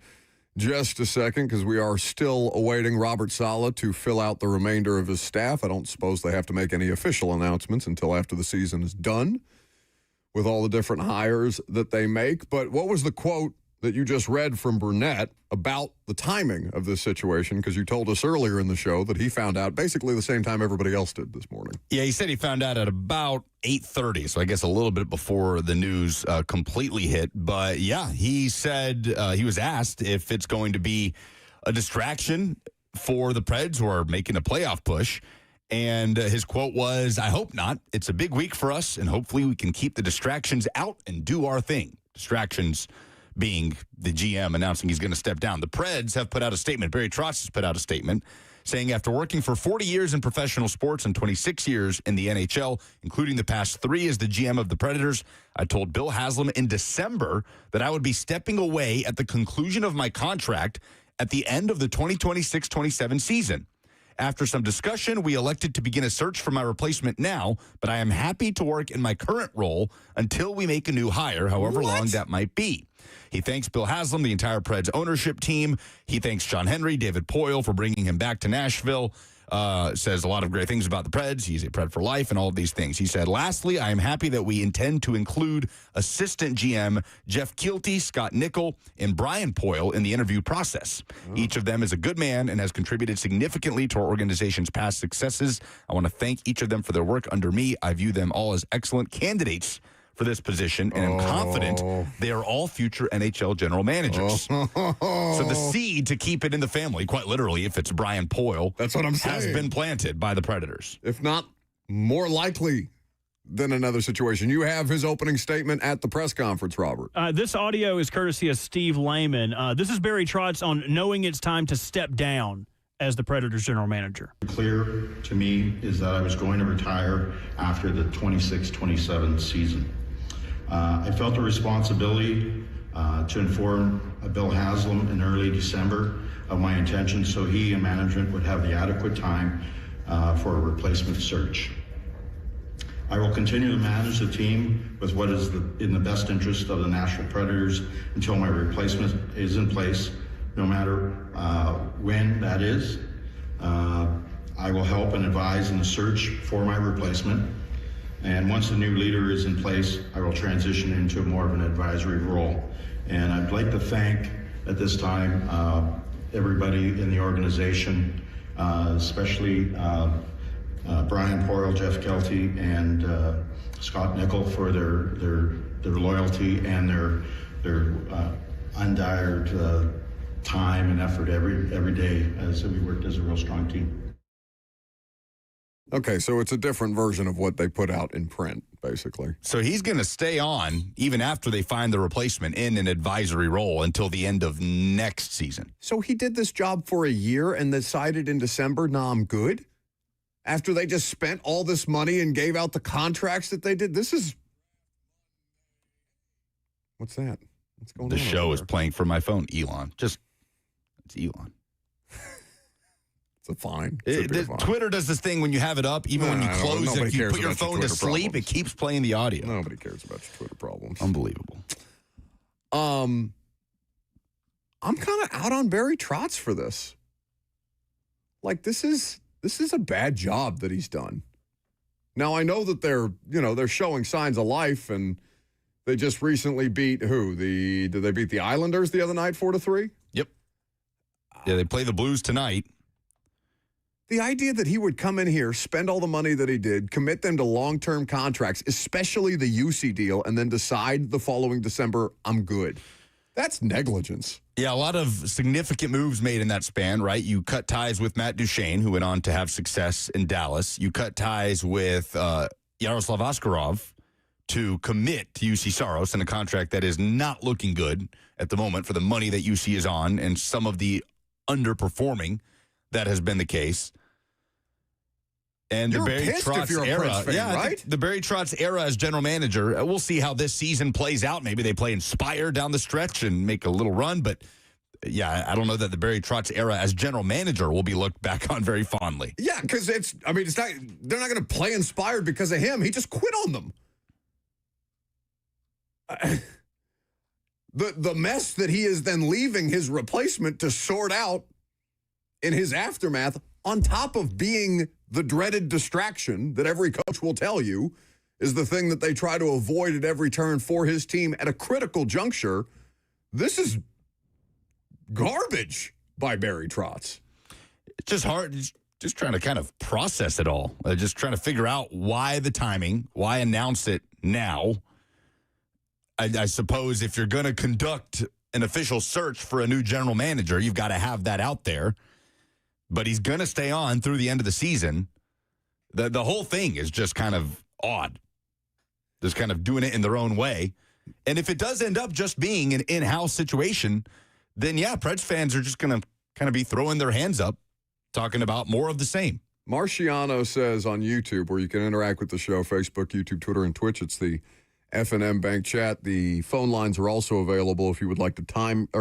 just a second, because we are still awaiting Robert Saleh to fill out the remainder of his staff. I don't suppose they have to make any official announcements until after the season is done with all the different hires that they make. But what was the quote that you just read from Burnett about the timing of this situation? Because you told us earlier in the show that he found out basically the same time everybody else did this morning.
Yeah, he said he found out at about 8:30, so I guess a little bit before the news completely hit. But yeah, he said he was asked if it's going to be a distraction for the Preds who are making a playoff push. And his quote was, "I hope not. It's a big week for us, and hopefully we can keep the distractions out and do our thing." Distractions being the GM announcing he's going to step down. The Preds have put out a statement. Barry Trotz has put out a statement saying, after working for 40 years in professional sports and 26 years in the NHL, including the past 3 as the GM of the Predators, I told Bill Haslam in December that I would be stepping away at the conclusion of my contract at the end of the 2026-27 season. After some discussion, we elected to begin a search for my replacement now, but I am happy to work in my current role until we make a new hire, however long that might be. He thanks Bill Haslam, the entire Preds ownership team. He thanks John Henry, David Poyle for bringing him back to Nashville. Says a lot of great things about the Preds. He's a Pred for life and all of these things. He said, lastly, I am happy that we intend to include assistant GM Jeff Keelty, Scott Nickel, and Brian Poyle in the interview process. Each of them is a good man and has contributed significantly to our organization's past successes. I want to thank each of them for their work under me. I view them all as excellent candidates for this position, and I'm confident they are all future NHL general managers. So the seed to keep it in the family, quite literally, if it's Brian Poyle,
that's what I'm saying,
has been planted by the Predators.
If not more likely than another situation. You have his opening statement at the press conference, Robert.
This audio is courtesy of Steve Lehman. This is Barry Trotz on knowing it's time to step down as the Predators general manager.
Clear to me is that I was going to retire after the 26-27 season. I felt a responsibility to inform Bill Haslam in early December of my intentions so he and management would have the adequate time for a replacement search. I will continue to manage the team with what is in the best interest of the Nashville Predators until my replacement is in place, no matter when that is. I will help and advise in the search for my replacement. And once the new leader is in place, I will transition into more of an advisory role. And I'd like to thank, at this time, everybody in the organization, especially Brian Poyle, Jeff Kelty, and Scott Nickel for their loyalty and their undired time and effort every day as we worked as a real strong team.
Okay, so it's a different version of what they put out in print, basically.
So he's going to stay on even after they find the replacement in an advisory role until the end of next season.
So he did this job for a year and decided in December, nah, I'm good? After they just spent all this money and gave out the contracts that they did? This is... What's that? What's going on?
The show is playing for my phone, Elon. It's Elon.
It's a fine.
Twitter does this thing when you have it up, even when you close it, you put your phone to sleep,
problems.
It keeps playing the audio.
Nobody cares about your Twitter problems.
Unbelievable.
I'm kind of out on Barry Trotz for this. Like, this is a bad job that he's done. Now, I know that they're showing signs of life, and they just recently beat who? Did they beat the Islanders the other night 4-3?
Yep. Yeah, they play the Blues tonight.
The idea that he would come in here, spend all the money that he did, commit them to long-term contracts, especially the UC deal, and then decide the following December, I'm good. That's negligence.
Yeah, a lot of significant moves made in that span, right? You cut ties with Matt Duchene, who went on to have success in Dallas. You cut ties with Yaroslav Askarov to commit to UC Saros in a contract that is not looking good at the moment for the money that UC is on and some of the underperforming that has been the case. And
You're
the Barry
pissed
Trotz
if you're a
era,
Preds fan, right?
The Barry Trotz era as general manager, we'll see how this season plays out. Maybe they play Inspire down the stretch and make a little run, but yeah, I don't know that the Barry Trotz era as general manager will be looked back on very fondly.
Yeah, because they're not going to play Inspired because of him. He just quit on them. The mess that he is then leaving his replacement to sort out in his aftermath, on top of being the dreaded distraction that every coach will tell you is the thing that they try to avoid at every turn for his team at a critical juncture. This is garbage by Barry Trotz.
It's just hard, just trying to kind of process it all. Just trying to figure out why the timing, why announce it now. I suppose if you're going to conduct an official search for a new general manager, you've got to have that out there. But he's going to stay on through the end of the season. The whole thing is just kind of odd. Just kind of doing it in their own way. And if it does end up just being an in-house situation, then yeah, Preds fans are just going to kind of be throwing their hands up, talking about more of the same.
Marciano says on YouTube, where you can interact with the show, Facebook, YouTube, Twitter, and Twitch, it's the F&M Bank chat. The phone lines are also available if you would like to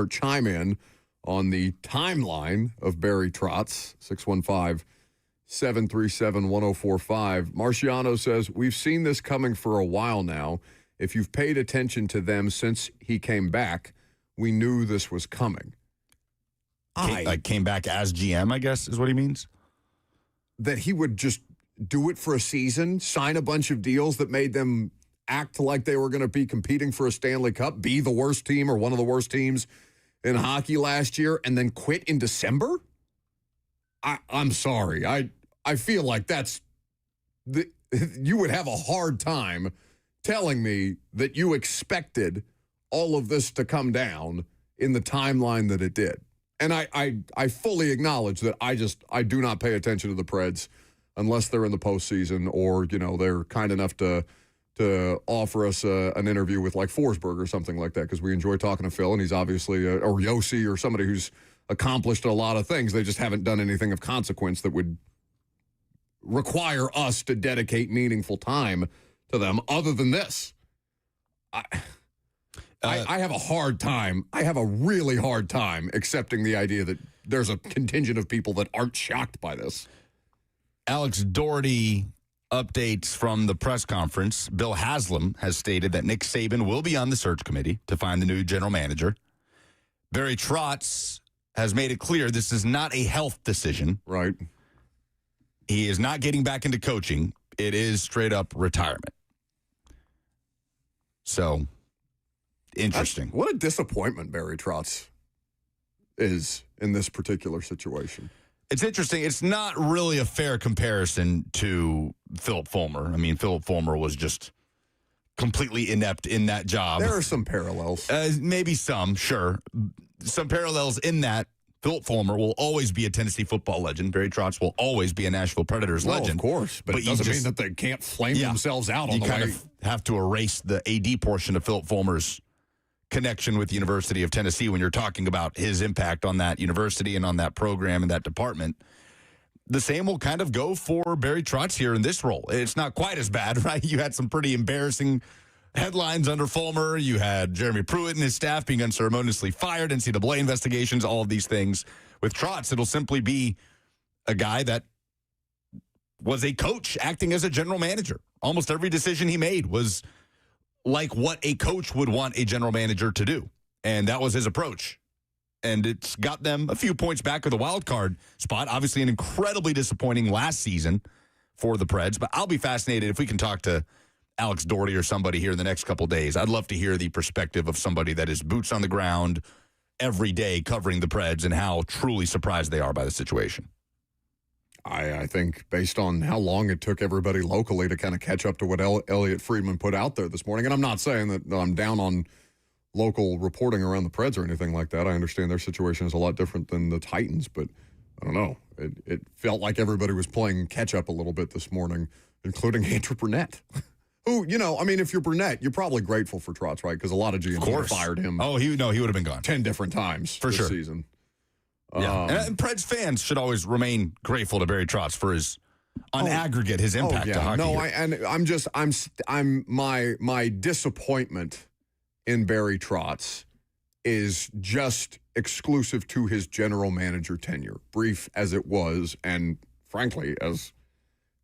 chime in on the timeline of Barry Trotz, 615-737-1045. Marciano says, we've seen this coming for a while now. If you've paid attention to them since he came back, we knew this was coming.
Came back as GM, I guess, is what he means?
That he would just do it for a season, sign a bunch of deals that made them act like they were going to be competing for a Stanley Cup, be the worst team or one of the worst teams in hockey last year, and then quit in December? I'm sorry. I feel like you would have a hard time telling me that you expected all of this to come down in the timeline that it did. And I fully acknowledge that I do not pay attention to the Preds unless they're in the postseason or, they're kind enough to offer us an interview with like Forsberg or something like that, because we enjoy talking to Phil, and he's obviously, or Yossi or somebody who's accomplished a lot of things. They just haven't done anything of consequence that would require us to dedicate meaningful time to them other than this. I have a hard time. I have a really hard time accepting the idea that there's a contingent of people that aren't shocked by this.
Alex Doherty updates from the press conference. Bill Haslam has stated that Nick Saban will be on the search committee to find the new general manager. Barry Trotz has made it clear this is not a health decision.
Right.
He is not getting back into coaching. It is straight up retirement. So, interesting.
What a disappointment Barry Trotz is in this particular situation.
It's interesting. It's not really a fair comparison to Philip Fulmer. I mean, Philip Fulmer was just completely inept in that job.
There are some parallels.
Maybe some, sure. Some parallels in that Philip Fulmer will always be a Tennessee football legend. Barry Trotz will always be a Nashville Predators legend.
Of course. But it doesn't mean that they can't flame themselves out on the way. You kind of
have to erase the AD portion of Philip Fulmer's connection with the University of Tennessee when you're talking about his impact on that university and on that program and that department. The same will kind of go for Barry Trotz here in this role. It's not quite as bad, right? You had some pretty embarrassing headlines under Fulmer. You had Jeremy Pruitt and his staff being unceremoniously fired, NCAA investigations, all of these things. With Trotz, it'll simply be a guy that was a coach acting as a general manager. Almost every decision he made was like what a coach would want a general manager to do. And that was his approach. And it's got them a few points back of the wild card spot. Obviously, an incredibly disappointing last season for the Preds. But I'll be fascinated if we can talk to Alex Doherty or somebody here in the next couple of days. I'd love to hear the perspective of somebody that is boots on the ground every day covering the Preds and how truly surprised they are by the situation.
I think based on how long it took everybody locally to kind of catch up to what Elliot Friedman put out there this morning, and I'm not saying that I'm down on local reporting around the Preds or anything like that. I understand their situation is a lot different than the Titans, but I don't know. It felt like everybody was playing catch up a little bit this morning, including Andrew Burnett. Who, I mean, if you're Burnett, you're probably grateful for Trotz, right? Because a lot of GMs would have fired him.
Oh, he would have been gone
10 different times
for
this season.
Yeah, and Preds fans should always remain grateful to Barry Trotz for his, on aggregate, his impact to hockey.
No, my disappointment in Barry Trotz is just exclusive to his general manager tenure, brief as it was, and frankly, as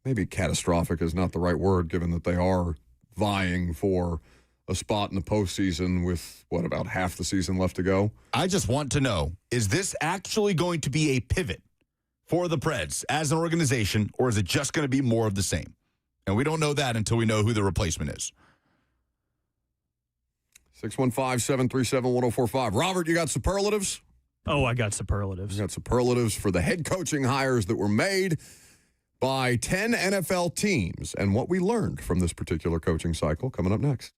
maybe catastrophic is not the right word, given that they are vying for a spot in the postseason with, about half the season left to go.
I just want to know, is this actually going to be a pivot for the Preds as an organization, or is it just going to be more of the same? And we don't know that until we know who the replacement is.
615-737-1045. Robert, you got superlatives?
Oh, I got superlatives.
You got superlatives for the head coaching hires that were made by 10 NFL teams and what we learned from this particular coaching cycle coming up next.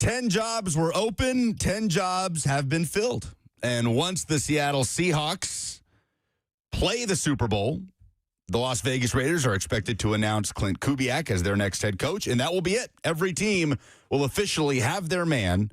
10 jobs were open, 10 jobs have been filled. And once the Seattle Seahawks play the Super Bowl, the Las Vegas Raiders are expected to announce Clint Kubiak as their next head coach, and that will be it. Every team will officially have their man.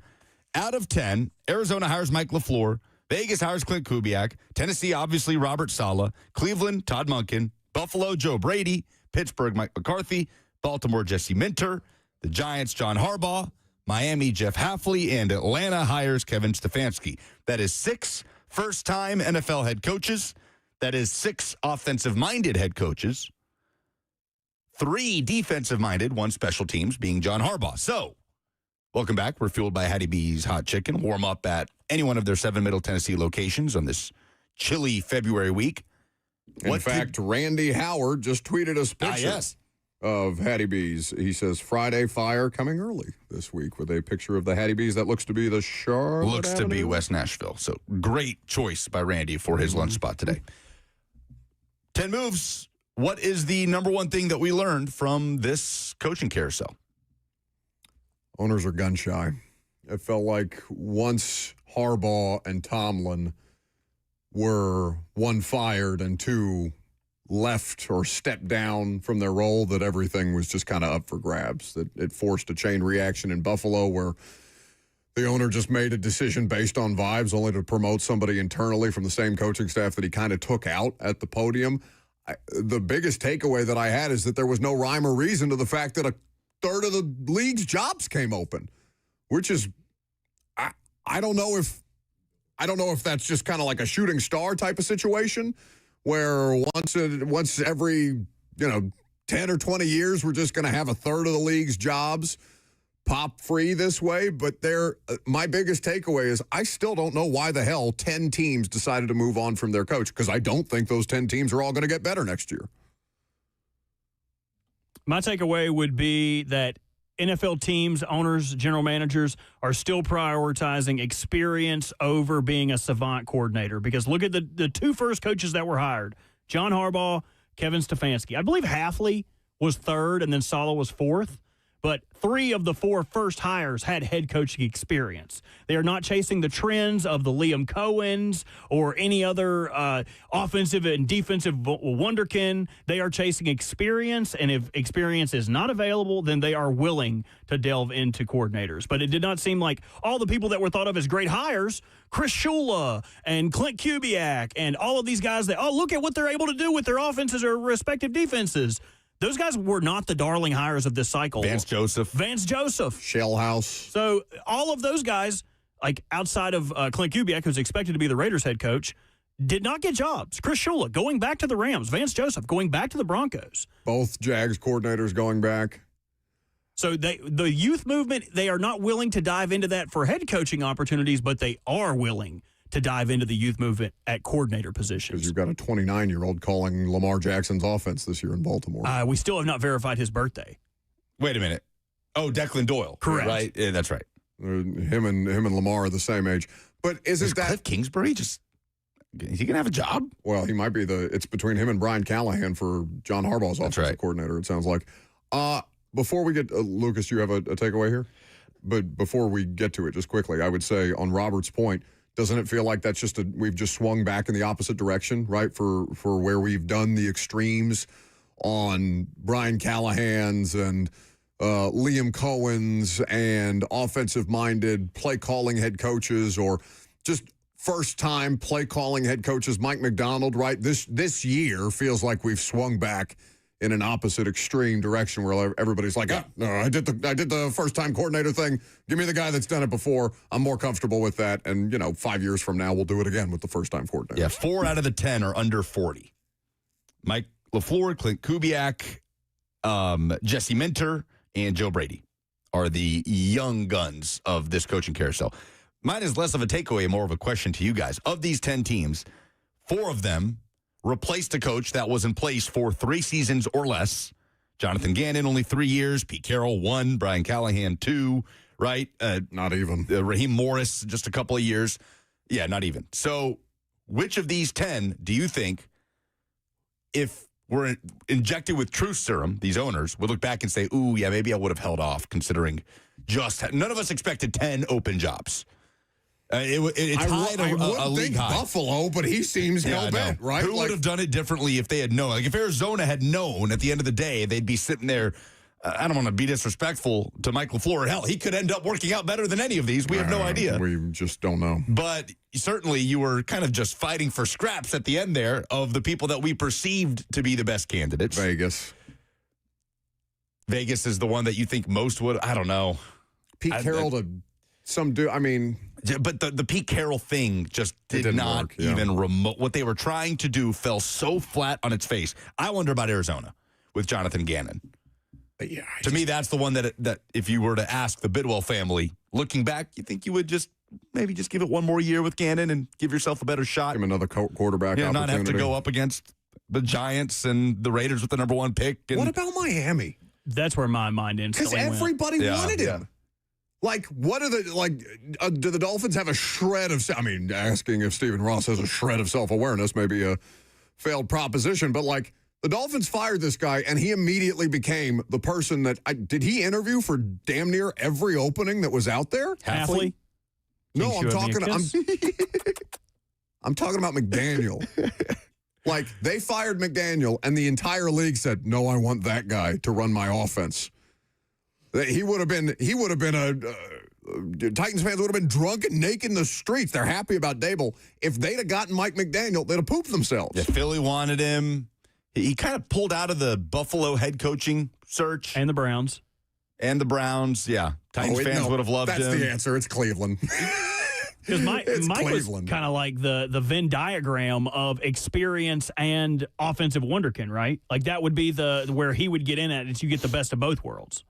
Out of 10, Arizona hires Mike LaFleur, Vegas hires Clint Kubiak, Tennessee, obviously, Robert Saleh, Cleveland, Todd Monken, Buffalo, Joe Brady, Pittsburgh, Mike McCarthy, Baltimore, Jesse Minter, the Giants, John Harbaugh, Miami, Jeff Hafley, and Atlanta hires Kevin Stefanski. That is 6 first-time NFL head coaches. That is 6 offensive-minded head coaches, 3 defensive-minded, 1 special teams, being John Harbaugh. So, welcome back. We're fueled by Hattie B's Hot Chicken. Warm up at any one of their 7 Middle Tennessee locations on this chilly February week.
In fact, Randy Howard just tweeted us picture of Hattie B's. He says, Friday Fire coming early this week with a picture of the Hattie B's. That looks to be the Charlotte
Looks
Avenue.
to be West Nashville. So great choice by Randy for his lunch spot today. 10 moves. What is the number one thing that we learned from this coaching carousel?
Owners are gun shy. It felt like once Harbaugh and Tomlin were 1 fired and 2 left or stepped down from their role, that everything was just kind of up for grabs. That it forced a chain reaction in Buffalo where the owner just made a decision based on vibes only to promote somebody internally from the same coaching staff that he kind of took out at the podium. The biggest takeaway that I had is that there was no rhyme or reason to the fact that a third of the league's jobs came open, which is, I don't know if that's just kind of like a shooting star type of situation where once every 10 or 20 years we're just going to have a third of the league's jobs pop free this way. But my biggest takeaway is I still don't know why the hell 10 teams decided to move on from their coach, because I don't think those 10 teams are all going to get better next year.
My takeaway would be that NFL teams, owners, general managers are still prioritizing experience over being a savant coordinator. Because look at the 2 first coaches that were hired, John Harbaugh, Kevin Stefanski. I believe Hafley was 3rd and then Saleh was 4th. But 3 of the 4 first hires had head coaching experience. They are not chasing the trends of the Liam Cohens or any other offensive and defensive wonderkin. They are chasing experience, and if experience is not available, then they are willing to delve into coordinators. But it did not seem like all the people that were thought of as great hires, Chris Shula and Clint Kubiak and all of these guys that, look at what they're able to do with their offenses or respective defenses. Those guys were not the darling hires of this cycle.
Vance Joseph.
Shellhouse.
So all of those guys, like outside of Clint Kubiak, who's expected to be the Raiders head coach, did not get jobs. Chris Shula going back to the Rams. Vance Joseph going back to the Broncos.
Both Jags coordinators going back.
So the youth movement, they are not willing to dive into that for head coaching opportunities, but they are willing to dive into the youth movement at coordinator positions.
Because you've got a 29-year-old calling Lamar Jackson's offense this year in Baltimore.
We still have not verified his birthday.
Wait a minute. Oh, Declan Doyle.
Correct.
Right? Yeah, that's right.
Him and Lamar are the same age. But isn't that
Cliff Kingsbury is he going to have a job?
Well, he might be it's between him and Brian Callahan for John Harbaugh's offensive coordinator, it sounds like. Before we get, Lucas, do you have a takeaway here? But before we get to it, just quickly, I would say on Robert's point, doesn't it feel like that's we've just swung back in the opposite direction, right? For where we've done the extremes on Brian Callahan's and Liam Cohen's and offensive-minded play-calling head coaches, or just first-time play-calling head coaches, Mike McDonald, right? This year feels like we've swung back in an opposite extreme direction where everybody's like, no, I did the first-time coordinator thing. Give me the guy that's done it before. I'm more comfortable with that. And, 5 years from now, we'll do it again with the first-time coordinator.
Yeah, 4 out of the 10 are under 40. Mike LaFleur, Clint Kubiak, Jesse Minter, and Joe Brady are the young guns of this coaching carousel. Mine is less of a takeaway, more of a question to you guys. Of these 10 teams, 4 of them replaced a coach that was in place for 3 seasons or less. Jonathan Gannon, only 3 years. Pete Carroll, 1. Brian Callahan, 2. Right?
Not even.
Raheem Morris, just a couple of years. Yeah, not even. So which of these 10 do you think, if we're injected with truth serum, these owners would look back and say, ooh, yeah, maybe I would have held off considering none of us expected 10 open jobs. It tied
I
a
would
league
think
high.
Buffalo, but he seems hell-bent, right?
Who would have done it differently if they had known? Like, if Arizona had known at the end of the day, they'd be sitting there. I don't want to be disrespectful to Mike LaFleur. Hell, he could end up working out better than any of these. We have no idea.
We just don't know.
But certainly you were kind of just fighting for scraps at the end there of the people that we perceived to be the best candidates. Vegas is the one that you think most would. I don't know.
Pete Carroll to some dude. I mean.
But the Pete Carroll thing just did not
work, yeah.
even remote. What they were trying to do fell so flat on its face. I wonder about Arizona with Jonathan Gannon.
Yeah,
to me, that's the one that if you were to ask the Bidwell family, looking back, you think you would maybe just give it one more year with Gannon and give yourself a better shot.
Give him another quarterback opportunity.
Not have to go up against the Giants and the Raiders with the number 1 pick. And
what about Miami?
That's where my mind instantly went.
Because everybody wanted him. Like, what are do the Dolphins have a shred of, asking if Stephen Ross has a shred of self-awareness may be a failed proposition, but like, the Dolphins fired this guy, and he immediately became the person that, did he interview for damn near every opening that was out there?
Halfley?
No, I'm talking about McDaniel. Like, they fired McDaniel, and the entire league said, no, I want that guy to run my offense. He would have been Titans fans would have been drunk and naked in the streets. They're happy about Dable. If they'd have gotten Mike McDaniel, they'd have pooped themselves.
Yeah, Philly wanted him. He kind of pulled out of the Buffalo head coaching search.
And the Browns.
Yeah. Titans fans would have loved him.
That's the answer. It's Cleveland.
Because Mike was kind of like the Venn diagram of experience and offensive wonderkin, right? Like that would be where he would get in at it. You get the best of both worlds.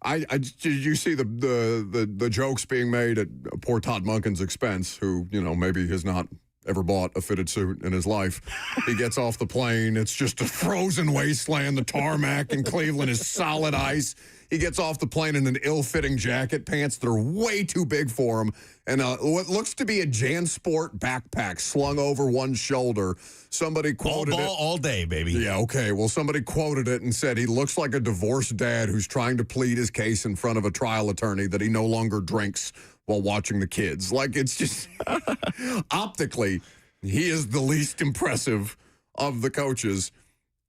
Did you see the jokes being made at poor Todd Monken's expense, who, maybe has not ever bought a fitted suit in his life. He gets off the plane. It's just a frozen wasteland. The tarmac in Cleveland is solid ice. He gets off the plane in an ill-fitting jacket, pants that are way too big for him, and what looks to be a JanSport backpack slung over one shoulder. Somebody quoted it.
All day, baby.
Yeah, okay. Well, somebody quoted it and said he looks like a divorced dad who's trying to plead his case in front of a trial attorney that he no longer drinks while watching the kids. Like, it's just optically, he is the least impressive of the coaches.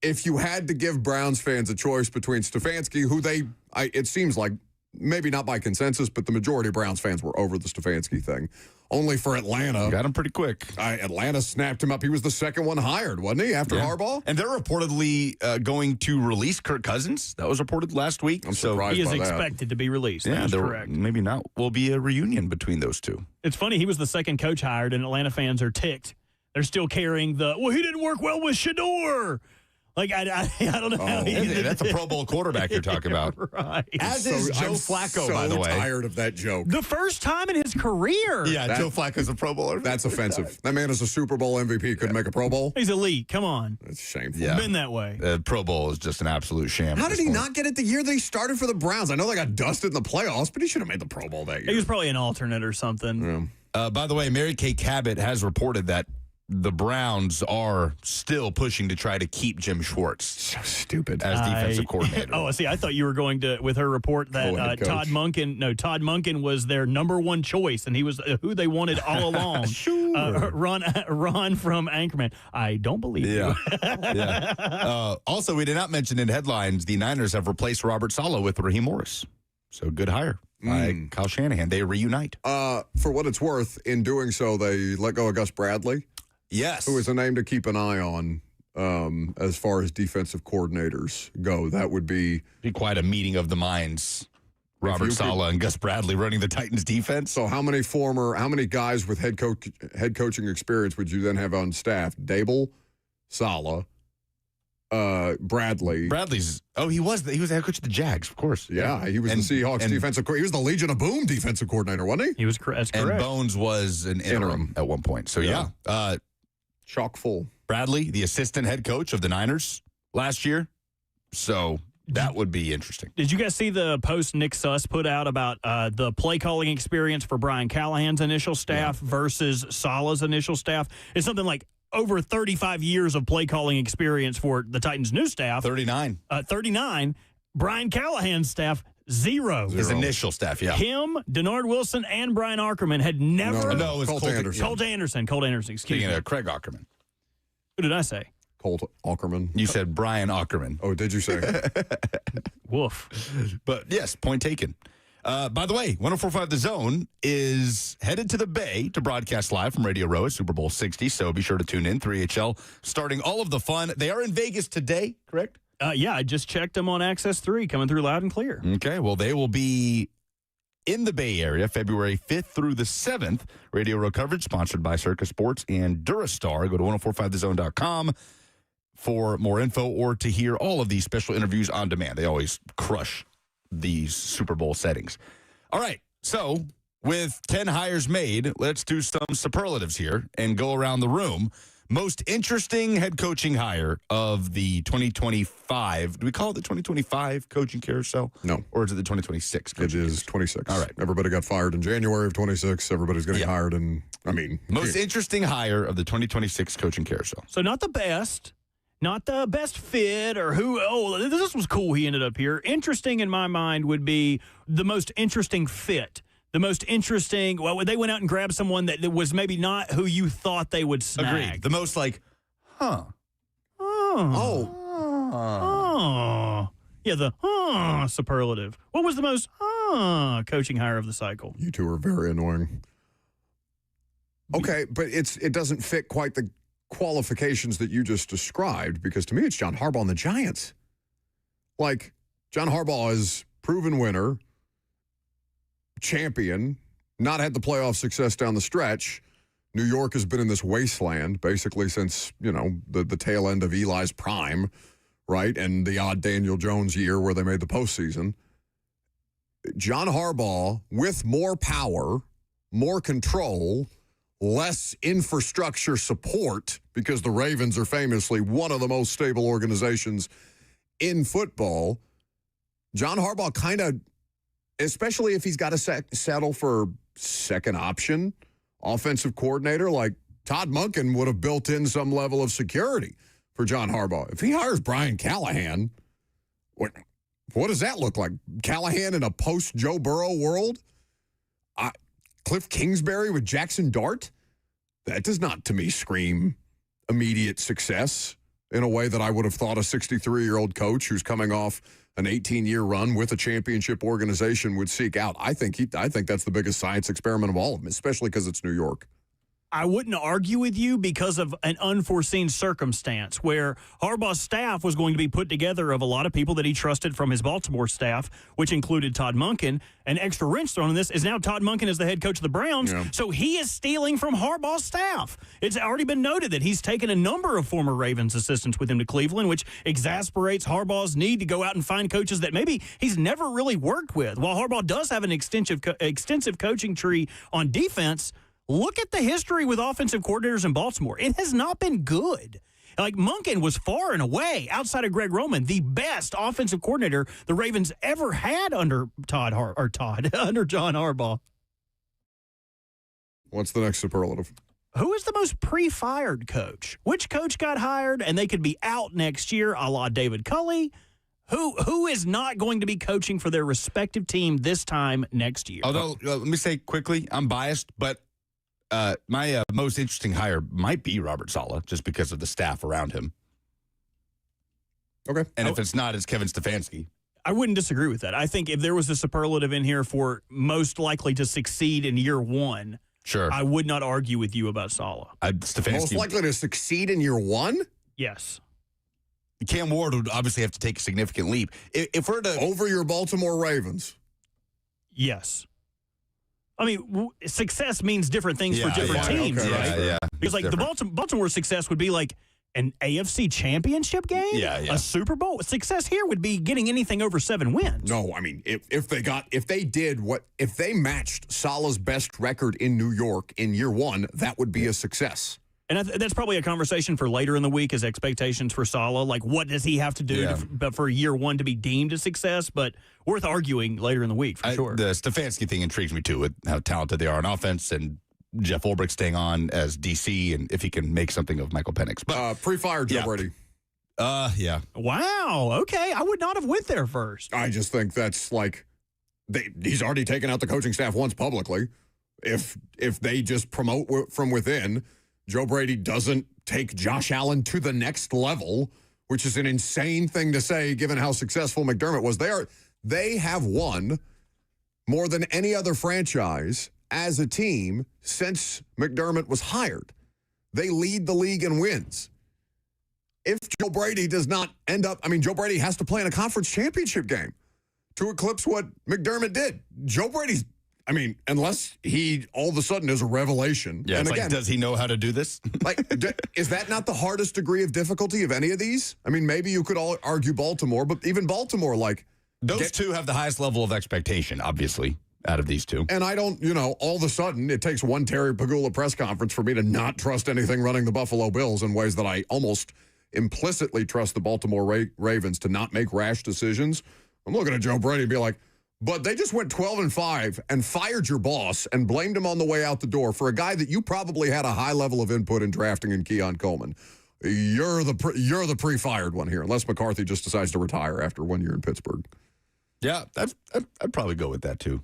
If you had to give Browns fans a choice between Stefanski, who it seems like, maybe not by consensus, but the majority of Browns fans were over the Stefanski thing. Only for Atlanta.
Got him pretty quick.
Atlanta snapped him up. He was the second one hired, wasn't he, after Harbaugh?
And they're reportedly going to release Kirk Cousins. That was reported last week.
I'm surprised
he is
by that.
expected to be released. That's correct.
Maybe not. Will be a reunion between those two.
It's funny. He was the second coach hired, and Atlanta fans are ticked. They're still carrying he didn't work well with Shador. Like, I don't know how he did.
That's a Pro Bowl quarterback you're talking about.
Right.
As is Joe Flacco, by the way.
I'm so tired of that joke.
The first time in his career.
Yeah, Joe Flacco's a Pro Bowler.
That's offensive. That man is a Super Bowl MVP, couldn't make a Pro Bowl.
He's elite. Come on.
That's shameful.
Yeah.
Been that way.
Pro Bowl is just an absolute sham.
How did he not get it the year that he started for the Browns? I know they got dusted in the playoffs, but he should have made the Pro Bowl that year.
He was probably an alternate or something.
Yeah.
By the way, Mary Kay Cabot has reported that the Browns are still pushing to try to keep Jim Schwartz.
So stupid.
As defensive coordinator.
Oh, see, I thought you were going to, with her report that Todd Monken was their number one choice, and he was who they wanted all along.
Sure.
Ron from Anchorman. I don't believe you.
Also, we did not mention in headlines, the Niners have replaced Robert Saleh with Raheem Morris. So good hire by Kyle Shanahan. They reunite.
For what it's worth, in doing so, they let go of Gus Bradley.
Yes.
Who is a name to keep an eye on as far as defensive coordinators go. That would be
quite a meeting of the minds. Robert Saleh and Gus Bradley running the Titans defense.
So how many guys with head coaching experience would you then have on staff? Dable, Saleh, Bradley.
He was the head coach of the Jags, of course.
Yeah, he was the Seahawks defensive coordinator. He was the Legion of Boom defensive coordinator, wasn't he?
He was that's correct.
And Bones was an interim at one point. So
chock full.
Bradley, the assistant head coach of the Niners last year. So that would be interesting.
Did you guys see the post Nick Suss put out about the play calling experience for Brian Callahan's initial staff versus Saleh's initial staff? It's something like over 35 years of play calling experience for the Titans' new staff.
39.
39. Brian Callahan's staff, Zero.
His initial staff, yeah.
Him, Denard Wilson, and Brian Ackerman had never.
No, it was
Colt Anderson.
Colt Anderson, excuse
Speaking
me.
of Craig Ackerman.
Who did I say?
Colt Ackerman.
You said Brian Ackerman.
Oh, did you say?
Woof.
But yes, point taken. By the way, 104.5 The Zone is headed to the Bay to broadcast live from Radio Row at Super Bowl 60, so be sure to tune in. 3HL starting all of the fun. They are in Vegas today, correct?
Yeah, I just checked them on Access 3, coming through loud and clear.
Okay, well, they will be in the Bay Area February 5th through the 7th. Radio Row coverage sponsored by Circus Sports and Durastar. Go to 1045thezone.com for more info or to hear all of these special interviews on demand. They always crush these Super Bowl settings. All right, so with 10 hires made, let's do some superlatives here and go around the room. Most interesting head coaching hire of the 2025. Do we call it the 2025 coaching carousel?
No.
Or is it the 2026 coaching
It is 26.
All right.
Everybody got fired in January of 26. Everybody's getting hired in,
Most interesting hire of the 2026 coaching carousel.
So not the best fit or who, this was cool he ended up here. Interesting in my mind would be the most interesting fit. The most interesting, they went out and grabbed someone that was maybe not who you thought they would snag.
Agreed. The most like, huh.
Oh. Yeah, the superlative. What was the most coaching hire of the cycle?
You two are very annoying. Okay, but it doesn't fit quite the qualifications that you just described, because to me it's John Harbaugh and the Giants. Like, John Harbaugh is proven winner, champion, not had the playoff success down the stretch. New York has been in this wasteland basically since, the tail end of Eli's prime, right? And the odd Daniel Jones year where they made the postseason. John Harbaugh, with more power, more control, less infrastructure support, because the Ravens are famously one of the most stable organizations in football. John Harbaugh kind of, especially if he's got to settle for second option offensive coordinator, like Todd Monken would have built in some level of security for John Harbaugh. If he hires Brian Callahan, what does that look like? Callahan in a post-Joe Burrow world? Cliff Kingsbury with Jackson Dart? That does not, to me, scream immediate success in a way that I would have thought a 63-year-old coach who's coming off an 18-year run with a championship organization would seek out. I think that's the biggest science experiment of all of them, especially because it's New York.
I wouldn't argue with you because of an unforeseen circumstance where Harbaugh's staff was going to be put together of a lot of people that he trusted from his Baltimore staff, which included Todd Monken. An extra wrench thrown in this is now Todd Monken is the head coach of the Browns, so he is stealing from Harbaugh's staff. It's already been noted that he's taken a number of former Ravens assistants with him to Cleveland, which exasperates Harbaugh's need to go out and find coaches that maybe he's never really worked with. While Harbaugh does have an extensive coaching tree on defense, look at the history with offensive coordinators in Baltimore. It has not been good. Like, Monken was far and away, outside of Greg Roman, the best offensive coordinator the Ravens ever had under under John Harbaugh.
What's the next superlative?
Who is the most pre-fired coach? Which coach got hired and they could be out next year, a la David Culley? Who is not going to be coaching for their respective team this time next year?
Although, let me say quickly, I'm biased, but my most interesting hire might be Robert Saleh, just because of the staff around him.
Okay.
And if it's not, it's Kevin Stefanski.
I wouldn't disagree with that. I think if there was a superlative in here for most likely to succeed in year one,
sure,
I would not argue with you about Saleh.
Stefanski.
Most likely to succeed in year one?
Yes.
Cam Ward would obviously have to take a significant leap. If we're to...
Over your Baltimore Ravens?
Yes. I mean, success means different things for different teams,
okay,
right?
Yeah.
Because, like, the Baltimore success would be like an AFC championship game, a Super Bowl. Success here would be getting anything over 7 wins.
No, I mean, if they matched Saleh's best record in New York in year one, that would be a success.
And that's probably a conversation for later in the week, is expectations for Saleh. Like, what does he have to do for year one to be deemed a success? But worth arguing later in the week, for sure.
The Stefanski thing intrigues me, too, with how talented they are on offense, and Jeff Ulbrich staying on as DC, and if he can make something of Michael Penix. But
pre-fired Joe Brady.
Yeah.
Wow. Okay. I would not have went there first.
I just think that's like he's already taken out the coaching staff once publicly. If they just promote from within, Joe Brady doesn't take Josh Allen to the next level, which is an insane thing to say given how successful McDermott was. They have won more than any other franchise as a team since McDermott was hired. They lead the league in wins. If Joe Brady does not end up, Joe Brady has to play in a conference championship game to eclipse what McDermott did. Joe Brady's, unless he all of a sudden is a revelation.
Yeah,
and
it's
again,
does he know how to do this?
Is that not the hardest degree of difficulty of any of these? Maybe you could all argue Baltimore, but even Baltimore,
those two have the highest level of expectation, obviously, out of these two.
And I don't, all of a sudden, it takes one Terry Pagula press conference for me to not trust anything running the Buffalo Bills in ways that I almost implicitly trust the Baltimore Ravens to not make rash decisions. I'm looking at Joe Brady and be like, but they just went 12-5 and fired your boss and blamed him on the way out the door for a guy that you probably had a high level of input in drafting in Keon Coleman. You're the pre-fired one here, unless McCarthy just decides to retire after 1 year in Pittsburgh.
Yeah, I'd probably go with that, too.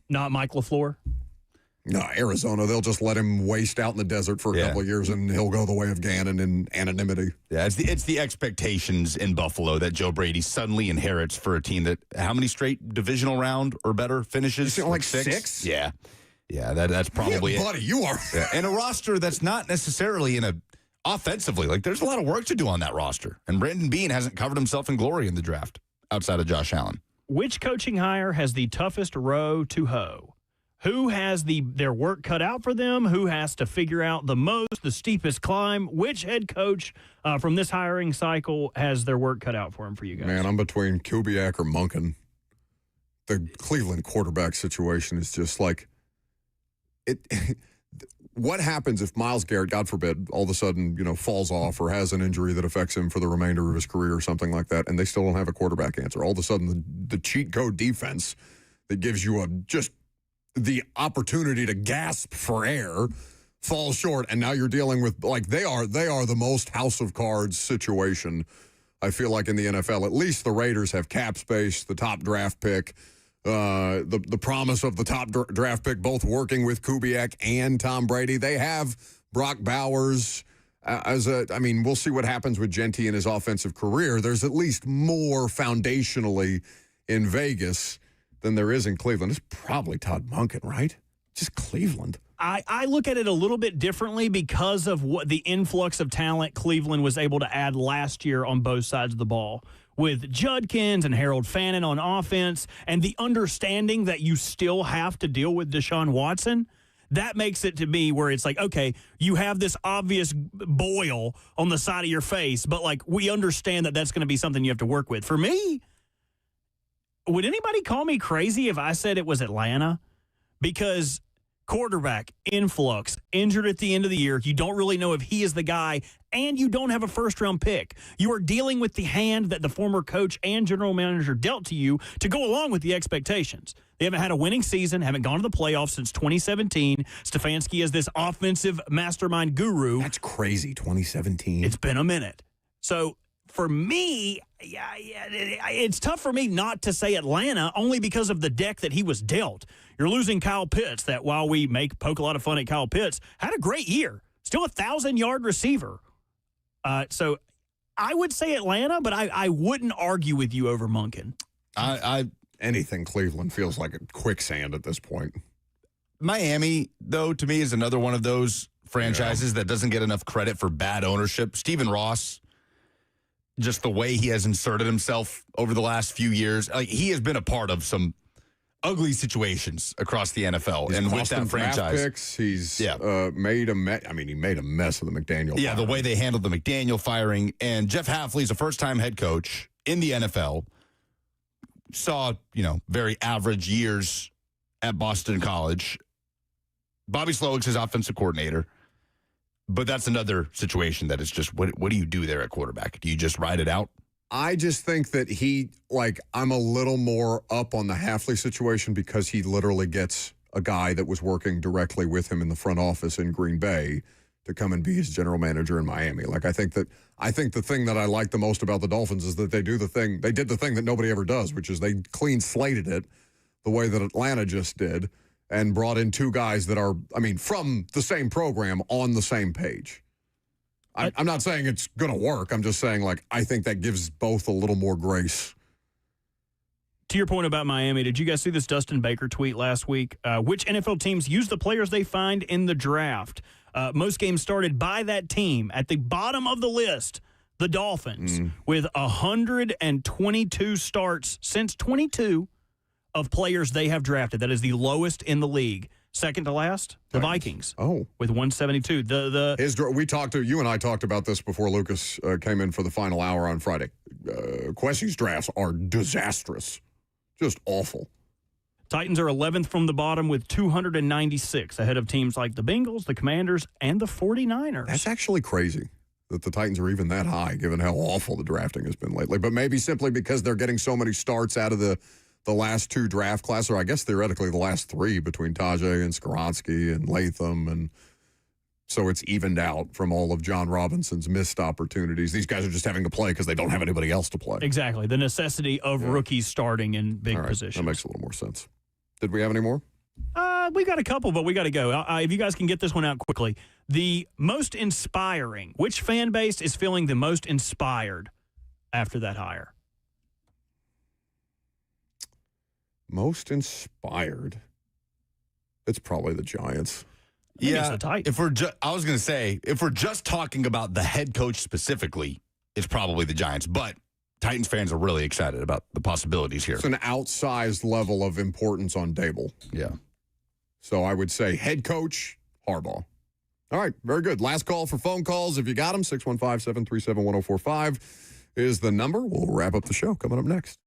Not Mike LaFleur?
No, Arizona, they'll just let him waste out in the desert for a couple of years, and he'll go the way of Gannon in anonymity.
Yeah, it's the expectations in Buffalo that Joe Brady suddenly inherits for a team that, how many straight divisional round or better finishes?
Like six?
Yeah. Yeah, that's probably it.
Buddy, you are.
Yeah. And a roster that's not necessarily offensively. There's a lot of work to do on that roster. And Brandon Beane hasn't covered himself in glory in the draft outside of Josh Allen.
Which coaching hire has the toughest row to hoe? Who has their work cut out for them? Who has to figure out the steepest climb? Which head coach from this hiring cycle has their work cut out for him for you guys?
Man, I'm between Kubiak or Munkin. The Cleveland quarterback situation is just it. What happens if Myles Garrett, God forbid, all of a sudden, falls off or has an injury that affects him for the remainder of his career or something like that, and they still don't have a quarterback answer? All of a sudden, the cheat code defense that gives you just the opportunity to gasp for air falls short, and now you're dealing with they are the most house of cards situation. I feel like in the NFL, at least the Raiders have cap space, the top draft pick. The promise of the top draft pick, both working with Kubiak and Tom Brady. They have Brock Bowers we'll see what happens with Genti in his offensive career. There's at least more foundationally in Vegas than there is in Cleveland. It's probably Todd Monken, right? Just Cleveland.
I look at it a little bit differently because of what the influx of talent Cleveland was able to add last year on both sides of the ball. With Judkins and Harold Fannin on offense and the understanding that you still have to deal with Deshaun Watson, that makes it to me where it's okay, you have this obvious boil on the side of your face, but we understand that that's going to be something you have to work with. For me, would anybody call me crazy if I said it was Atlanta? Because quarterback, influx, injured at the end of the year. You don't really know if he is the guy, and you don't have a first-round pick. You are dealing with the hand that the former coach and general manager dealt to you to go along with the expectations. They haven't had a winning season, haven't gone to the playoffs since 2017. Stefanski is this offensive mastermind guru.
That's crazy, 2017.
It's been a minute. So for me, it's tough for me not to say Atlanta only because of the deck that he was dealt. You're losing Kyle Pitts that, while we poke a lot of fun at Kyle Pitts, had a great year. Still a 1,000-yard receiver. So I would say Atlanta, but I wouldn't argue with you over Munkin.
Anything Cleveland feels like a quicksand at this point.
Miami, though, to me is another one of those franchises that doesn't get enough credit for bad ownership. Stephen Ross, just the way he has inserted himself over the last few years, he has been a part of some ugly situations across the NFL.
He's
and with that franchise,
picks, he's made a mess. He made a mess of the McDaniel.
Yeah,
firing.
The way they handled the McDaniel firing. And Jeff Hafley's a first-time head coach in the NFL. Saw, very average years at Boston College. Bobby Slowik's his offensive coordinator. But that's another situation that is just, what do you do there at quarterback? Do you just ride it out?
I just think that I'm a little more up on the Hafley situation because he literally gets a guy that was working directly with him in the front office in Green Bay to come and be his general manager in Miami. I think the thing that I like the most about the Dolphins is that they did the thing that nobody ever does, which is they clean slated it. the way that Atlanta just did and brought in two guys that are, from the same program on the same page. I'm not saying it's going to work. I'm just saying, I think that gives both a little more grace.
To your point about Miami, did you guys see this Dustin Baker tweet last week? Which NFL teams use the players they find in the draft? Most games started by that team. At the bottom of the list, the Dolphins, with 122 starts since 22 of players they have drafted. That is the lowest in the league. Second to last, the Vikings.
Oh,
with 172.
You and I talked about this before Lucas came in for the final hour on Friday. Quessie's drafts are disastrous, just awful.
Titans are 11th from the bottom with 296, ahead of teams like the Bengals, the Commanders, and the 49ers.
That's actually crazy that the Titans are even that high, given how awful the drafting has been lately. But maybe simply because they're getting so many starts out of the last two draft classes, or I guess theoretically the last three between Tajay and Skoronski and Latham, and so it's evened out from all of John Robinson's missed opportunities. These guys are just having to play because they don't have anybody else to play.
Exactly. The necessity of rookies starting in big positions.
That makes a little more sense. Did we have any more?
We got a couple, but we got to go. If you guys can get this one out quickly. The most inspiring, which fan base is feeling the most inspired after that hire?
Most inspired? It's probably the Giants.
It's the Titans.
I was going to say, if we're just talking about the head coach specifically, it's probably the Giants. But Titans fans are really excited about the possibilities here.
It's an outsized level of importance on Dable.
Yeah.
So I would say head coach, Harbaugh. All right, very good. Last call for phone calls. If you got them, 615-737-1045 is the number. We'll wrap up the show coming up next.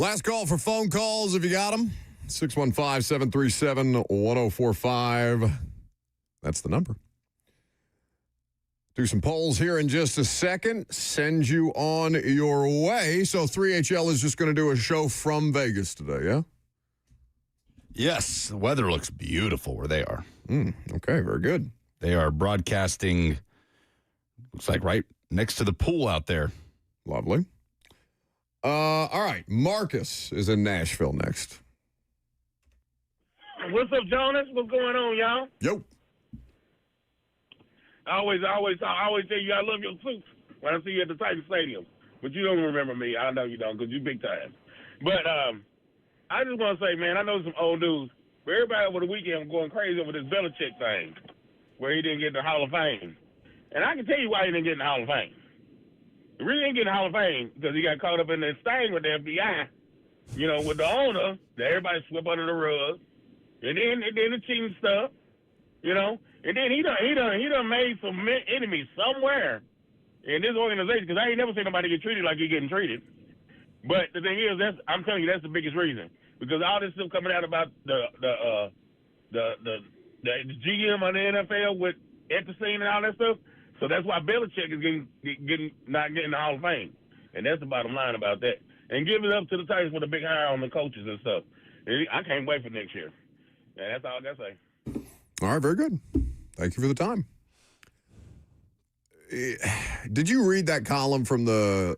Last call for phone calls if you got them. 615-737-1045. That's the number. Do some polls here in just a second. Send you on your way. So 3HL is just going to do a show from Vegas today, yeah?
Yes, the weather looks beautiful where they are.
Okay, very good.
They are broadcasting, looks like right next to the pool out there.
Lovely. All right, Marcus is in Nashville next.
What's up, Jonas? What's going on, y'all?
Yo.
I always tell you I love your suits when I see you at the Titan Stadium. But you don't remember me. I know you don't because you big time. But I just want to say, man, I know some old dudes, but everybody over the weekend going crazy over this Belichick thing where he didn't get in the Hall of Fame. And I can tell you why he didn't get in the Hall of Fame. He really didn't get in the Hall of Fame because he got caught up in this thing with the FBI, with the owner that everybody swept under the rug. And then the cheating stuff, and then he done made some enemies somewhere in this organization because I ain't never seen nobody get treated like he getting treated. But the thing is, I'm telling you, that's the biggest reason because all this stuff coming out about the GM on the NFL with Epstein and all that stuff. So that's why Belichick is not getting the Hall of Fame, and that's the bottom line about that. And give it up to the Titans for the big hire on the coaches and stuff. And I can't wait for next year. Yeah, that's all I gotta say.
All right, very good. Thank you for the time. Did you read that column from the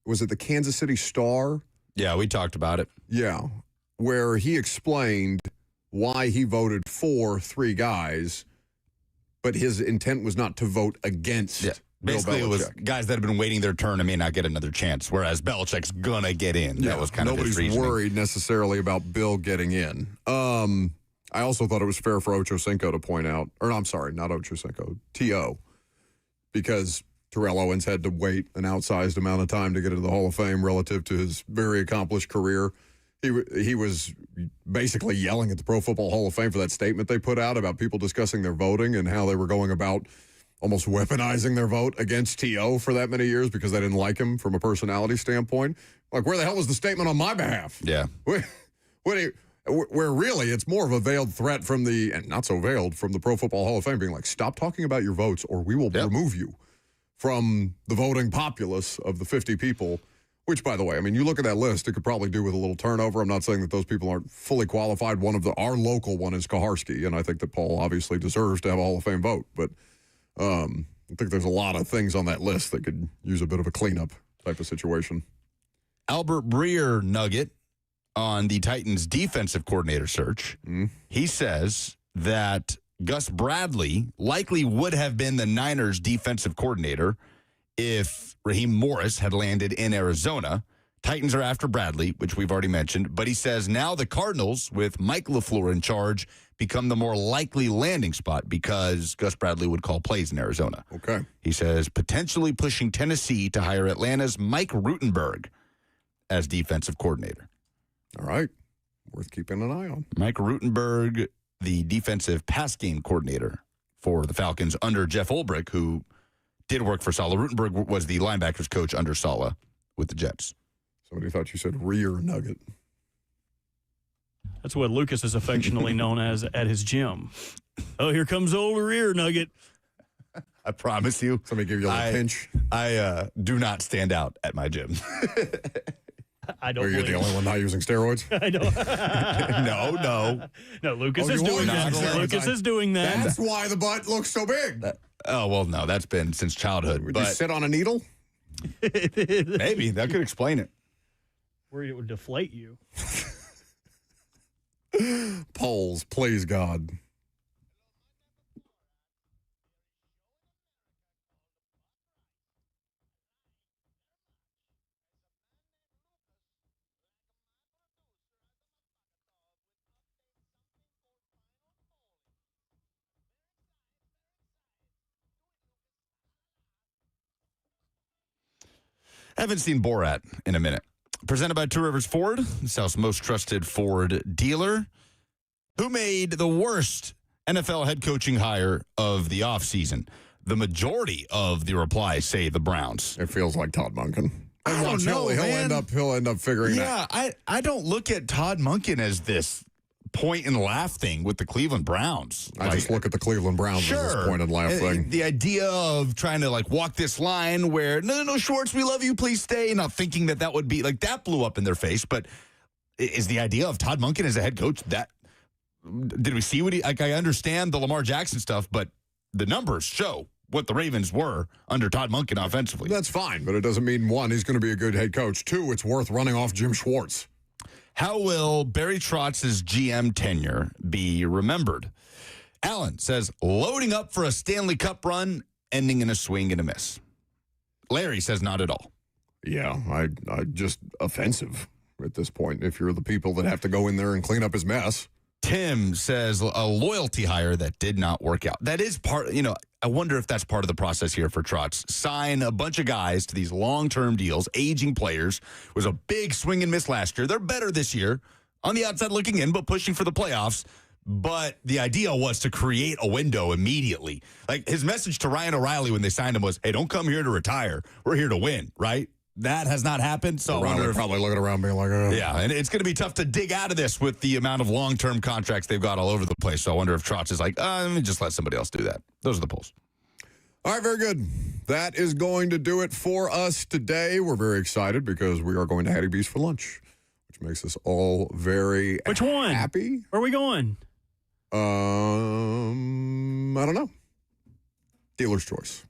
was it the Kansas City Star?
Yeah, we talked about it.
Yeah, where he explained why he voted for 3 guys, but his intent was not to vote against. Yeah.
Basically, it was guys that have been waiting their turn and may not get another chance, whereas Belichick's going to get in.
Yeah,
that was kind of his reasoning.
Nobody's worried necessarily about Bill getting in. I also thought it was fair for Ocho Cinco to point out, or no, I'm sorry, not Ocho Cinco, T.O., because Terrell Owens had to wait an outsized amount of time to get into the Hall of Fame relative to his very accomplished career. He was basically yelling at the Pro Football Hall of Fame for that statement they put out about people discussing their voting and how they were going about almost weaponizing their vote against T.O. for that many years because they didn't like him from a personality standpoint. Like, where the hell was the statement on my behalf?
Yeah.
Where really it's more of a veiled threat from and not so veiled, from the Pro Football Hall of Fame being like, stop talking about your votes or we will remove you from the voting populace of the 50 people, which, by the way, I mean, you look at that list, it could probably do with a little turnover. I'm not saying that those people aren't fully qualified. Our local one is Kaharski, and I think that Paul obviously deserves to have a Hall of Fame vote, but I think there's a lot of things on that list that could use a bit of a cleanup type of situation.
Albert Breer nugget on the Titans defensive coordinator search. He says that Gus Bradley likely would have been the Niners defensive coordinator if Raheem Morris had landed in Arizona. Titans are after Bradley, which we've already mentioned, but he says now the Cardinals, with Mike LaFleur in charge, become the more likely landing spot because Gus Bradley would call plays in Arizona.
Okay.
He says potentially pushing Tennessee to hire Atlanta's Mike Rutenberg as defensive coordinator.
All right. Worth keeping an eye on.
Mike Rutenberg, the defensive pass game coordinator for the Falcons under Jeff Ulbrich, who did work for Saleh. Rutenberg was the linebackers coach under Saleh with the Jets.
Somebody thought you said rear nugget.
That's what Lucas is affectionately known as at his gym. Oh, here comes old rear nugget.
I promise you.
Somebody give you a little pinch.
I do not stand out at my gym.
I don't.
Or you're the only one not using steroids?
I don't.
No.
No, Lucas is doing that. Lucas is doing that.
That's why the butt looks so big.
Well, no, that's been since childhood.
Would you sit on a needle?
Maybe. That could explain it.
Where it would deflate you.
Polls, please, God.
Haven't seen Borat in a minute. Presented by Two Rivers Ford, the South's most trusted Ford dealer. Who made the worst NFL head coaching hire of the offseason? The majority of the replies say the Browns.
It feels like Todd Monken. And
I
watch,
don't know,
he'll
man.
end up figuring that.
Yeah, I don't look at Todd Monken as this point and laugh thing with the Cleveland Browns.
I just look at the Cleveland Browns as this point and laugh thing.
The idea of trying to like walk this line where no, Schwartz, we love you, please stay. Not thinking that would be like that blew up in their face. But is the idea of Todd Monken as a head coach that did we see what he like? I understand the Lamar Jackson stuff, but the numbers show what the Ravens were under Todd Monken offensively.
That's fine, but it doesn't mean, one, he's going to be a good head coach. Two, it's worth running off Jim Schwartz.
How will Barry Trotz's GM tenure be remembered? Allen says, loading up for a Stanley Cup run, ending in a swing and a miss. Larry says, not at all.
Yeah, I just offensive at this point if you're the people that have to go in there and clean up his mess.
Tim says, a loyalty hire that did not work out. That is part, I wonder if that's part of the process here for Trotz. Sign a bunch of guys to these long-term deals, aging players. It was a big swing and miss last year. They're better this year, on the outside looking in, but pushing for the playoffs. But the idea was to create a window immediately. Like his message to Ryan O'Reilly when they signed him was, hey, don't come here to retire. We're here to win, right? That has not happened. So
O'Reilly probably looking around being like,
yeah, and it's going to be tough to dig out of this with the amount of long-term contracts they've got all over the place. So I wonder if Trotz is like, let me just let somebody else do that. Those are the polls.
All right, very good. That is going to do it for us today. We're very excited because we are going to Hattie B's for lunch, which makes us all very
Which one?
happy.
Where are we going?
I don't know. Dealer's choice.